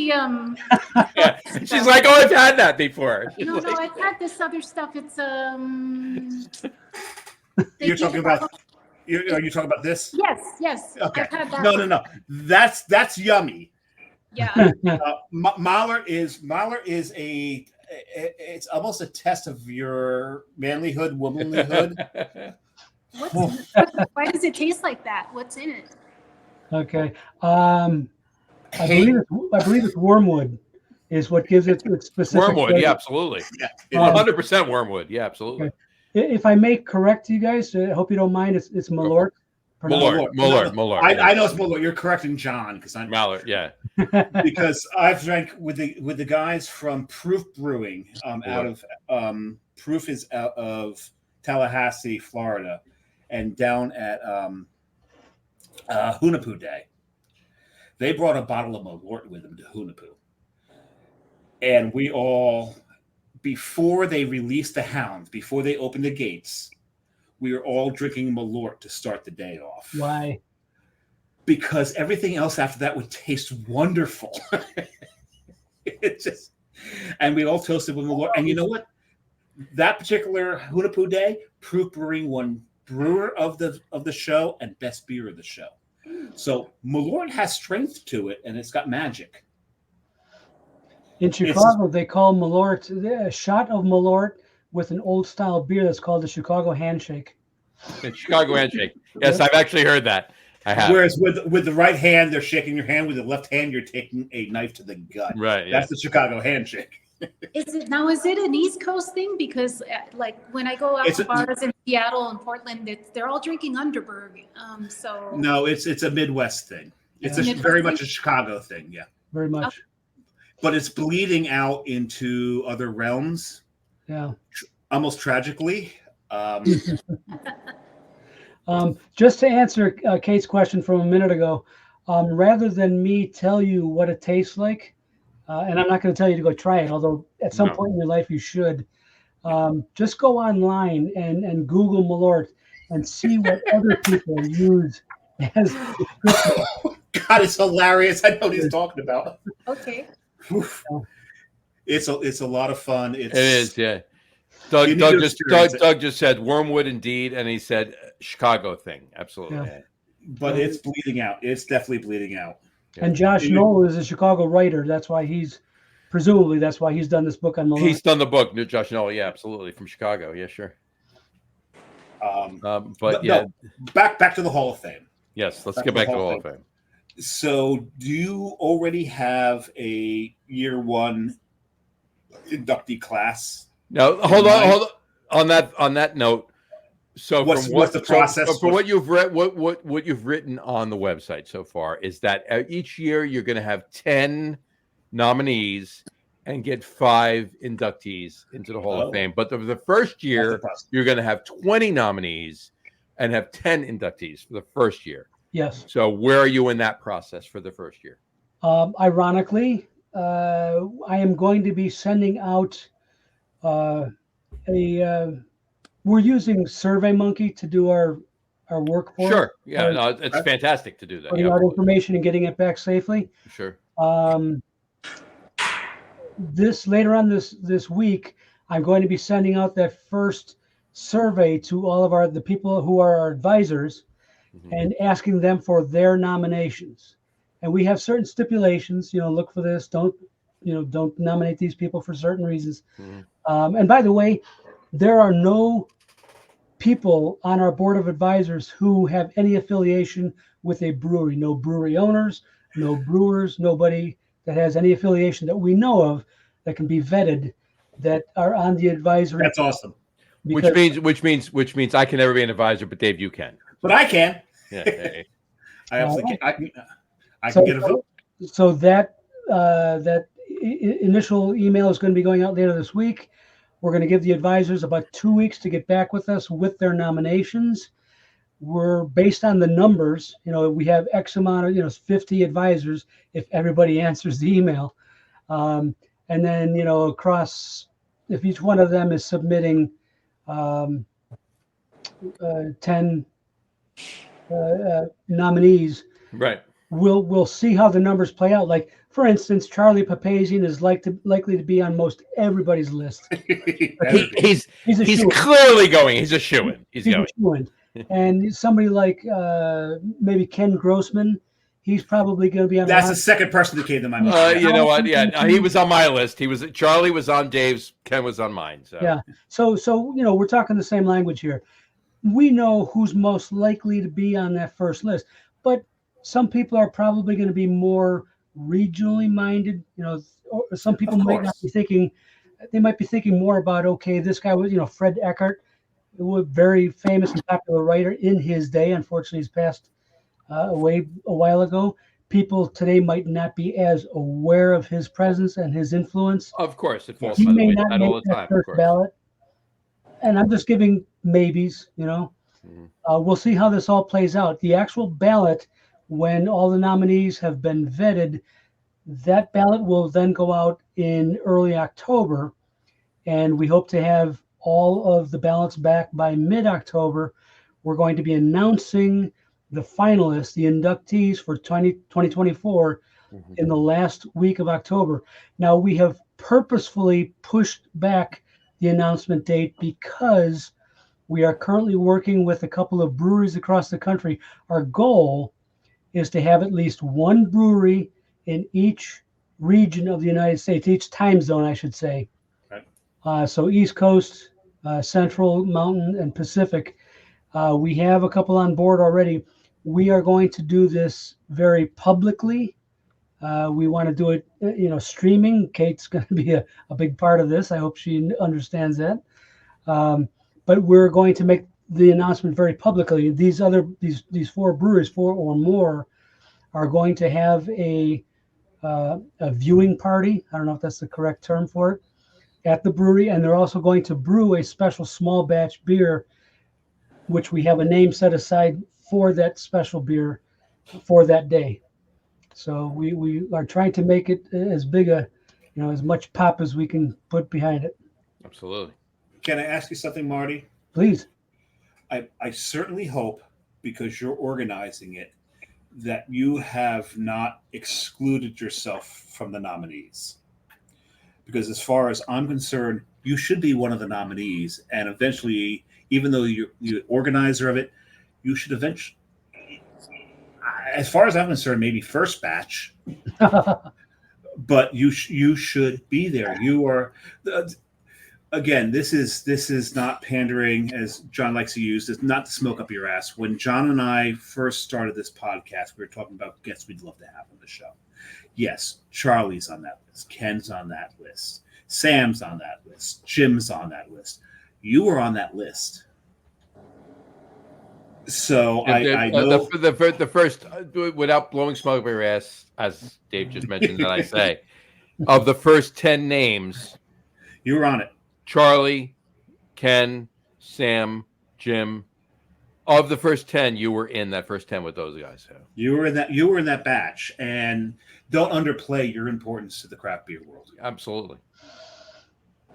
yeah. She's like, oh, I've had that before. No, I've had this other stuff. It's You're talking about. Are you talking about this? Yes. Okay. I've had that. No. That's yummy. Yeah. Mallard is it's almost a test of your manlyhood, womanlyhood. Why does it taste like that? What's in it? Okay. I believe it's wormwood is what gives it its specific wormwood. flavor. Yeah, absolutely. Yeah, 100% wormwood. Yeah, absolutely. Okay. If I may correct you guys, I hope you don't mind. It's Malort. Mullard. I know it's Mullard. You're correcting John because I'm Mallard. Yeah. Because I've drank with the guys from Proof Brewing out of Proof is out of Tallahassee, Florida, and down at Hunapoo Day. They brought a bottle of Malort with them to Hunapoo, and we all, before they released the hounds, before they opened the gates, we were all drinking Malort to start the day off. Why? Because everything else after that would taste wonderful. And we all toasted with Malort. And you know what? That particular Hunapoo Day, Proof Brewing won Brewer of the Show and Best Beer of the Show. So Malort has strength to it, and it's got magic. In Chicago, they call Malort a shot of Malort with an old style beer that's called the Chicago Handshake. Chicago Handshake. Yes, I've actually heard that. I have. Whereas with the right hand, they're shaking your hand. With the left hand, you're taking a knife to the gut. Right. That's the Chicago Handshake. Is it an East Coast thing? Because like when I go out to bars in Seattle and Portland, they're all drinking Underberg. So no, it's a Midwest thing. It's very much a Chicago thing. Yeah, very much. But it's bleeding out into other realms. Yeah, almost tragically. Just to answer Kate's question from a minute ago, rather than me tell you what it tastes like, and I'm not going to tell you to go try it, although at some point in your life you should, just go online and Google Malort and see what other people use as God, it's hilarious. I know what he's talking about. Okay. It's a lot of fun. It is, yeah. Doug just said Wormwood indeed, and he said Chicago thing. Absolutely. Yeah. But it's bleeding out. It's definitely bleeding out. And Josh Knoll is a Chicago writer. That's why he's done this book on Malort. He's done the book, Josh Knoll. Yeah, absolutely, from Chicago. Yeah, sure. But yeah, no, back to the Hall of Fame. Yes, let's get back to the Hall of Fame. So, do you already have a year one inductee class? No, hold on. On that note, so what's the process? So for what you've read, what you've written on the website so far is that each year you're going to have 10 nominees and get 5 inductees into the Hall of Fame. But the first year you're going to have 20 nominees and have 10 inductees for the first year. Yes. So where are you in that process for the first year? Ironically, I am going to be sending out we're using SurveyMonkey to do our work for. Sure. Yeah, it's fantastic to do that. Putting out information and getting it back safely. Sure. Later on this week, I'm going to be sending out that first survey to all of the people who are our advisors, and asking them for their nominations. And we have certain stipulations. Look for this. Don't nominate these people for certain reasons. And by the way, there are no people on our board of advisors who have any affiliation with a brewery. No brewery owners, no brewers, nobody that has any affiliation that we know of that can be vetted that are on the advisory. That's awesome. Which means I can never be an advisor, but Dave, you can. But I can. Yeah. I absolutely can. I can get a vote. So that initial email is going to be going out later this week. We're going to give the advisors about 2 weeks to get back with us with their nominations. We're based on the numbers. We have X amount of 50 advisors if everybody answers the email, and then across, if each one of them is submitting 10 nominees, right? We'll see how the numbers play out. Like, for instance, Charlie Papazian is likely to be on most everybody's list. He's clearly going. He's a shoo-in. He's going. A shoo-in. And somebody like maybe Ken Grossman, he's probably going to be on. That's the second person that came to my mind. You know what? Yeah, he was on my list. Charlie was on Dave's. Ken was on mine. So. Yeah. So we're talking the same language here. We know who's most likely to be on that first list, but some people are probably going to be more regionally minded. Or some people might not be thinking. They might be thinking more about, okay, this guy was, Fred Eckert, a very famous and popular writer in his day. Unfortunately, he's passed away a while ago. People today might not be as aware of his presence and his influence. Of course, it falls he by may the not wayside make all the that time. first ballot. And I'm just giving maybes. We'll see how this all plays out. The actual ballot, when all the nominees have been vetted, that ballot will then go out in early October, and we hope to have all of the ballots back by mid-October. We're going to be announcing the finalists, the inductees for 2024 in the last week of October. Now, we have purposefully pushed back the announcement date because we are currently working with a couple of breweries across the country. Our goal is to have at least one brewery in each region of the United States, each time zone, I should say. Right. So East Coast, Central, Mountain, and Pacific. We have a couple on board already. We are going to do this very publicly We want to do it, streaming. Kate's going to be a big part of this. I hope she understands that. But we're going to make the announcement very publicly. These 4 breweries, 4 or more, are going to have a viewing party. I don't know if that's the correct term for it, at the brewery, and they're also going to brew a special small batch beer, which we have a name set aside for that special beer for that day. So we are trying to make it as big as much pop as we can put behind it. Absolutely. Can I ask you something, Marty? Please. I certainly hope, because you're organizing it, that you have not excluded yourself from the nominees. Because as far as I'm concerned, you should be one of the nominees. And eventually, even though you're the organizer of it, you should eventually, as far as I'm concerned, maybe first batch. But you should be there. You are, again, this is not pandering, as John likes to use. It's not to smoke up your ass. When John and I first started this podcast, we were talking about guests we'd love to have on the show. Yes, Charlie's on that list. Ken's on that list. Sam's on that list. Jim's on that list. You were on that list. So I know the first, without blowing smoke up your ass, as Dave just mentioned, that I say, of the first 10 names, you were on it. Charlie, Ken, Sam, Jim. Of the first 10, you were in that first 10 with those guys. So. You were in that batch, and don't underplay your importance to the craft beer world. Absolutely.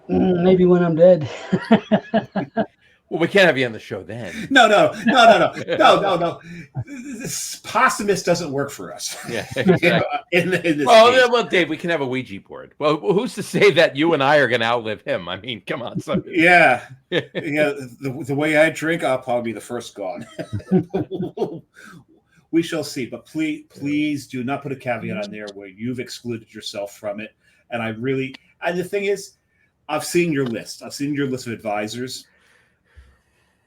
Maybe when I'm dead. Well, we can't have you on the show then. No. This posthumous doesn't work for us. Yeah, exactly. in this well, Dave, we can have a Ouija board. Well, who's to say that you and I are going to outlive him? I mean, come on. Yeah. The way I drink, I'll probably be the first gone. We shall see. But please do not put a caveat on there where you've excluded yourself from it. And the thing is, I've seen your list. I've seen your list of advisors.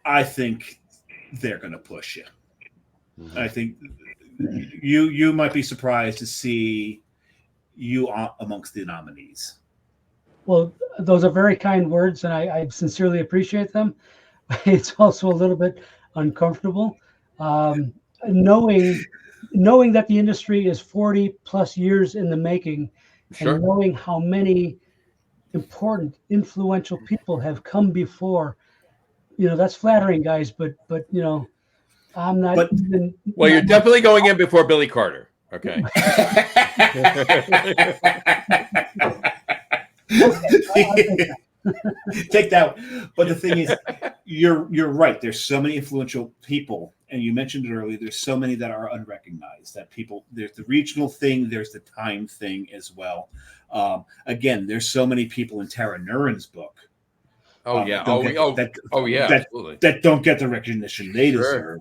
I think they're going to push you. Mm-hmm. I think you might be surprised to see you amongst the nominees. Well, those are very kind words, and I sincerely appreciate them. It's also a little bit uncomfortable, knowing that the industry is 40 plus years in the making, sure. And knowing how many important, influential people have come before. That's flattering, guys, but I'm not. Well, you're definitely going in before Billy Carter. Okay. Take that. But the thing is, you're right. There's so many influential people, and you mentioned it earlier. There's so many that are unrecognized. There's the regional thing. There's the time thing as well. Again, there's so many people in Tara Nuren's book. Oh yeah. Absolutely. That don't get the recognition they deserve.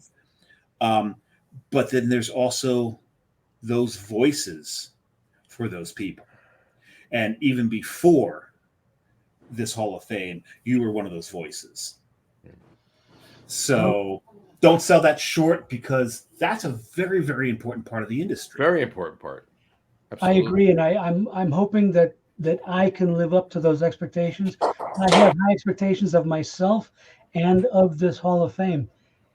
But then there's also those voices for those people. And even before this Hall of Fame, you were one of those voices. So don't sell that short, because that's a very, very important part of the industry. Very important part. Absolutely. I agree, and I'm hoping that I can live up to those expectations. I have high expectations of myself and of this Hall of Fame,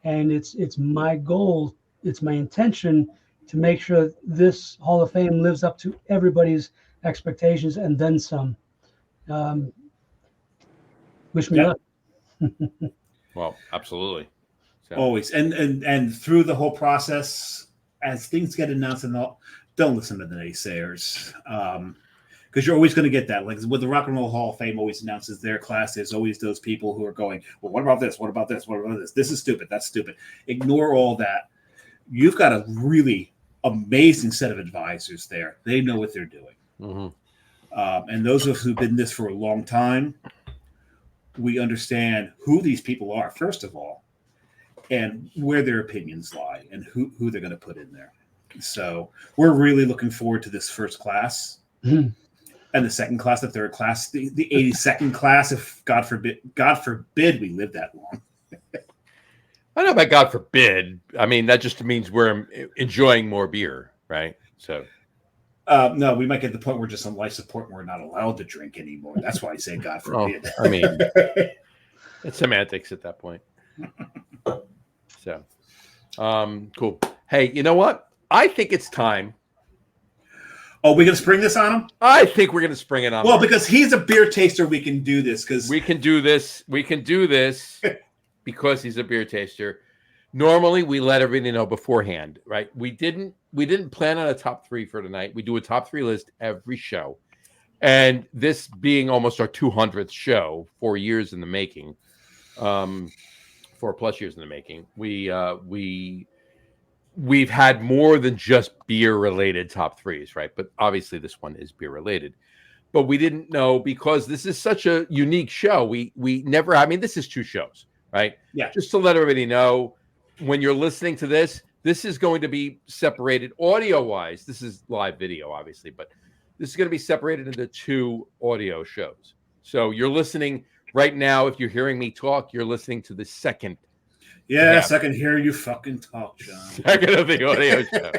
and it's my goal, it's my intention to make sure this Hall of Fame lives up to everybody's expectations and then some. Wish me luck. Well, absolutely. So. Always, and through the whole process, as things get announced, and all, don't listen to the naysayers. Because you're always going to get that. Like with the Rock and Roll Hall of Fame always announces their class, there's always those people who are going, well, what about this? What about this? What about this? This is stupid. That's stupid. Ignore all that. You've got a really amazing set of advisors there. They know what they're doing. Mm-hmm. And those of us who've been in this for a long time, we understand who these people are, first of all, and where their opinions lie and who they're going to put in there. So we're really looking forward to this first class. Mm-hmm. And the second class, the third class, the 82nd class, if God forbid we live that long. I don't know about God forbid. I mean, that just means we're enjoying more beer, right? So, No, we might get to the point where just on life support we're not allowed to drink anymore. That's why I say God forbid. I mean, it's semantics at that point. So, cool. Hey, you know what? I think it's time. Oh, we gonna spring this on him? I think we're gonna spring it on. Well, because he's a beer taster, we can do this. Because we can do this. We can do this because he's a beer taster. Normally, we let everybody know beforehand, right? We didn't plan on a top 3 for tonight. We do a top 3 list every show, and this being almost our 200th show, 4 years in the making, 4+ years in the making. We've had more than just beer-related top 3s, right? But obviously, this one is beer-related. But we didn't know because this is such a unique show. We never. I mean, this is 2 shows, right? Yeah. Just to let everybody know, when you're listening to this, this is going to be separated audio-wise. This is live video, obviously, but this is going to be separated into 2 audio shows. So you're listening right now. If you're hearing me talk, you're listening to the second. Yes, I can hear you fucking talk, John. Second of the audio show.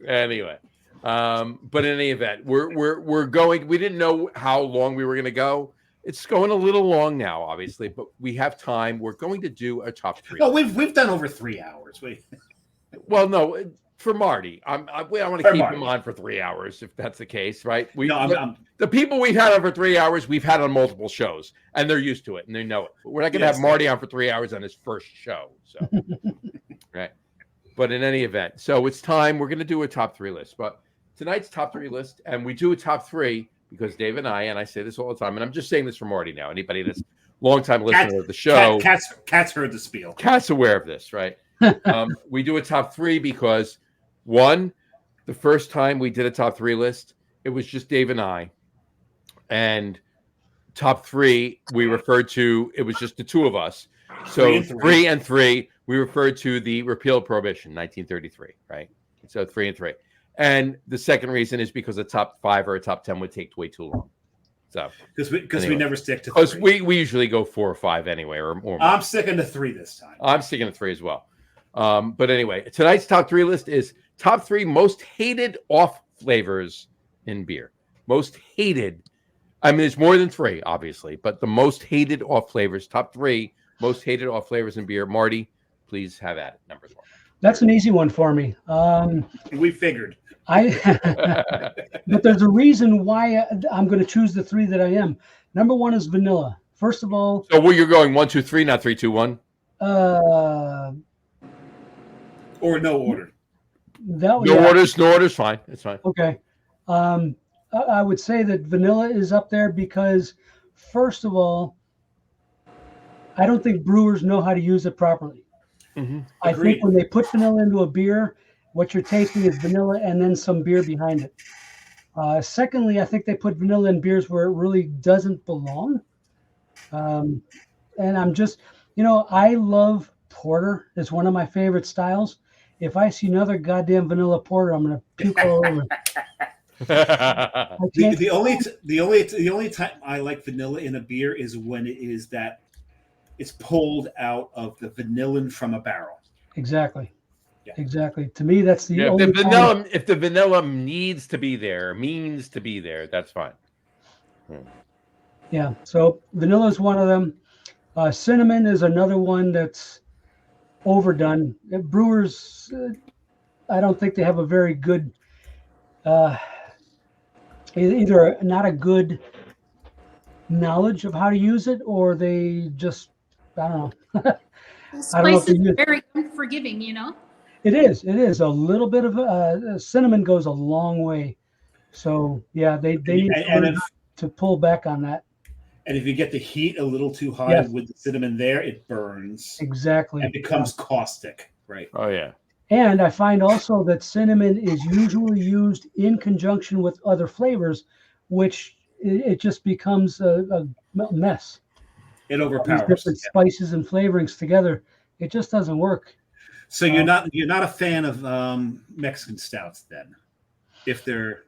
Anyway, but in any event, we're going. We didn't know how long we were going to go. It's going a little long now, obviously, but we have time. We're going to do a top 3. No, we've done over 3 hours. Well, no, for Marty, I want to keep him on for 3 hours if that's the case, right? The people we've had on for 3 hours, we've had on multiple shows, and they're used to it and they know it. But we're not going to have Marty on for 3 hours on his first show, so right. But in any event, so it's time. We're going to do a top 3 list, but tonight's top 3 list, and we do a top 3 because Dave and I say this all the time, and I'm just saying this for Marty now. Anybody that's longtime listener of the show, Cat's heard the spiel. Cat's aware of this, right? We do a top 3 because, one, the first time we did a top 3 list, it was just Dave and I. And top 3, we referred to, it was just the 2 of us. So 3 and 3, we referred to the repeal of prohibition, 1933, right? So 3 and 3. And the second reason is because a top 5 or a top 10 would take way too long. So because we never stick to 3. Because we usually go 4 or 5 anyway, or more. I'm sticking to 3 this time. I'm sticking to 3 as well. But anyway, tonight's top 3 list is top 3 most hated off flavors in beer. Most hated. I mean, there's more than 3, obviously, but the most hated off flavors, top 3 most hated off flavors in beer. Marty, please have at it. Number 1. That's an easy one for me. We figured. But there's a reason why I'm going to choose the 3 that I am. Number 1 is vanilla. First of all. So you're going 1, 2, 3, not 3, 2, 1. Or no order. No orders, fine. It's fine. Okay. I would say that vanilla is up there because, first of all, I don't think brewers know how to use it properly. Mm-hmm. I think when they put vanilla into a beer, what you're tasting is vanilla and then some beer behind it. Secondly, I think they put vanilla in beers where it really doesn't belong. And I'm just, I love porter. It's one of my favorite styles. If I see another goddamn vanilla porter, I'm gonna puke all over. The only time I like vanilla in a beer is when it is that it's pulled out of the vanillin from a barrel. Exactly. Yeah. Exactly. To me, that's the only if the vanilla means to be there, that's fine. Yeah. So vanilla is one of them. Cinnamon is another one that's overdone. Brewers, I don't think they have a very good, either not a good knowledge of how to use it, or they just, I don't know. This place is very unforgiving, It is. A little bit of cinnamon goes a long way. So yeah, they need to pull back on that. And if you get the heat a little too high with the cinnamon there, it burns. Exactly. And becomes caustic. Right. Oh, yeah. And I find also that cinnamon is usually used in conjunction with other flavors, which it just becomes a mess. It overpowers. These different spices and flavorings together. It just doesn't work. So you're not a fan of Mexican stouts then, if they're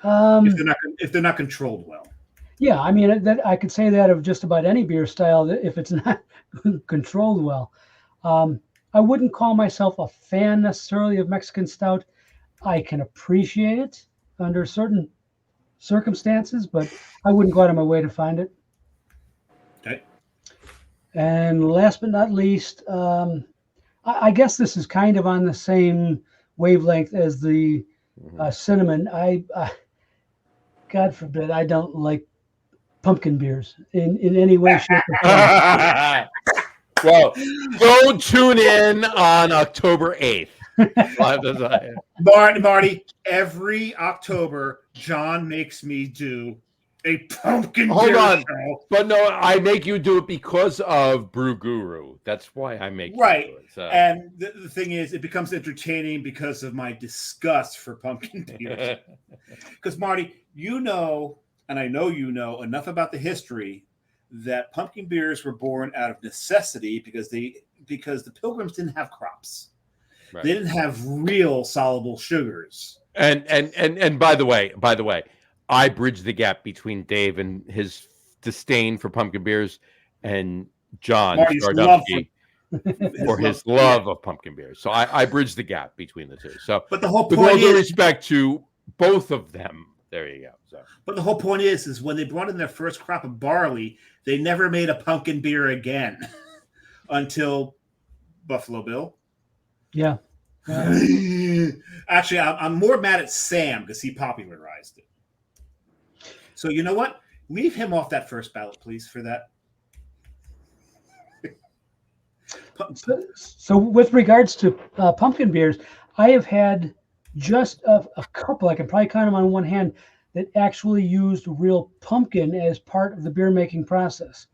not controlled well. Yeah, I mean that I could say that of just about any beer style if it's not controlled well. I wouldn't call myself a fan necessarily of Mexican stout. I can appreciate it under certain circumstances, but I wouldn't go out of my way to find it. Okay. And last but not least, I guess this is kind of on the same wavelength as the cinnamon. God forbid, I don't like pumpkin beers in any way, shape, or form. Well, go tune in on October 8th. Marty, every October, John makes me do a pumpkin Hold beer on. show. But no, I make you do it because of Brew Guru. That's why I make Right. you do it. So. And the thing is, it becomes entertaining because of my disgust for pumpkin beers. Because, Marty, you know, and I know you know enough about the history that pumpkin beers were born out of necessity because the Pilgrims didn't have crops. Right. They didn't have real soluble sugars. And by the way, I bridge the gap between Dave and his disdain for pumpkin beers and John Marty's love for his love of pumpkin beers. So I bridge the gap between the two. So, but the whole with point all due is, respect to both of them, there you go. So, but the whole point is when they brought in their first crop of barley, they never made a pumpkin beer again until Buffalo Bill. Yeah. Actually, I'm more mad at Sam because he popularized it. So you know what? Leave him off that first ballot, please, for that. So with regards to pumpkin beers, I have had just a couple, I can probably count them on one hand, that actually used real pumpkin as part of the beer making process.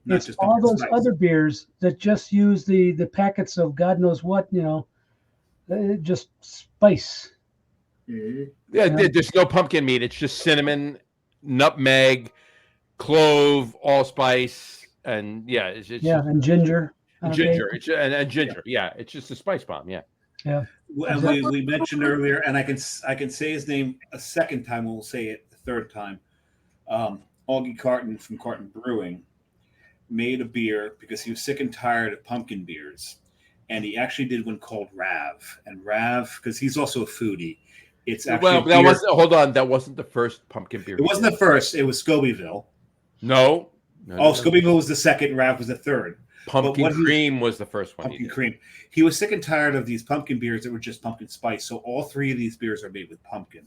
Not It's just all pumpkin those spice. other beers that just use the packets of God knows what, just spice. Mm-hmm. yeah, there's no pumpkin meat. It's just cinnamon, nutmeg, clove, allspice, and it's And ginger. ginger. And ginger. Yeah, it's just a spice bomb. Yeah. Yeah. And we mentioned earlier, and I can say his name a second time. We'll say it the third time. Augie Carton from Carton Brewing made a beer because he was sick and tired of pumpkin beers, and he actually did one called Rav. And Rav, because he's also a foodie, it's actually that wasn't the first pumpkin beer. It wasn't the first. It was Scobyville. No. Scobyville was the second. Rav was the third. Pumpkin cream was the first one. Pumpkin cream. He was sick and tired of these pumpkin beers that were just pumpkin spice. So all three of these beers are made with pumpkin.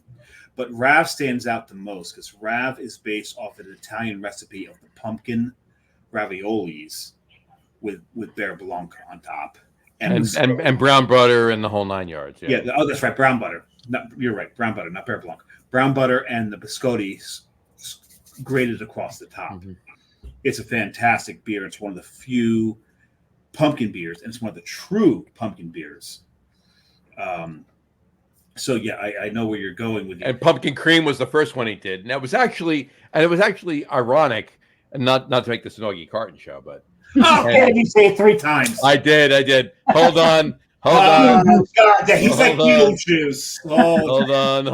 But Rav stands out the most because Rav is based off an Italian recipe of the pumpkin raviolis with Bear Blanc on top. And brown butter and the whole 9 yards. Yeah. That's right. Brown butter. You're right. Brown butter, not Bear Blanc. Brown butter and the biscotti grated across the top. Mm-hmm. It's a fantastic beer. It's one of the few pumpkin beers, and it's one of the true pumpkin beers. So I know where you're going with it. And pumpkin cream was the first one he did, and it was actually ironic, and not to make this an Augie Carton show, but you say it 3 times. I did. Hold on. God, he's like Beetlejuice. Hold on.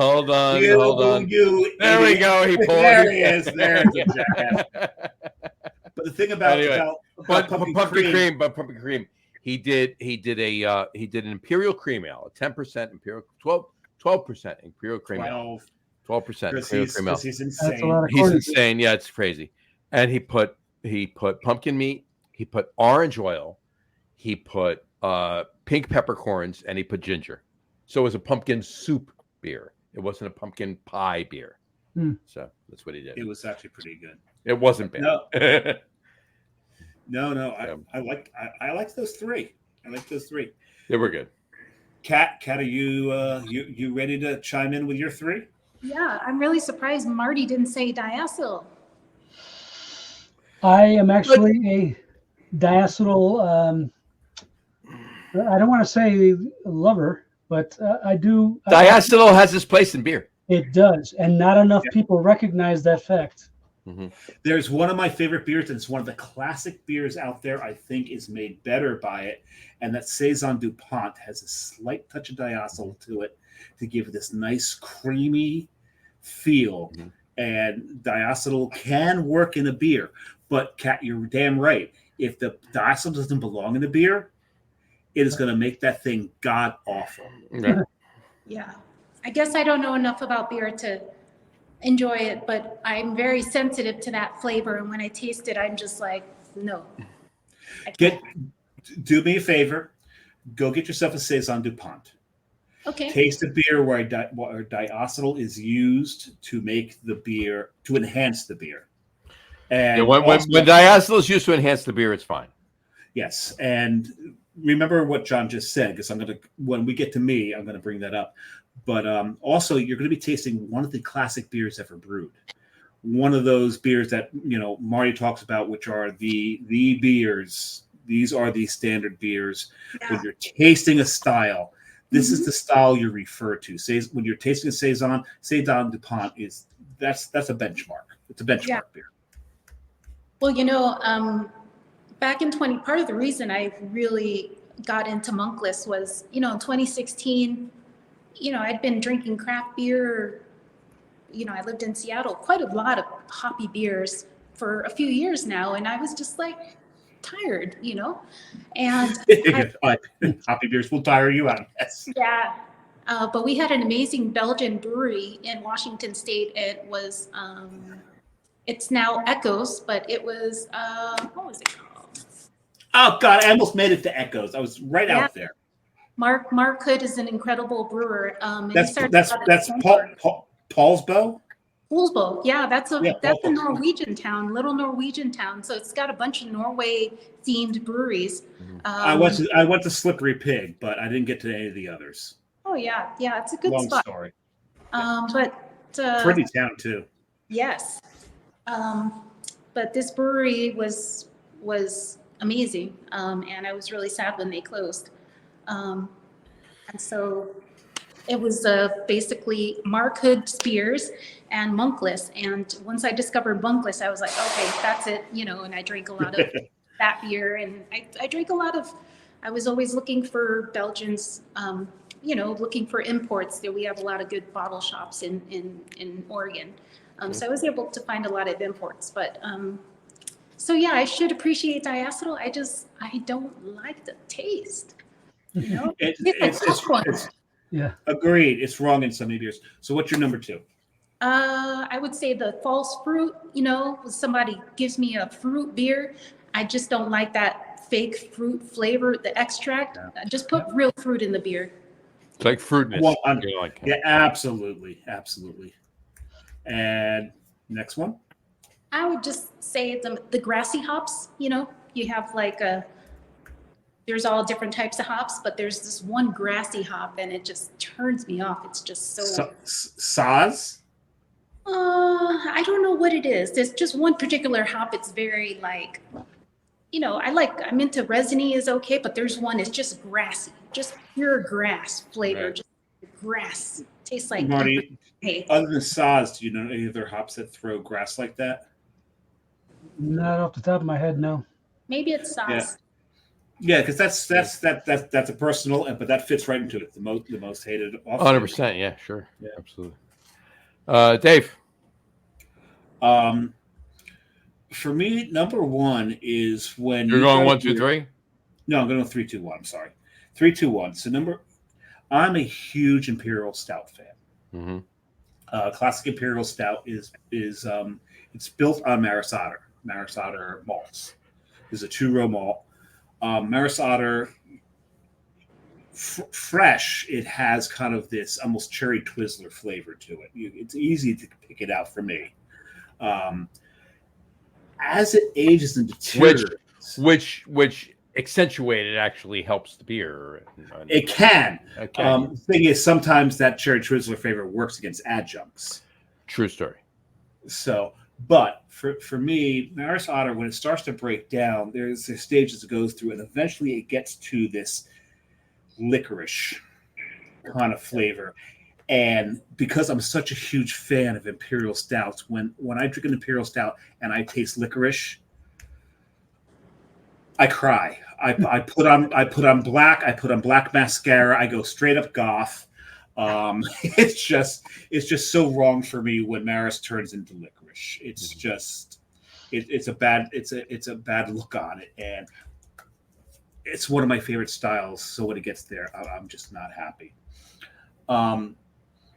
There we go. He pulled. There he is. There's a jackass. But the thing about pumpkin cream, he did an imperial cream ale, 10% imperial, 12% imperial cream ale, 12% imperial cream ale. He's insane. He's insane. Yeah, it's crazy. And he put pumpkin meat, he put orange oil, he put pink peppercorns, and he put ginger. So it was a pumpkin soup beer. It wasn't a pumpkin pie beer. So that's what he did. It was actually pretty good. It wasn't bad. No. I liked those 3. They were good. Kat, are you ready to chime in with your 3? Yeah, I'm really surprised Marty didn't say diacetyl. I am actually a diacetyl. I don't want to say lover, but I do. Diacetyl has its place in beer. It does, and not enough people recognize that fact. Mm-hmm. There's one of my favorite beers, and it's one of the classic beers out there. I think is made better by it, and that Saison DuPont has a slight touch of diacetyl to it to give it this nice creamy feel. Mm-hmm. And diacetyl can work in a beer, but Kat, you're damn right. If the diacetyl doesn't belong in a beer, it is going to make that thing god awful. Yeah. I guess I don't know enough about beer to enjoy it, but I'm very sensitive to that flavor. And when I taste it, I'm just like, no. I can't. Do me a favor. Go get yourself a Saison DuPont. Okay. Taste a beer where diacetyl is used to make the beer, to enhance the beer. And when diacetyl is used to enhance the beer, it's fine. Yes, and remember what John just said, because when we get to me, I'm gonna bring that up. But also, you're gonna be tasting one of the classic beers ever brewed. One of those beers that Marty talks about, which are the beers. These are the standard beers. Yeah. When you're tasting a style, this is the style you refer to. Say when you're tasting a Saison DuPont that's a benchmark. It's a benchmark beer. Well, back in part of the reason I really got into Monkless was, in 2016, I'd been drinking craft beer. I lived in Seattle, quite a lot of hoppy beers for a few years now, and I was just like tired, and hoppy beers will tire you out. Yes. Yeah. But we had an amazing Belgian brewery in Washington State. It was, it's now Echoes, but it was, what was it called? Oh God, I almost made it to Echoes. I was right out there. Mark Hood is an incredible brewer. And That's Paulsbo. Paulsbo, yeah, that's a Norwegian town, little Norwegian town. So it's got a bunch of Norway themed breweries. I went to Slippery Pig, but I didn't get to any of the others. Oh yeah, it's a good Long spot. story. But pretty town too. Yes, but this brewery was amazing, and I was really sad when they closed. And so it was basically Mark Hood Spears and Monkless. And once I discovered Monkless, I was like, okay, that's it, and I drank a lot of that beer. And I drank a lot of, I was always looking for Belgians, looking for imports. We have a lot of good bottle shops in Oregon. So I was able to find a lot of imports. But so yeah, I should appreciate diacetyl. I don't like the taste. It's Yeah. Agreed. It's wrong in some beers. So what's your number 2? I would say the false fruit, when somebody gives me a fruit beer, I just don't like that fake fruit flavor, the extract. Just put real fruit in the beer. It's like fruitness. Well, yeah, absolutely. And next one? I would just say the grassy hops, you have there's all different types of hops, but there's this one grassy hop and it just turns me off. It's just so. Saz? I don't know what it is. There's just one particular hop. It's very I'm into resiny is okay, but there's one, it's just grassy, just pure grass flavor, Right. Just grass. Tastes like. Marty, Hey. other than Saz, do you know any other hops that throw grass like that? Not off the top of my head, no. Maybe it's sauce. Yeah, because that's a personal, but that fits right into it. The most hated. 100%. Yeah, sure. Yeah. Absolutely. Dave. For me, number 1 is when You're going 1, 2, 3? No, I'm going 3, 2, 1. I'm sorry, 3, 2, 1. So I'm a huge Imperial Stout fan. Mm-hmm. Classic Imperial Stout is it's built on Maris Otter malts. It's a 2-row malt. Maris Otter, fresh, it has kind of this almost cherry Twizzler flavor to it. It's easy to pick it out for me. As it ages and deteriorates, which accentuated actually helps the beer. It can. Okay. The thing is, sometimes that cherry Twizzler flavor works against adjuncts. True story. So, but for me, Maris Otter, when it starts to break down, there's stages it goes through, and eventually it gets to this licorice kind of flavor. And because I'm such a huge fan of Imperial Stouts, when I drink an Imperial Stout and I taste licorice, I cry. I put on black mascara. I go straight up goth. It's just so wrong for me when Maris turns into licorice. It's just it's a bad look on it, and it's one of my favorite styles. So when it gets there, I'm just not happy.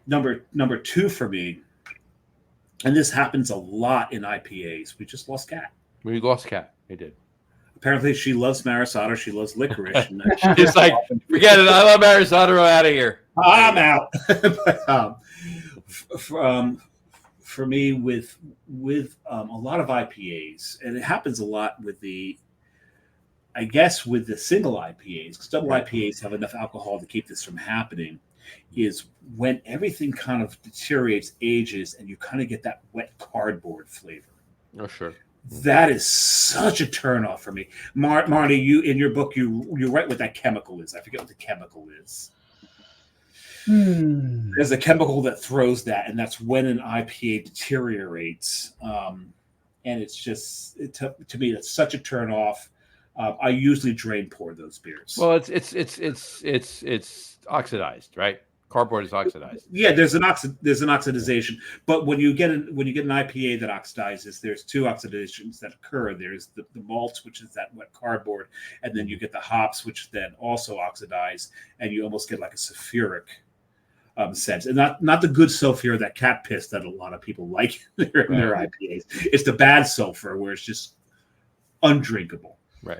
Number two for me, and this happens a lot in IPAs. We just lost Kat. We lost Kat. We did. Apparently, she loves Marisotto. She lows licorice. And She's like, forget it. I love Marisotto. Out of here. I'm out. But, for me, with a lot of IPAs, and it happens a lot with the single IPAs, because double IPAs have enough alcohol to keep this from happening, is when everything kind of deteriorates, ages, and you kind of get that wet cardboard flavor. Oh, sure. That is such a turnoff for me. Marty, you in your book, you write what that chemical is. I forget what the chemical is. There's a chemical that throws that, and that's when an IPA deteriorates. And it's just to me, that's such a turnoff. I usually drain pour those beers. Well, it's oxidized, right? Cardboard is oxidized. Yeah, there's an oxidization, but when you get an IPA that oxidizes, there's two oxidations that occur. There's the malts, which is that wet cardboard, and then you get the hops, which then also oxidize, and you almost get like a sulfuric sense, and not the good sulfur, that cat piss that a lot of people like in their IPAs. It's the bad sulfur where it's just undrinkable. Right.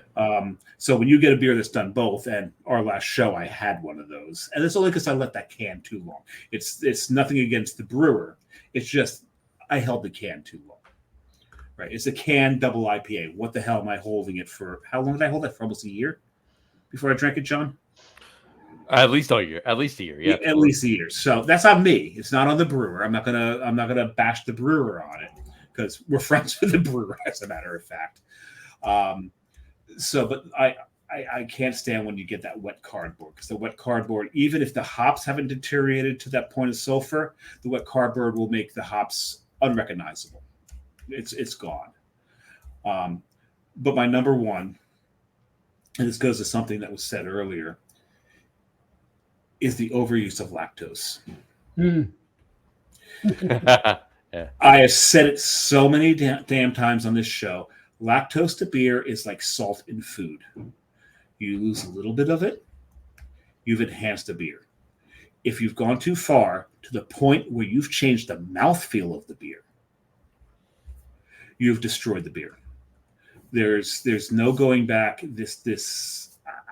So when you get a beer that's done both, and our last show I had one of those, and it's only because I let that can too long. It's nothing against the brewer. It's just I held the can too long. Right. It's a can double IPA. What the hell am I holding it for? How long did I hold it for? Almost a year before I drank it, John? At least a year. At least a year. Yeah. At least a year. So that's on me. It's not on the brewer. I'm not gonna bash the brewer on it, because we're friends with the brewer, as a matter of fact. But I can't stand when you get that wet cardboard, because the wet cardboard, even if the hops haven't deteriorated to that point of sulfur, the wet cardboard will make the hops unrecognizable. It's gone. But my number one, and this goes to something that was said earlier, is the overuse of lactose. Yeah. I have said it so many damn times on this show. Lactose to beer is like salt in food. You lose a little bit of it, you've enhanced a beer. If you've gone too far to the point where you've changed the mouthfeel of the beer, you've destroyed the beer. There's no going back.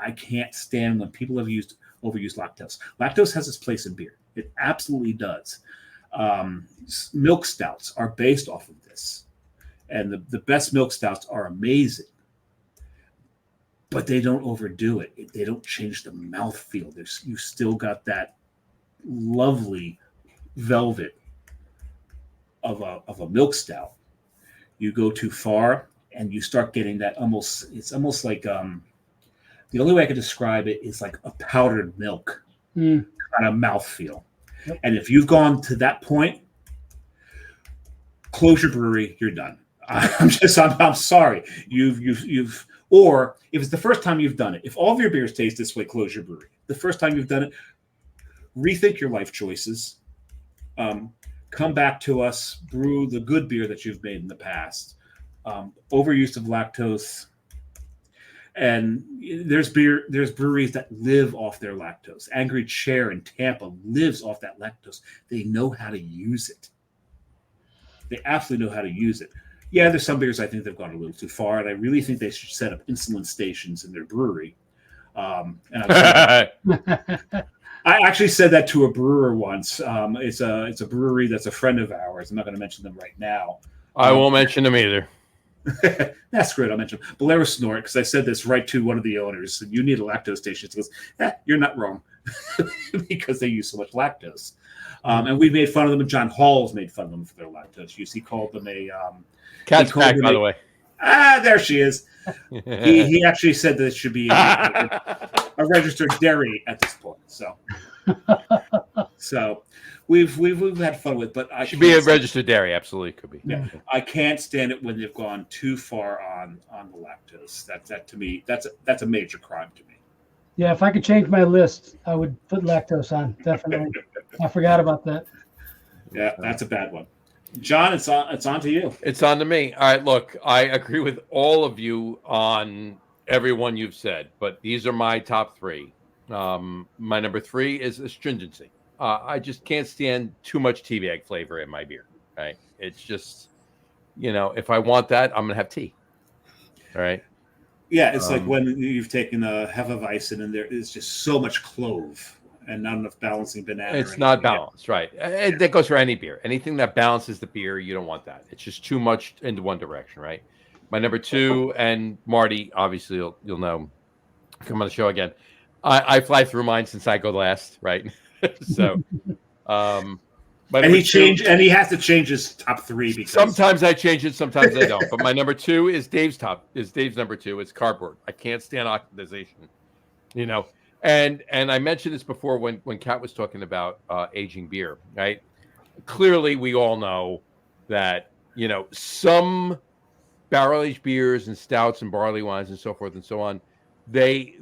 I can't stand when people have overused lactose. Lactose has its place in beer. It absolutely does. Milk stouts are based off of this. And the best milk stouts are amazing, but they don't overdo it. They don't change the mouthfeel. You still got that lovely velvet of a milk stout. You go too far, and you start getting that it's almost like the only way I could describe it is like a powdered milk kind of mouthfeel. Yep. And if you've gone to that point, close your brewery. You're done. I'm sorry. You've or if it's the first time you've done it, if all of your beers taste this way, close your brewery. The first time you've done it, rethink your life choices. Come back to us, brew the good beer that you've made in the past. Overuse of lactose, and there's breweries that live off their lactose. Angry Chair in Tampa lives off that lactose. They know how to use it. They absolutely know how to use it. Yeah, there's some beers I think they've gone a little too far, and I really think they should set up insulin stations in their brewery. I actually said that to a brewer once. It's a brewery that's a friend of ours. I'm not going to mention them right now. I won't mention them either. That's great. I'll mention them. Bolero Snort, because I said this right to one of the owners. You need a lactose station. He goes, you're not wrong, because they use so much lactose. And we made fun of them, and John Hall's made fun of them for their lactose use. He called them a cat's back, by the way. There she is. He actually said that it should be a registered dairy at this point. So we've had fun with it, but I should be a registered dairy. Absolutely could be. Yeah, I can't stand it when they've gone too far on the lactose. That to me, that's a major crime to me. Yeah, if I could change my list, I would put lactose on. Definitely. I forgot about that. Yeah, that's a bad one. John, it's on to you. It's on to me. All right, look, I agree with all of you on everyone you've said, but these are my top three. My number three is astringency. I just can't stand too much tea bag flavor in my beer. Right? It's just, if I want that, I'm gonna have tea. All right. Yeah, it's like when you've taken a Hefeweizen and there is just so much clove and not enough balancing banana. It's not balanced, right? And that goes for any beer. Anything that balances the beer, you don't want that. It's just too much into one direction, right? My number 2, and Marty, obviously, you'll know, come on the show again. I fly through mine since I go last, right? So, and he has to change his top 3 because sometimes I change it, sometimes I don't. But my number 2 is Dave's number 2. It's cardboard. I can't stand oxidization, And I mentioned this before when Kat was talking about aging beer, right? Clearly, we all know that some barrel-aged beers and stouts and barley wines and so forth and so on, they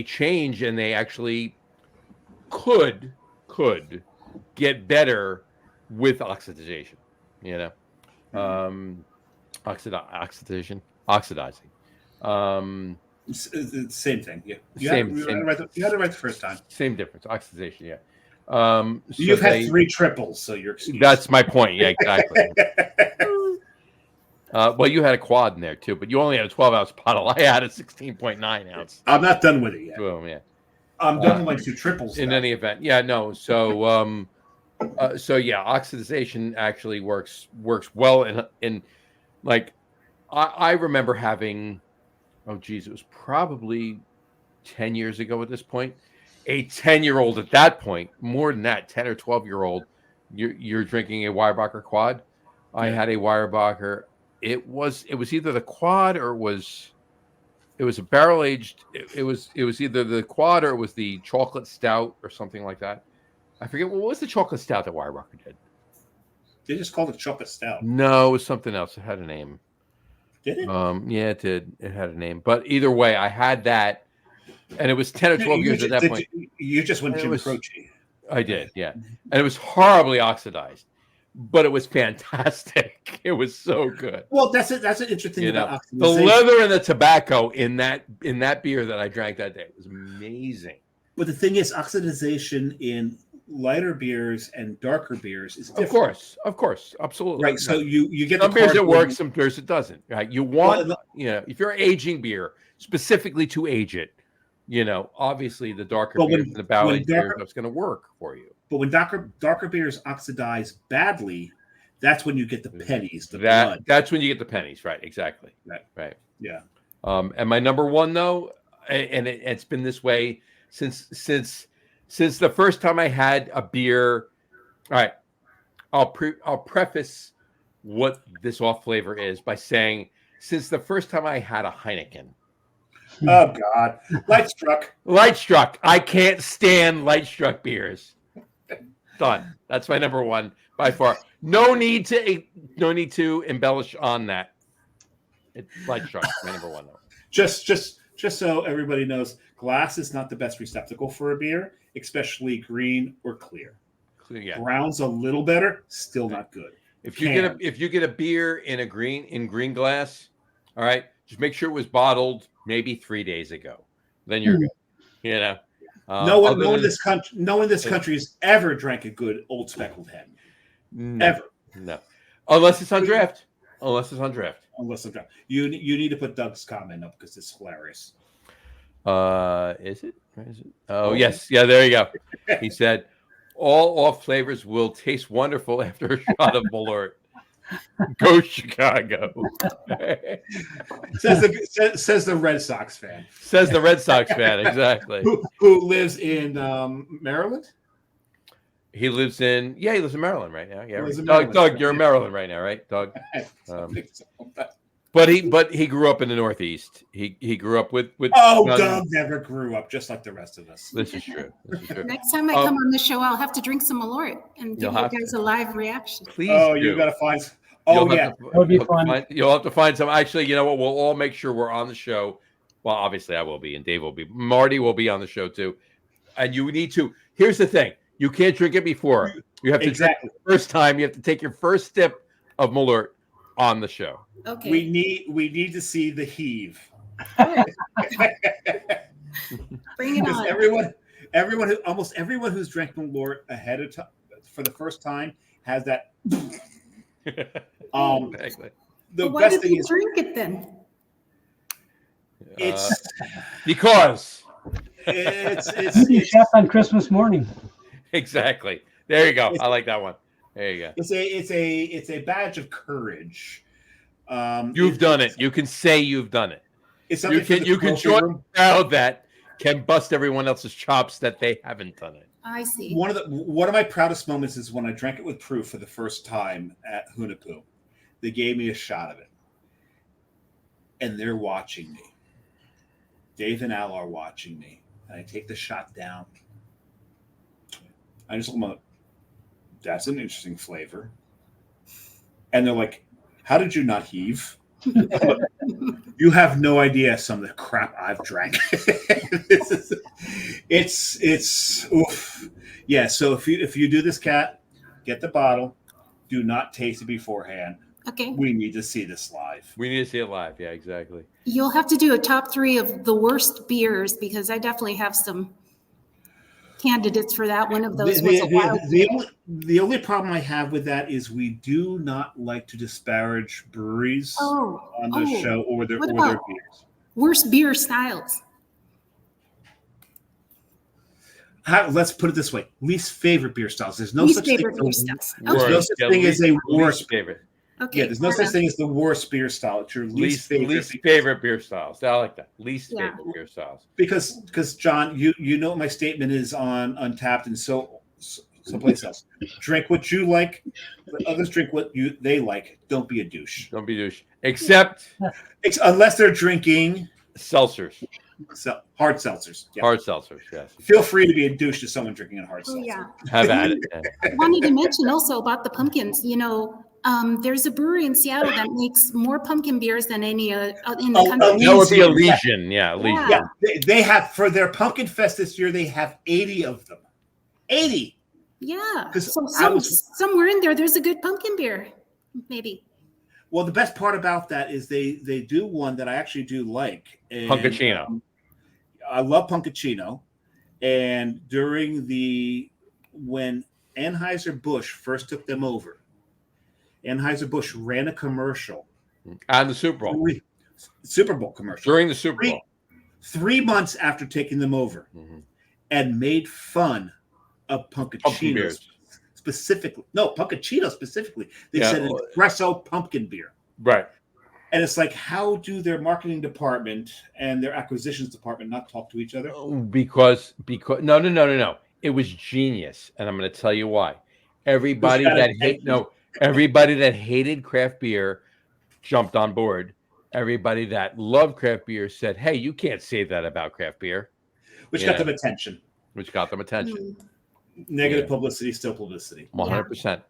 change, and they actually could get better with oxidization. Oxidizing. Same thing. Yeah, you Same. had it right the first time. Same difference. Oxidization. Yeah. So you've had 3 triples, so you're excused. That's my point. Yeah, exactly. Well, you had a quad in there too, but you only had a 12-ounce bottle. I had a 16.9 ounce. I'm not done with it yet. Boom, yeah. I'm done with my 2 triples. In any event, yeah, no. So, oxidization actually works well in like I remember having. Oh, geez, it was probably 10 years ago at this point. A 10-year-old at that point, more than that, 10 or 12-year-old, you're drinking a Weyerbacher quad. I had a Weyerbacher. It was either the quad or it was a barrel aged. It was either the quad or it was the chocolate stout or something like that. I forget what was the chocolate stout that Weyerbacher did. They just called it chocolate stout. No, it was something else. It had a name. Did it? Yeah, it did. It had a name. But either way, I had that, and it was 10 or 12 years at that point. You just went Jim Croce. I did, yeah. And it was horribly oxidized, but it was fantastic. It was so good. Well, that's an interesting thing about oxidization. The leather and the tobacco in that beer that I drank that day was amazing. But the thing is, oxidization in lighter beers and darker beers is different. Of course, absolutely. Right. So you get some beers it works, some beers it doesn't. Right. You want if you're aging beer specifically to age it, obviously the darker beers and the barrel aged beer is going to work for you. But when darker beers oxidize badly, that's when you get the pennies, blood. That's when you get the pennies, right? Exactly. Right. Yeah. And my number 1 though, and it's been this way since the first time I had a beer. All right, I'll preface what this off flavor is by saying since the first time I had a Heineken. Oh God, Light Struck. I can't stand Light Struck beers. Done. That's my number 1 by far. No need to embellish on that. Light Struck, my number 1 though. Just so everybody knows, glass is not the best receptacle for a beer, especially green or clear. Yeah. Brown's a little better, still not good. If you get a beer in green glass, all right, just make sure it was bottled maybe 3 days ago. Then you're good. No one in this country has ever drank a good old speckled hen. Ever. No. Unless it's on draft. You need to put Doug's comment up because it's hilarious. Is it? Oh, yes. Yeah, there you go. He said, all off flavors will taste wonderful after a shot of Malort. Go Chicago. says the Red Sox fan. Says the Red Sox fan, exactly. Who lives in Maryland? He lives in Maryland right now. Yeah, Doug, you're in Maryland right now, right, Doug? But he grew up in the Northeast. He grew up with. Doug never grew up, just like the rest of us. This is true. Next time I come on the show, I'll have to drink some Malort and give you guys a live reaction. Please. You got to find. That would be fun. You'll have to find some. Actually, you know what? We'll all make sure we're on the show. Well, obviously, I will be, and Dave will be. Marty will be on the show too. And you need to. Here's the thing: you can't drink it before. You have to drink it the first time. You have to take your first sip of Malort on the show. Okay. We need to see the heave. Bring it on. almost everyone who's drank Malort ahead of time for the first time has that. Exactly. The Why best did thing you is drink it then? Because It's chef on Christmas morning. exactly. There you go. I like that one. There you go. It's a badge of courage. You've done it. You can say you've done it. It's You something can join the crowd that can bust everyone else's chops that they haven't done it. I see. One of my proudest moments is when I drank it with proof for the first time at Hunapu. They gave me a shot of it, and they're watching me. Dave and Al are watching me, and I take the shot down. I just look at them, that's an interesting flavor. And they're like, how did you not heave? You have no idea some of the crap I've drank. It's oof. Yeah, so if you do this, Kat, get the bottle. Do not taste it beforehand. Okay. We need to see this live. We need to see it live. Yeah, exactly. You'll have to do a top 3 of the worst beers because I definitely have some candidates for that. One of those was a wild. The only problem I have with that is we do not like to disparage breweries on the show or their beers. Worst beer styles. Let's put it this way: least favorite beer styles. There's no Least such thing. favorite beer styles. There's Okay. no such thing as a worst favorite. Okay. Yeah, there's no such thing as the worst beer style. It's your least favorite beer styles. I like that. Least Yeah. favorite beer styles. Because John, you know what my statement is on Untapped and someplace else. Drink what you like. Let others drink what they like. Don't be a douche. Don't be a douche. Except unless they're drinking seltzers. Hard seltzers. Yeah. Hard seltzers, yes. Feel free to be a douche to someone drinking a hard seltzer. Yeah. Have at it. I wanted to mention also about the pumpkins. You know, there's a brewery in Seattle that makes more pumpkin beers than any in the country. That would be Elysian. Yeah, Elysian. Yeah. They have, for their pumpkin fest this year, they have 80 of them. 80. Yeah. 'Cause So somewhere in there's a good pumpkin beer, maybe. Well, the best part about that is they do one that I actually do like. Punkachino. I love Punkachino. And when Anheuser-Busch first took them over, Anheuser-Busch ran a commercial. On the Super Bowl. Super Bowl commercial. During the Super Bowl. 3 months after taking them over, and made fun of Punkachino specifically. No, Punkachino specifically. They said an espresso pumpkin beer. Right. And it's like, how do their marketing department and their acquisitions department not talk to each other? Because no. It was genius, and I'm going to tell you why. Everybody that hated craft beer jumped on board. Everybody that loved craft beer said, "Hey, you can't say that about craft beer," which got them attention. Negative publicity, still publicity. 100%.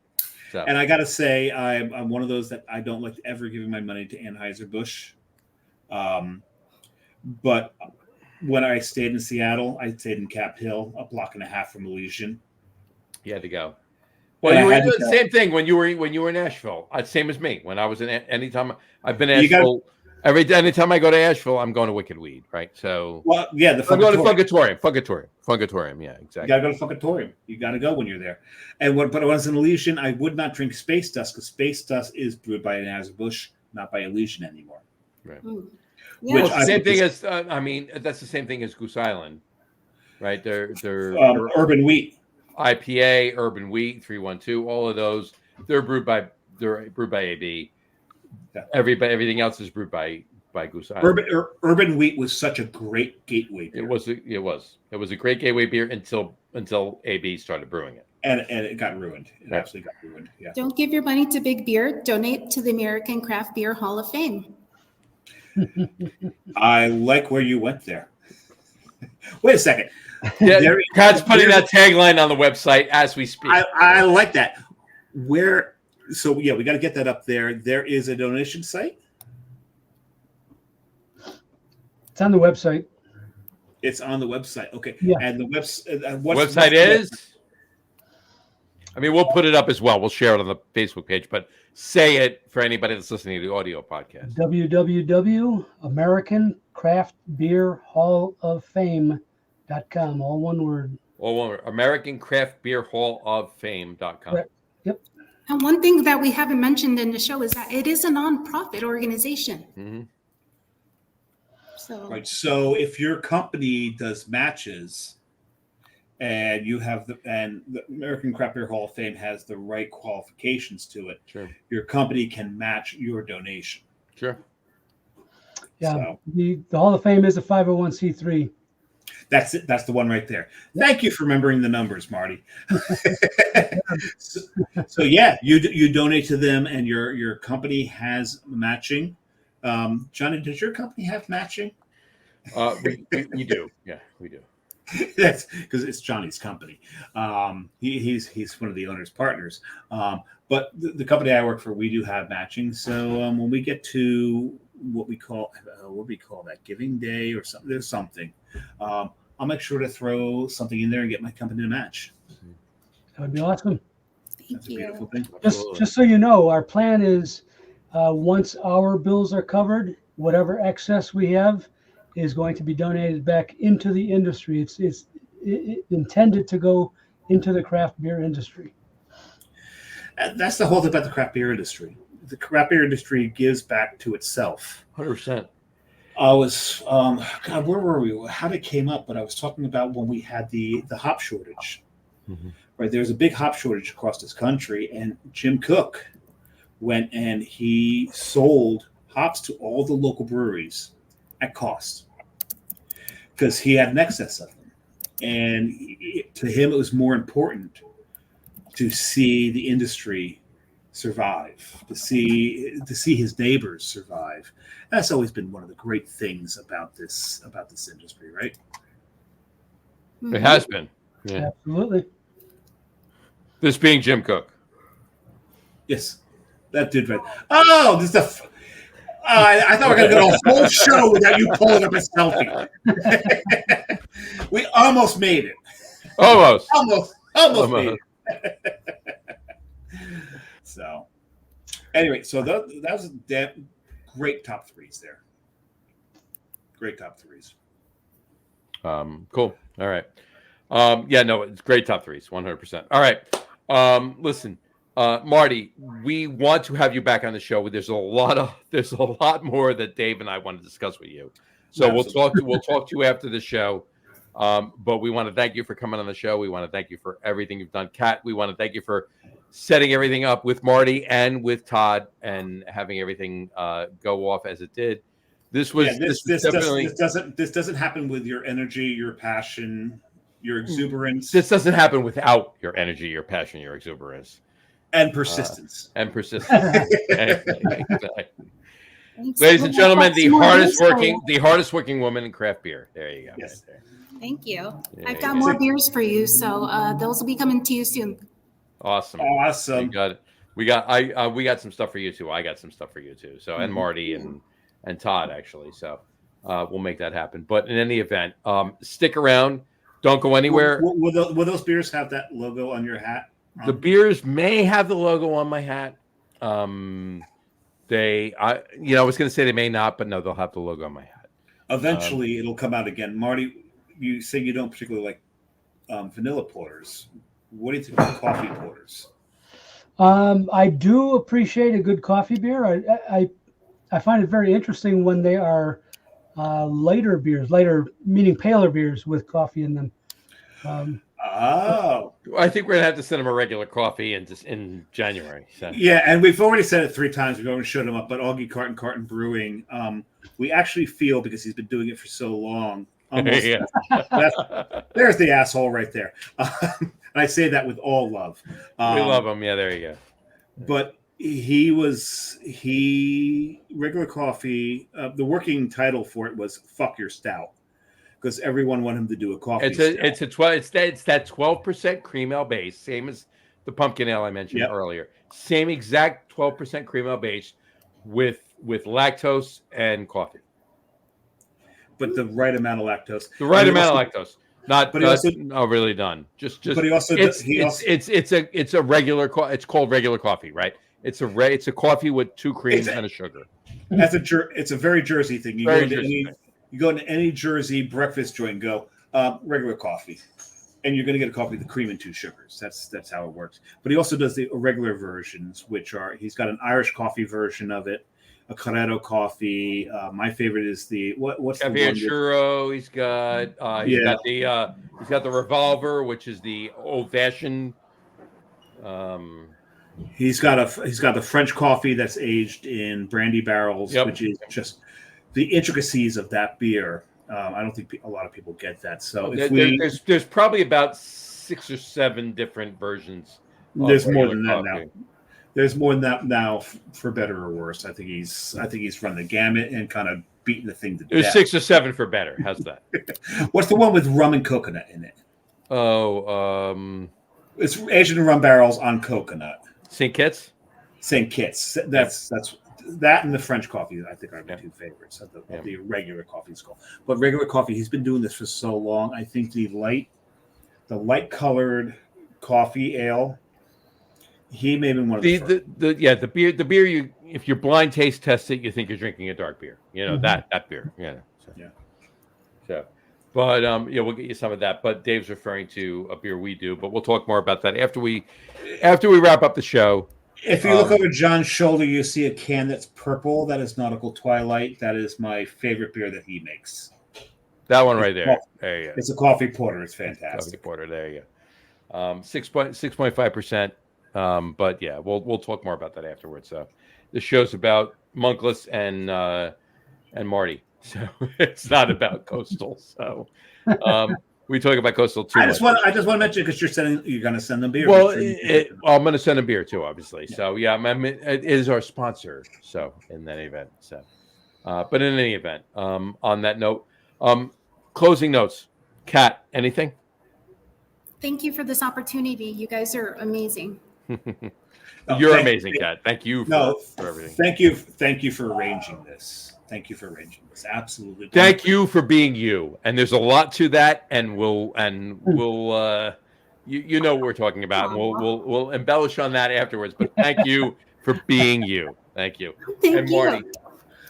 So. And I got to say, I'm one of those that I don't like ever giving my money to Anheuser-Busch. But when I stayed in Seattle, I stayed in Cap Hill, a block and a half from Elysian. You had to go. Well, you were doing the same thing when you were in Asheville. Same as me. When I was in anytime I've been in Asheville. Anytime I go to Asheville, I'm going to Wicked Weed, right? So, well, yeah, I'm going to Funkatorium. Yeah, exactly. You got to go to Funkatorium. You got to go when you're there. But when I was in Elysian, I would not drink Space Dust because Space Dust is brewed by Anheuser-Busch, not by Elysian anymore. Right. Yeah. That's the same thing as Goose Island, right? They're Urban Wheat, IPA, Urban Wheat, 312. All of those, they're brewed by AB. Yeah. Everything else is brewed by Goose Island. Urban Wheat was such a great gateway beer. It was a great gateway beer until AB started brewing it. And it got ruined. It absolutely got ruined. Yeah. Don't give your money to Big Beer. Donate to the American Craft Beer Hall of Fame. I like where you went there. Wait a second. Yeah, Pat's putting that tagline on the website as we speak. I like that. So we got to get that up there. There is a donation site. It's on the website. It's on the website. Okay. Yeah. And the website is? I mean, we'll put it up as well. We'll share it on the Facebook page, but say it for anybody that's listening to the audio podcast. www.americancraftbeerhalloffame.com. .com, all one word. All one word. American Craft Beer Hall of Fame.com. Correct. Yep. And one thing that we haven't mentioned in the show is that it is a nonprofit organization. Mm-hmm. So, Right. So if your company does matches and you have the American Craft Beer Hall of Fame has the right qualifications to it, Sure. your company can match your donation. Sure. Yeah. So The Hall of Fame is a 501c3. that's it. That's the one right there. Thank you for remembering the numbers, Marty. so yeah, you donate to them, and your company has matching. Johnny, does your company have matching? We do. Yeah, we do. That's because it's Johnny's company. He's one of the owner's partners. But the company I work for, we do have matching. So when we get to what we call that Giving Day or something, there's something. I'll make sure to throw something in there and get my company to match. That would be awesome. thank That's a you. beautiful thing. Just so you know, our plan is once our bills are covered, whatever excess we have is going to be donated back into the industry. It's intended to go into the craft beer industry. And that's the whole thing about the craft beer industry. The craft beer industry gives back to itself. 100%. I was, God, where were we? How did it came up? But I was talking about when we had the hop shortage. Mm-hmm. Right, there's a big hop shortage across this country, and Jim Cook went and he sold hops to all the local breweries at cost because he had an excess of them, and to him it was more important to see the industry survive, to see his neighbors survive. That's always been one of the great things about this industry, right? It has been. Yeah. Absolutely. This being Jim Cook. Yes, that did right. Oh, this is the. I thought we were going to go a whole show without you pulling up a selfie. We almost made it. Almost. Almost made it. So, anyway, so that was great top threes there. Great top threes. Cool. All right. Yeah, no, it's great top threes, 100%. All right. Listen, Marty, we want to have you back on the show. There's a lot more that Dave and I want to discuss with you. So Absolutely. we'll talk to you after the show. But we want to thank you for coming on the show. We want to thank you for everything you've done. Kat, we want to thank you for setting everything up with Marty and with Todd and having everything go off as it did. This doesn't happen with your energy, your passion, your exuberance. This doesn't happen without your energy, your passion, your exuberance. And persistence. Exactly. Thanks. Ladies and gentlemen, the More hardest working woman in craft beer. There you go. Yes. Right there. Thank you. Yeah, I've got yeah. more beers for you, so those will be coming to you soon. Awesome. Awesome. We got some stuff for you too. I got some stuff for you too. So and Marty and Todd actually. So we'll make that happen. But in any event, stick around. Don't go anywhere. Will those beers have that logo on your hat? The beers may have the logo on my hat. I was going to say they may not, but no, they'll have the logo on my hat. Eventually, it'll come out again. Marty, you say you don't particularly like vanilla porters. What do you think of coffee porters? I do appreciate a good coffee beer. I find it very interesting when they are lighter beers, meaning paler beers with coffee in them. I think we're gonna have to send him a regular coffee in January. So. Yeah, and we've already said it 3 times. We've already showed him up. But Augie Carton Brewing, we actually feel because he's been doing it for so long. There's the asshole right there. And I say that with all love. We love him. Yeah, there you go. But regular coffee. The working title for it was "Fuck Your Stout," because everyone wanted him to do a coffee. It's that 12% cream ale base, same as the pumpkin ale I mentioned earlier. Same exact 12% cream ale base with lactose and coffee. But the right amount of lactose. The right amount of lactose. Not really done. Just. But he also it's a regular. It's called regular coffee, right? It's a coffee with 2 creams and a sugar. It's a very Jersey thing. You go into any Jersey breakfast joint and go, Regular coffee. And you're going to get a coffee with the cream and 2 sugars. That's how it works. But he also does the irregular versions, which are he's got an Irish coffee version of it, a Corretto coffee. My favorite is the what's the Cafe one? Churro. He's got the Revolver, which is the old fashioned. He's got the French coffee that's aged in brandy barrels, which is just the intricacies of that beer. I don't think a lot of people get that. So there's probably about 6 or 7 different versions. There's more than that now. There's more than that now, for better or worse. I think he's run the gamut and kind of beaten the thing to death. There's 6 or 7 for better. How's that? What's the one with rum and coconut in it? It's aged in rum barrels on coconut. St. Kitts. St. Kitts. That's that and the French coffee, I think, are my 2 favorites of the regular coffee school. But regular coffee, he's been doing this for so long. I think the light colored coffee ale, he may have been one of the first. The beer you, if you blind taste test it, you think you're drinking a dark beer. You know, that beer. So but we'll get you some of that. But Dave's referring to a beer we do, but we'll talk more about that after we wrap up the show. If you look over John's shoulder, you see a can that's purple. That is Nautical Twilight. That is my favorite beer that he makes. That one right there. There you go. It's a coffee porter. It's fantastic. Coffee porter. There you go. 6.5%. But yeah, we'll talk more about that afterwards. So this show's about Monkless and Marty. So it's not about Coastal. So we talk about Coastal too. I just want to mention, because you're going to send them beer. Well, I'm going to send them beer too, obviously. Yeah. So yeah, it is our sponsor. So in that event, but in any event, on that note, closing notes. Kat, anything? Thank you for this opportunity. You guys are amazing. You're amazing, Kat. Thank you for everything. Thank you for arranging this. Thank you for arranging this. Absolutely. Thank you for being you. And there's a lot to that, and we'll you know what we're talking about, and we'll embellish on that afterwards. But thank you for being you. Thank you. Thank you.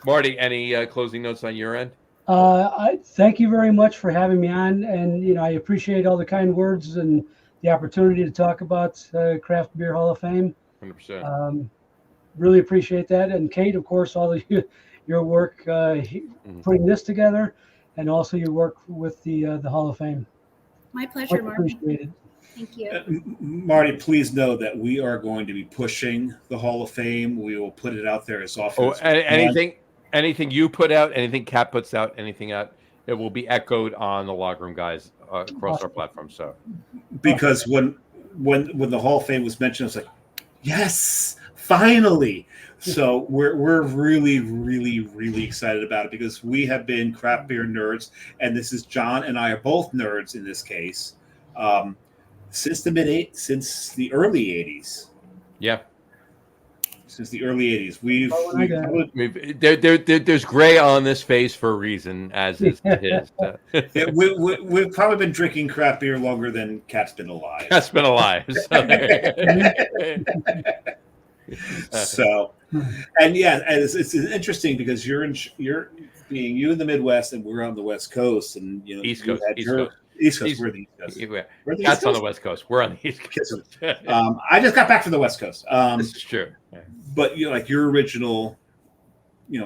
Marty, any closing notes on your end? I thank you very much for having me on, and I appreciate all the kind words and the opportunity to talk about Craft Beer Hall of Fame. 100%. Really appreciate that, and Kate, of course, all of your work putting this together, and also your work with the Hall of Fame. My pleasure, Marty. Appreciated. Thank you. Marty, please know that we are going to be pushing the Hall of Fame. We will put it out there as often as anything you put out, anything Kat puts out, anything out, it will be echoed on the Log Room guys across our platform. So, because when the Hall of Fame was mentioned, I was like, yes, finally. So we're really, really, really excited about it, because we have been craft beer nerds, and this is John and I are both nerds in this case, since the early 80s. Yeah. Since the early 80s, there's gray on this face for a reason, as is his. Yeah, we've probably been drinking craft beer longer than Kat's been alive. Kat's been alive. So, and yeah, and it's interesting because you're being you in the Midwest, and we're on the West Coast, and East Coast. We're the East Coast. That's on the West Coast. We're on the East Coast. I just got back from the West Coast. This is true. Yeah. But like your original,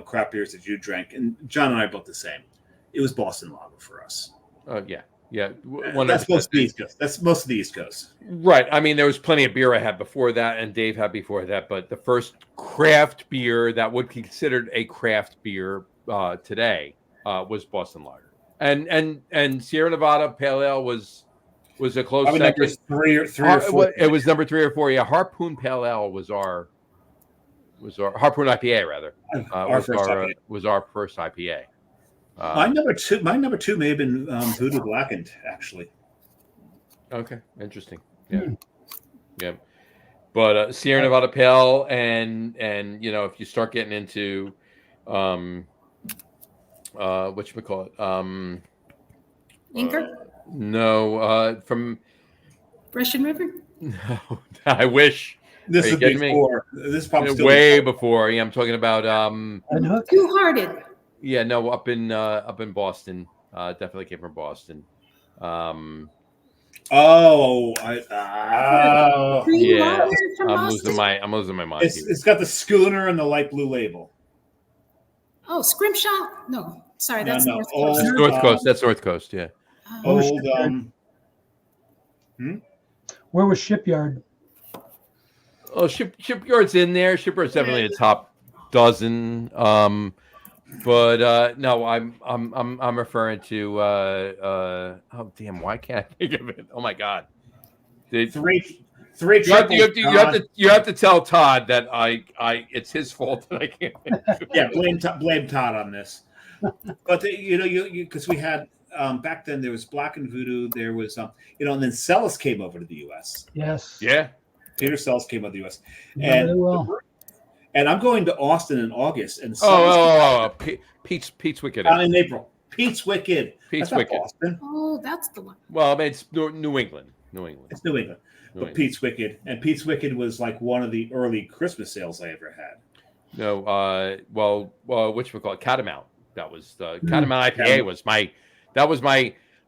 craft beers that you drank, and John and I are both the same. It was Boston Lager for us. Oh yeah. That's most of the East Coast. That's most of the East Coast. Right. I mean, there was plenty of beer I had before that, and Dave had before that. But the first craft beer that would be considered a craft beer today was Boston Lager, and Sierra Nevada Pale Ale was a close second. Number three or four. It was number 3 or 4. Yeah, Harpoon Pale Ale was our Harpoon IPA rather. Was our first IPA. My number two may have been Voodoo Blackened, actually. Okay, interesting. Yeah. But Sierra Nevada Pale, and if you start getting into whatchamacallit, Anchor? No, from Russian River? No, I wish. This is before. This is probably way before. Yeah, I'm talking about Two Hearted. Yeah, no, up in Boston. Definitely came from Boston. Oh, Green Yeah, Water from Boston. I'm losing my mind. it's got the schooner and the light blue label. Oh, Scrimshaw. No, sorry, No, that's no. North Oh, Coast. North Coast. That's North Coast. Yeah. Old. Where was Shipyard? Oh, Shipyard's in there. Shipyard's definitely a top dozen. But no, I'm referring to. Oh damn! Why can't I think of it? Oh my god! Three. You have to tell Todd that it's his fault that I can't. Yeah, blame Todd on this. But because we had back then there was Black and Voodoo, there was and then Celis came over to the U.S. Yes. Yeah. Peter Celis came over to the U.S. Remember that well. And I'm going to Austin in August. And Pete's Wicked. In April. Pete's Wicked. Pete's That's Wicked. Oh, that's the one. Well, I mean, it's New England. It's New England. But Pete's Wicked. And Pete's Wicked was like one of the early Christmas sales I ever had. No, which we call it Catamount. That was the Catamount IPA was my.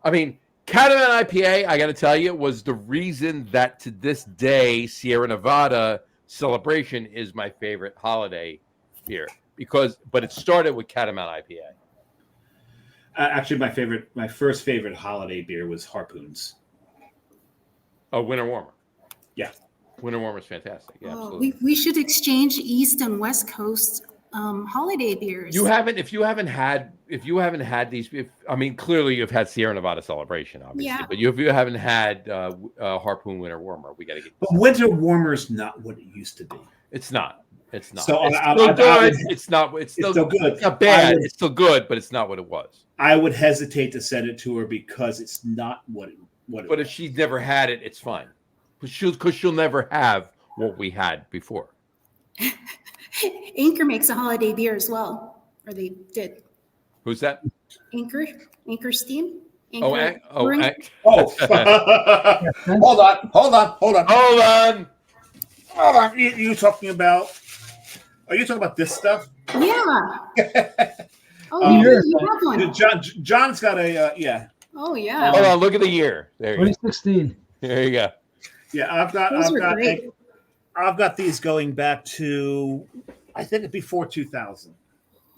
I mean, Catamount IPA. I got to tell you, was the reason that to this day Sierra Nevada Celebration is my favorite holiday beer but it started with Catamount IPA. Actually, my first favorite holiday beer was Harpoons. Oh, Winter Warmer. Yeah. Winter Warmer is fantastic. Yeah, Oh, absolutely. we should exchange East and West Coast holiday beers. If you haven't had these, clearly you've had Sierra Nevada Celebration, obviously, Yeah. but if you haven't had Harpoon Winter Warmer, we got to get. But Winter Warmer is not what it used to be. It's not. So it's still good. It's still good. good. It's not bad. It's still good, but it's not what it was. I would hesitate to send it to her because it's not what it But if she's never had it, it's fine. Because she'll never have what we had before. Anchor makes a holiday beer as well, or they did. Who's that? Anchor Steam. Oh, Brewing. Hold on. You talking about? Are you talking about this stuff? Yeah. You have one. John's got a yeah. Oh yeah. Hold on, look at the year. There you go. 2016. There you go. Yeah, Those are great. I've got these going back to I think before 2000.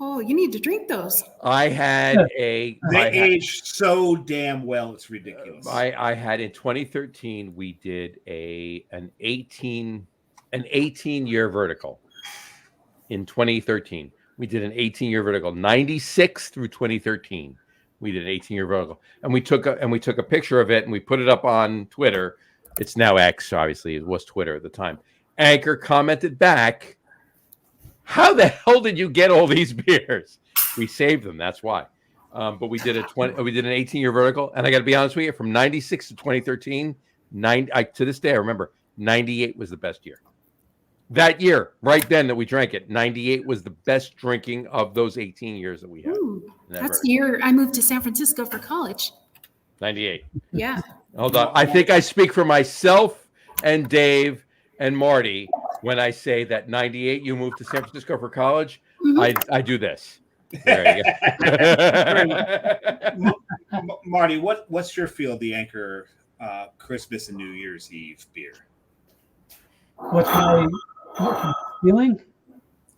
Oh, you need to drink those. I had They aged so damn well, it's ridiculous. I had in 2013 we did an 18-year vertical. In 2013, we did an 18-year vertical, 96 through 2013. We did an 18-year vertical, and we took a picture of it and we put it up on Twitter. It's now X, obviously. It was Twitter at the time. Anchor commented back, "How the hell did you get all these beers?" We saved them. That's why. But we did an 18-year vertical, and I got to be honest with you, from 96 to 2013, to this day, I remember 98 was the best year. That year, right then that we drank it, 98 was the best drinking of those 18 years that we had. Ooh, that's the year I moved to San Francisco for college. 98. Yeah. Hold on. I think I speak for myself and Dave and Marty when I say that 98 you moved to San Francisco for college. Mm-hmm. I do this. There you go. Marty, what's your feel of the Anchor Christmas and New Year's Eve beer? What's my feeling?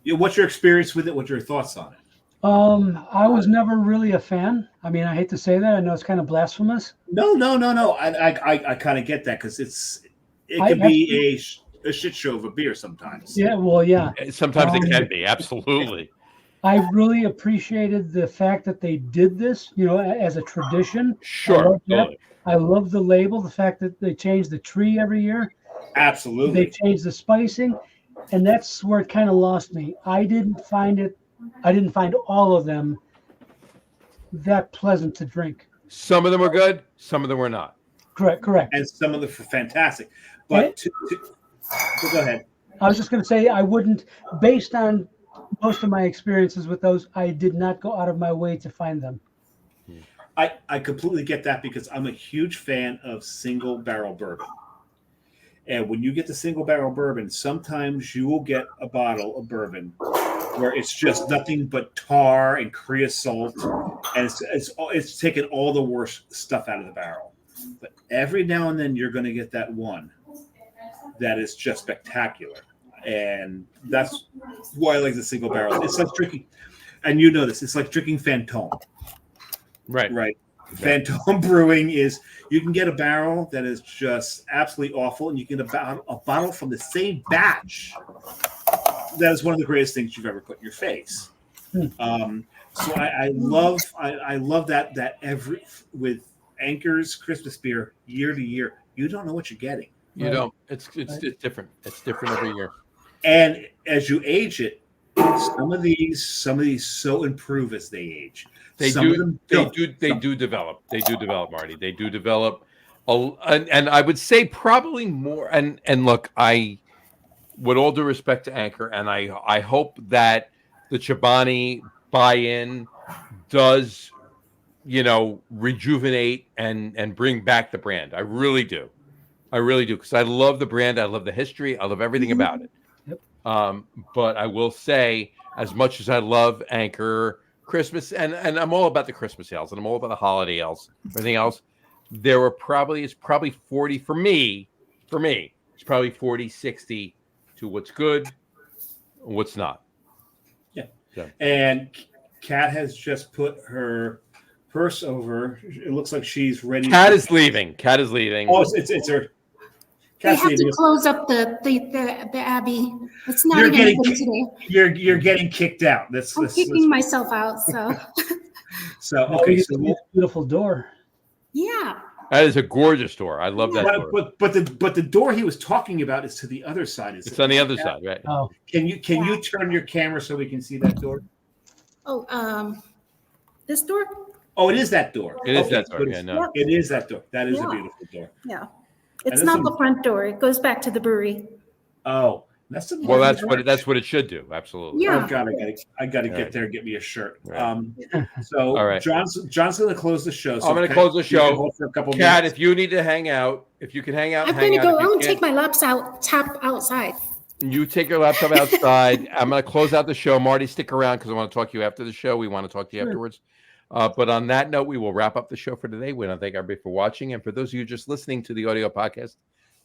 Yeah, what's your experience with it? What's your thoughts on it? I was never really a fan. I mean, I hate to say that. I know it's kind of blasphemous. No. I kind of get that because it can be a shit show of a beer sometimes. Yeah, well, yeah. Sometimes it can be, absolutely. I really appreciated the fact that they did this, as a tradition. Sure. I love the label, the fact that they change the tree every year. Absolutely. They changed the spicing, and that's where it kind of lost me. I didn't find all of them that pleasant to drink. Some of them were good, some of them were not. Correct. And some of them were fantastic. But go ahead. I was just going to say, I wouldn't, based on most of my experiences with those, I did not go out of my way to find them. I completely get that because I'm a huge fan of single barrel bourbon. And when you get the single barrel bourbon, sometimes you will get a bottle of bourbon where it's just nothing but tar and creosote, and it's taking all the worst stuff out of the barrel. But every now and then you're going to get that one that is just spectacular, and that's why I like the single barrel. It's like drinking, and you know this. It's like drinking Fantôme. Right. Fantôme Brewing is, you can get a barrel that is just absolutely awful, and you can get a bottle from the same batch that is one of the greatest things you've ever put in your face. So I love that every with Anchor's Christmas beer year to year, you don't know what you're getting. You don't. It's different. It's different every year. And as you age it, some of these so improve as they age. They do develop, Marty. They do develop, and I would say probably more. And look, with all due respect to Anchor, and I hope that the Chobani buy-in does, rejuvenate and bring back the brand. I really do, because I love the brand. I love the history. I love everything about it. Yep. But I will say, as much as I love Anchor Christmas, and I'm all about the Christmas ales, and I'm all about the holiday ales, everything else, it's probably 40 for me. It's probably 40-60 to what's good, and what's not. Yeah. So. And Kat has just put her purse over. It looks like she's ready. Kat is leaving. Oh, it's her. They have to close up the Abbey. It's not even open today. You're getting kicked out. I'm kicking myself out. So Okay. So beautiful door. yeah. That is a gorgeous door. I love that door. But the door he was talking about is to the other side. It's on the other side, right? Oh, Can you turn your camera so we can see that door? Oh, this door? Oh, it is that door. It is that door. Yeah, no. It is that door. That is a beautiful door. Yeah. It's not the front door. It goes back to the brewery. Oh, that's what it should do. Absolutely. Yeah. Oh God, I got to get there and get me a shirt. Right. So all right. John's going to close the show. So I'm going to close the show. For a couple Kat, minutes. if you need to hang out, if you can hang out, I'm going to go out and take my laptop outside. You take your laptop outside. I'm going to close out the show. Marty, stick around because I want to talk to you after the show. We want to talk to you afterwards. But on that note, we will wrap up the show for today. We want to thank everybody for watching. And for those of you just listening to the audio podcast,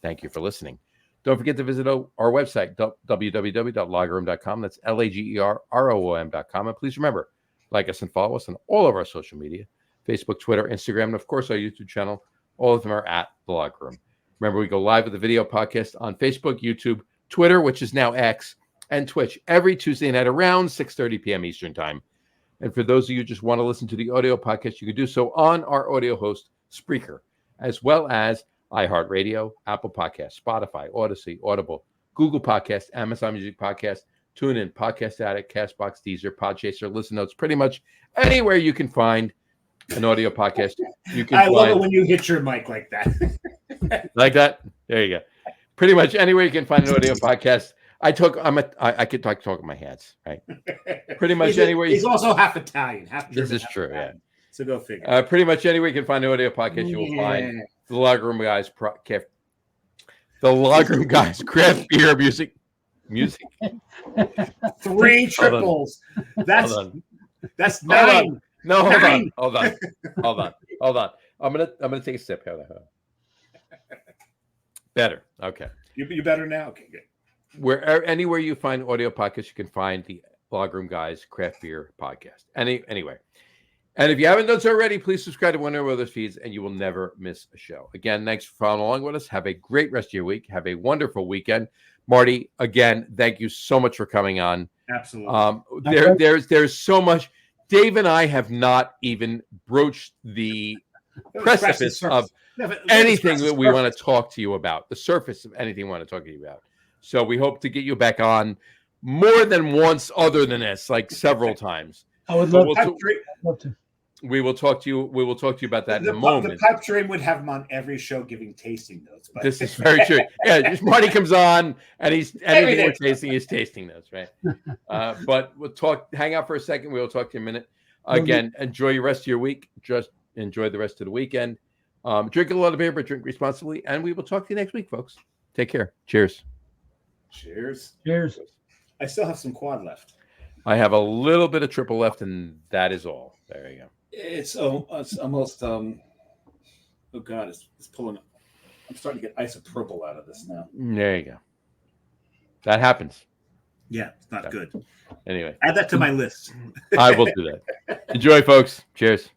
thank you for listening. Don't forget to visit our website, www.lagerroom.com. That's LAGERROOM.com. And please remember, like us and follow us on all of our social media, Facebook, Twitter, Instagram, and of course our YouTube channel. All of them are at The Lager Room. Remember, we go live with the video podcast on Facebook, YouTube, Twitter, which is now X, and Twitch every Tuesday night around 6:30 p.m. Eastern Time. And for those of you who just want to listen to the audio podcast, you can do so on our audio host, Spreaker, as well as iHeartRadio, Apple Podcasts, Spotify, Odyssey, Audible, Google Podcasts, Amazon Music Podcasts, TuneIn, Podcast Addict, Castbox, Deezer, Podchaser, Listen Notes, pretty much anywhere you can find an audio podcast. I love it when you hit your mic like that. Like that? There you go. Pretty much anywhere you can find an audio podcast. I could talk with my hands, right? Pretty much anywhere. He's also half Italian. This is true, yeah. So go figure. Pretty much anywhere you can find an audio podcast, you will find the Lager Room Guys. The Lager Room Guys craft beer music. 3 triples. That's 9. No, hold on. I'm gonna take a sip. Better. Okay. You better now. Okay, good. Anywhere you find audio podcasts, you can find the Lager Room Guys Craft Beer Podcast. Anyway. And if you haven't done so already, please subscribe to one of our other feeds and you will never miss a show. Again, thanks for following along with us. Have a great rest of your week. Have a wonderful weekend. Marty, again, thank you so much for coming on. Absolutely. There's so much. Dave and I have not even broached the precipice of anything that we want to talk to you about, the surface of anything we want to talk to you about. So we hope to get you back on more than once other than this, like several times. I would love to. We will talk to you. We will talk to you about that in a moment. The pipe dream would have him on every show giving tasting notes. But this is very true. Yeah, just Marty comes on and he's anything we're tasting, he's tasting notes, right? But we'll talk. Hang out for a second. We will talk to you in a minute. Again, enjoy your rest of your week. Just enjoy the rest of the weekend. Drink a lot of beer, but drink responsibly. And we will talk to you next week, folks. Take care. Cheers. Cheers. Cheers. I still have some quad left. I have a little bit of triple left, and that is all. There you go. It's almost oh god, it's pulling. I'm starting to get isopropyl out of this now. There you go. That happens. Yeah, it's not good. Anyway, Add that to my list. I will do that. Enjoy, folks. Cheers.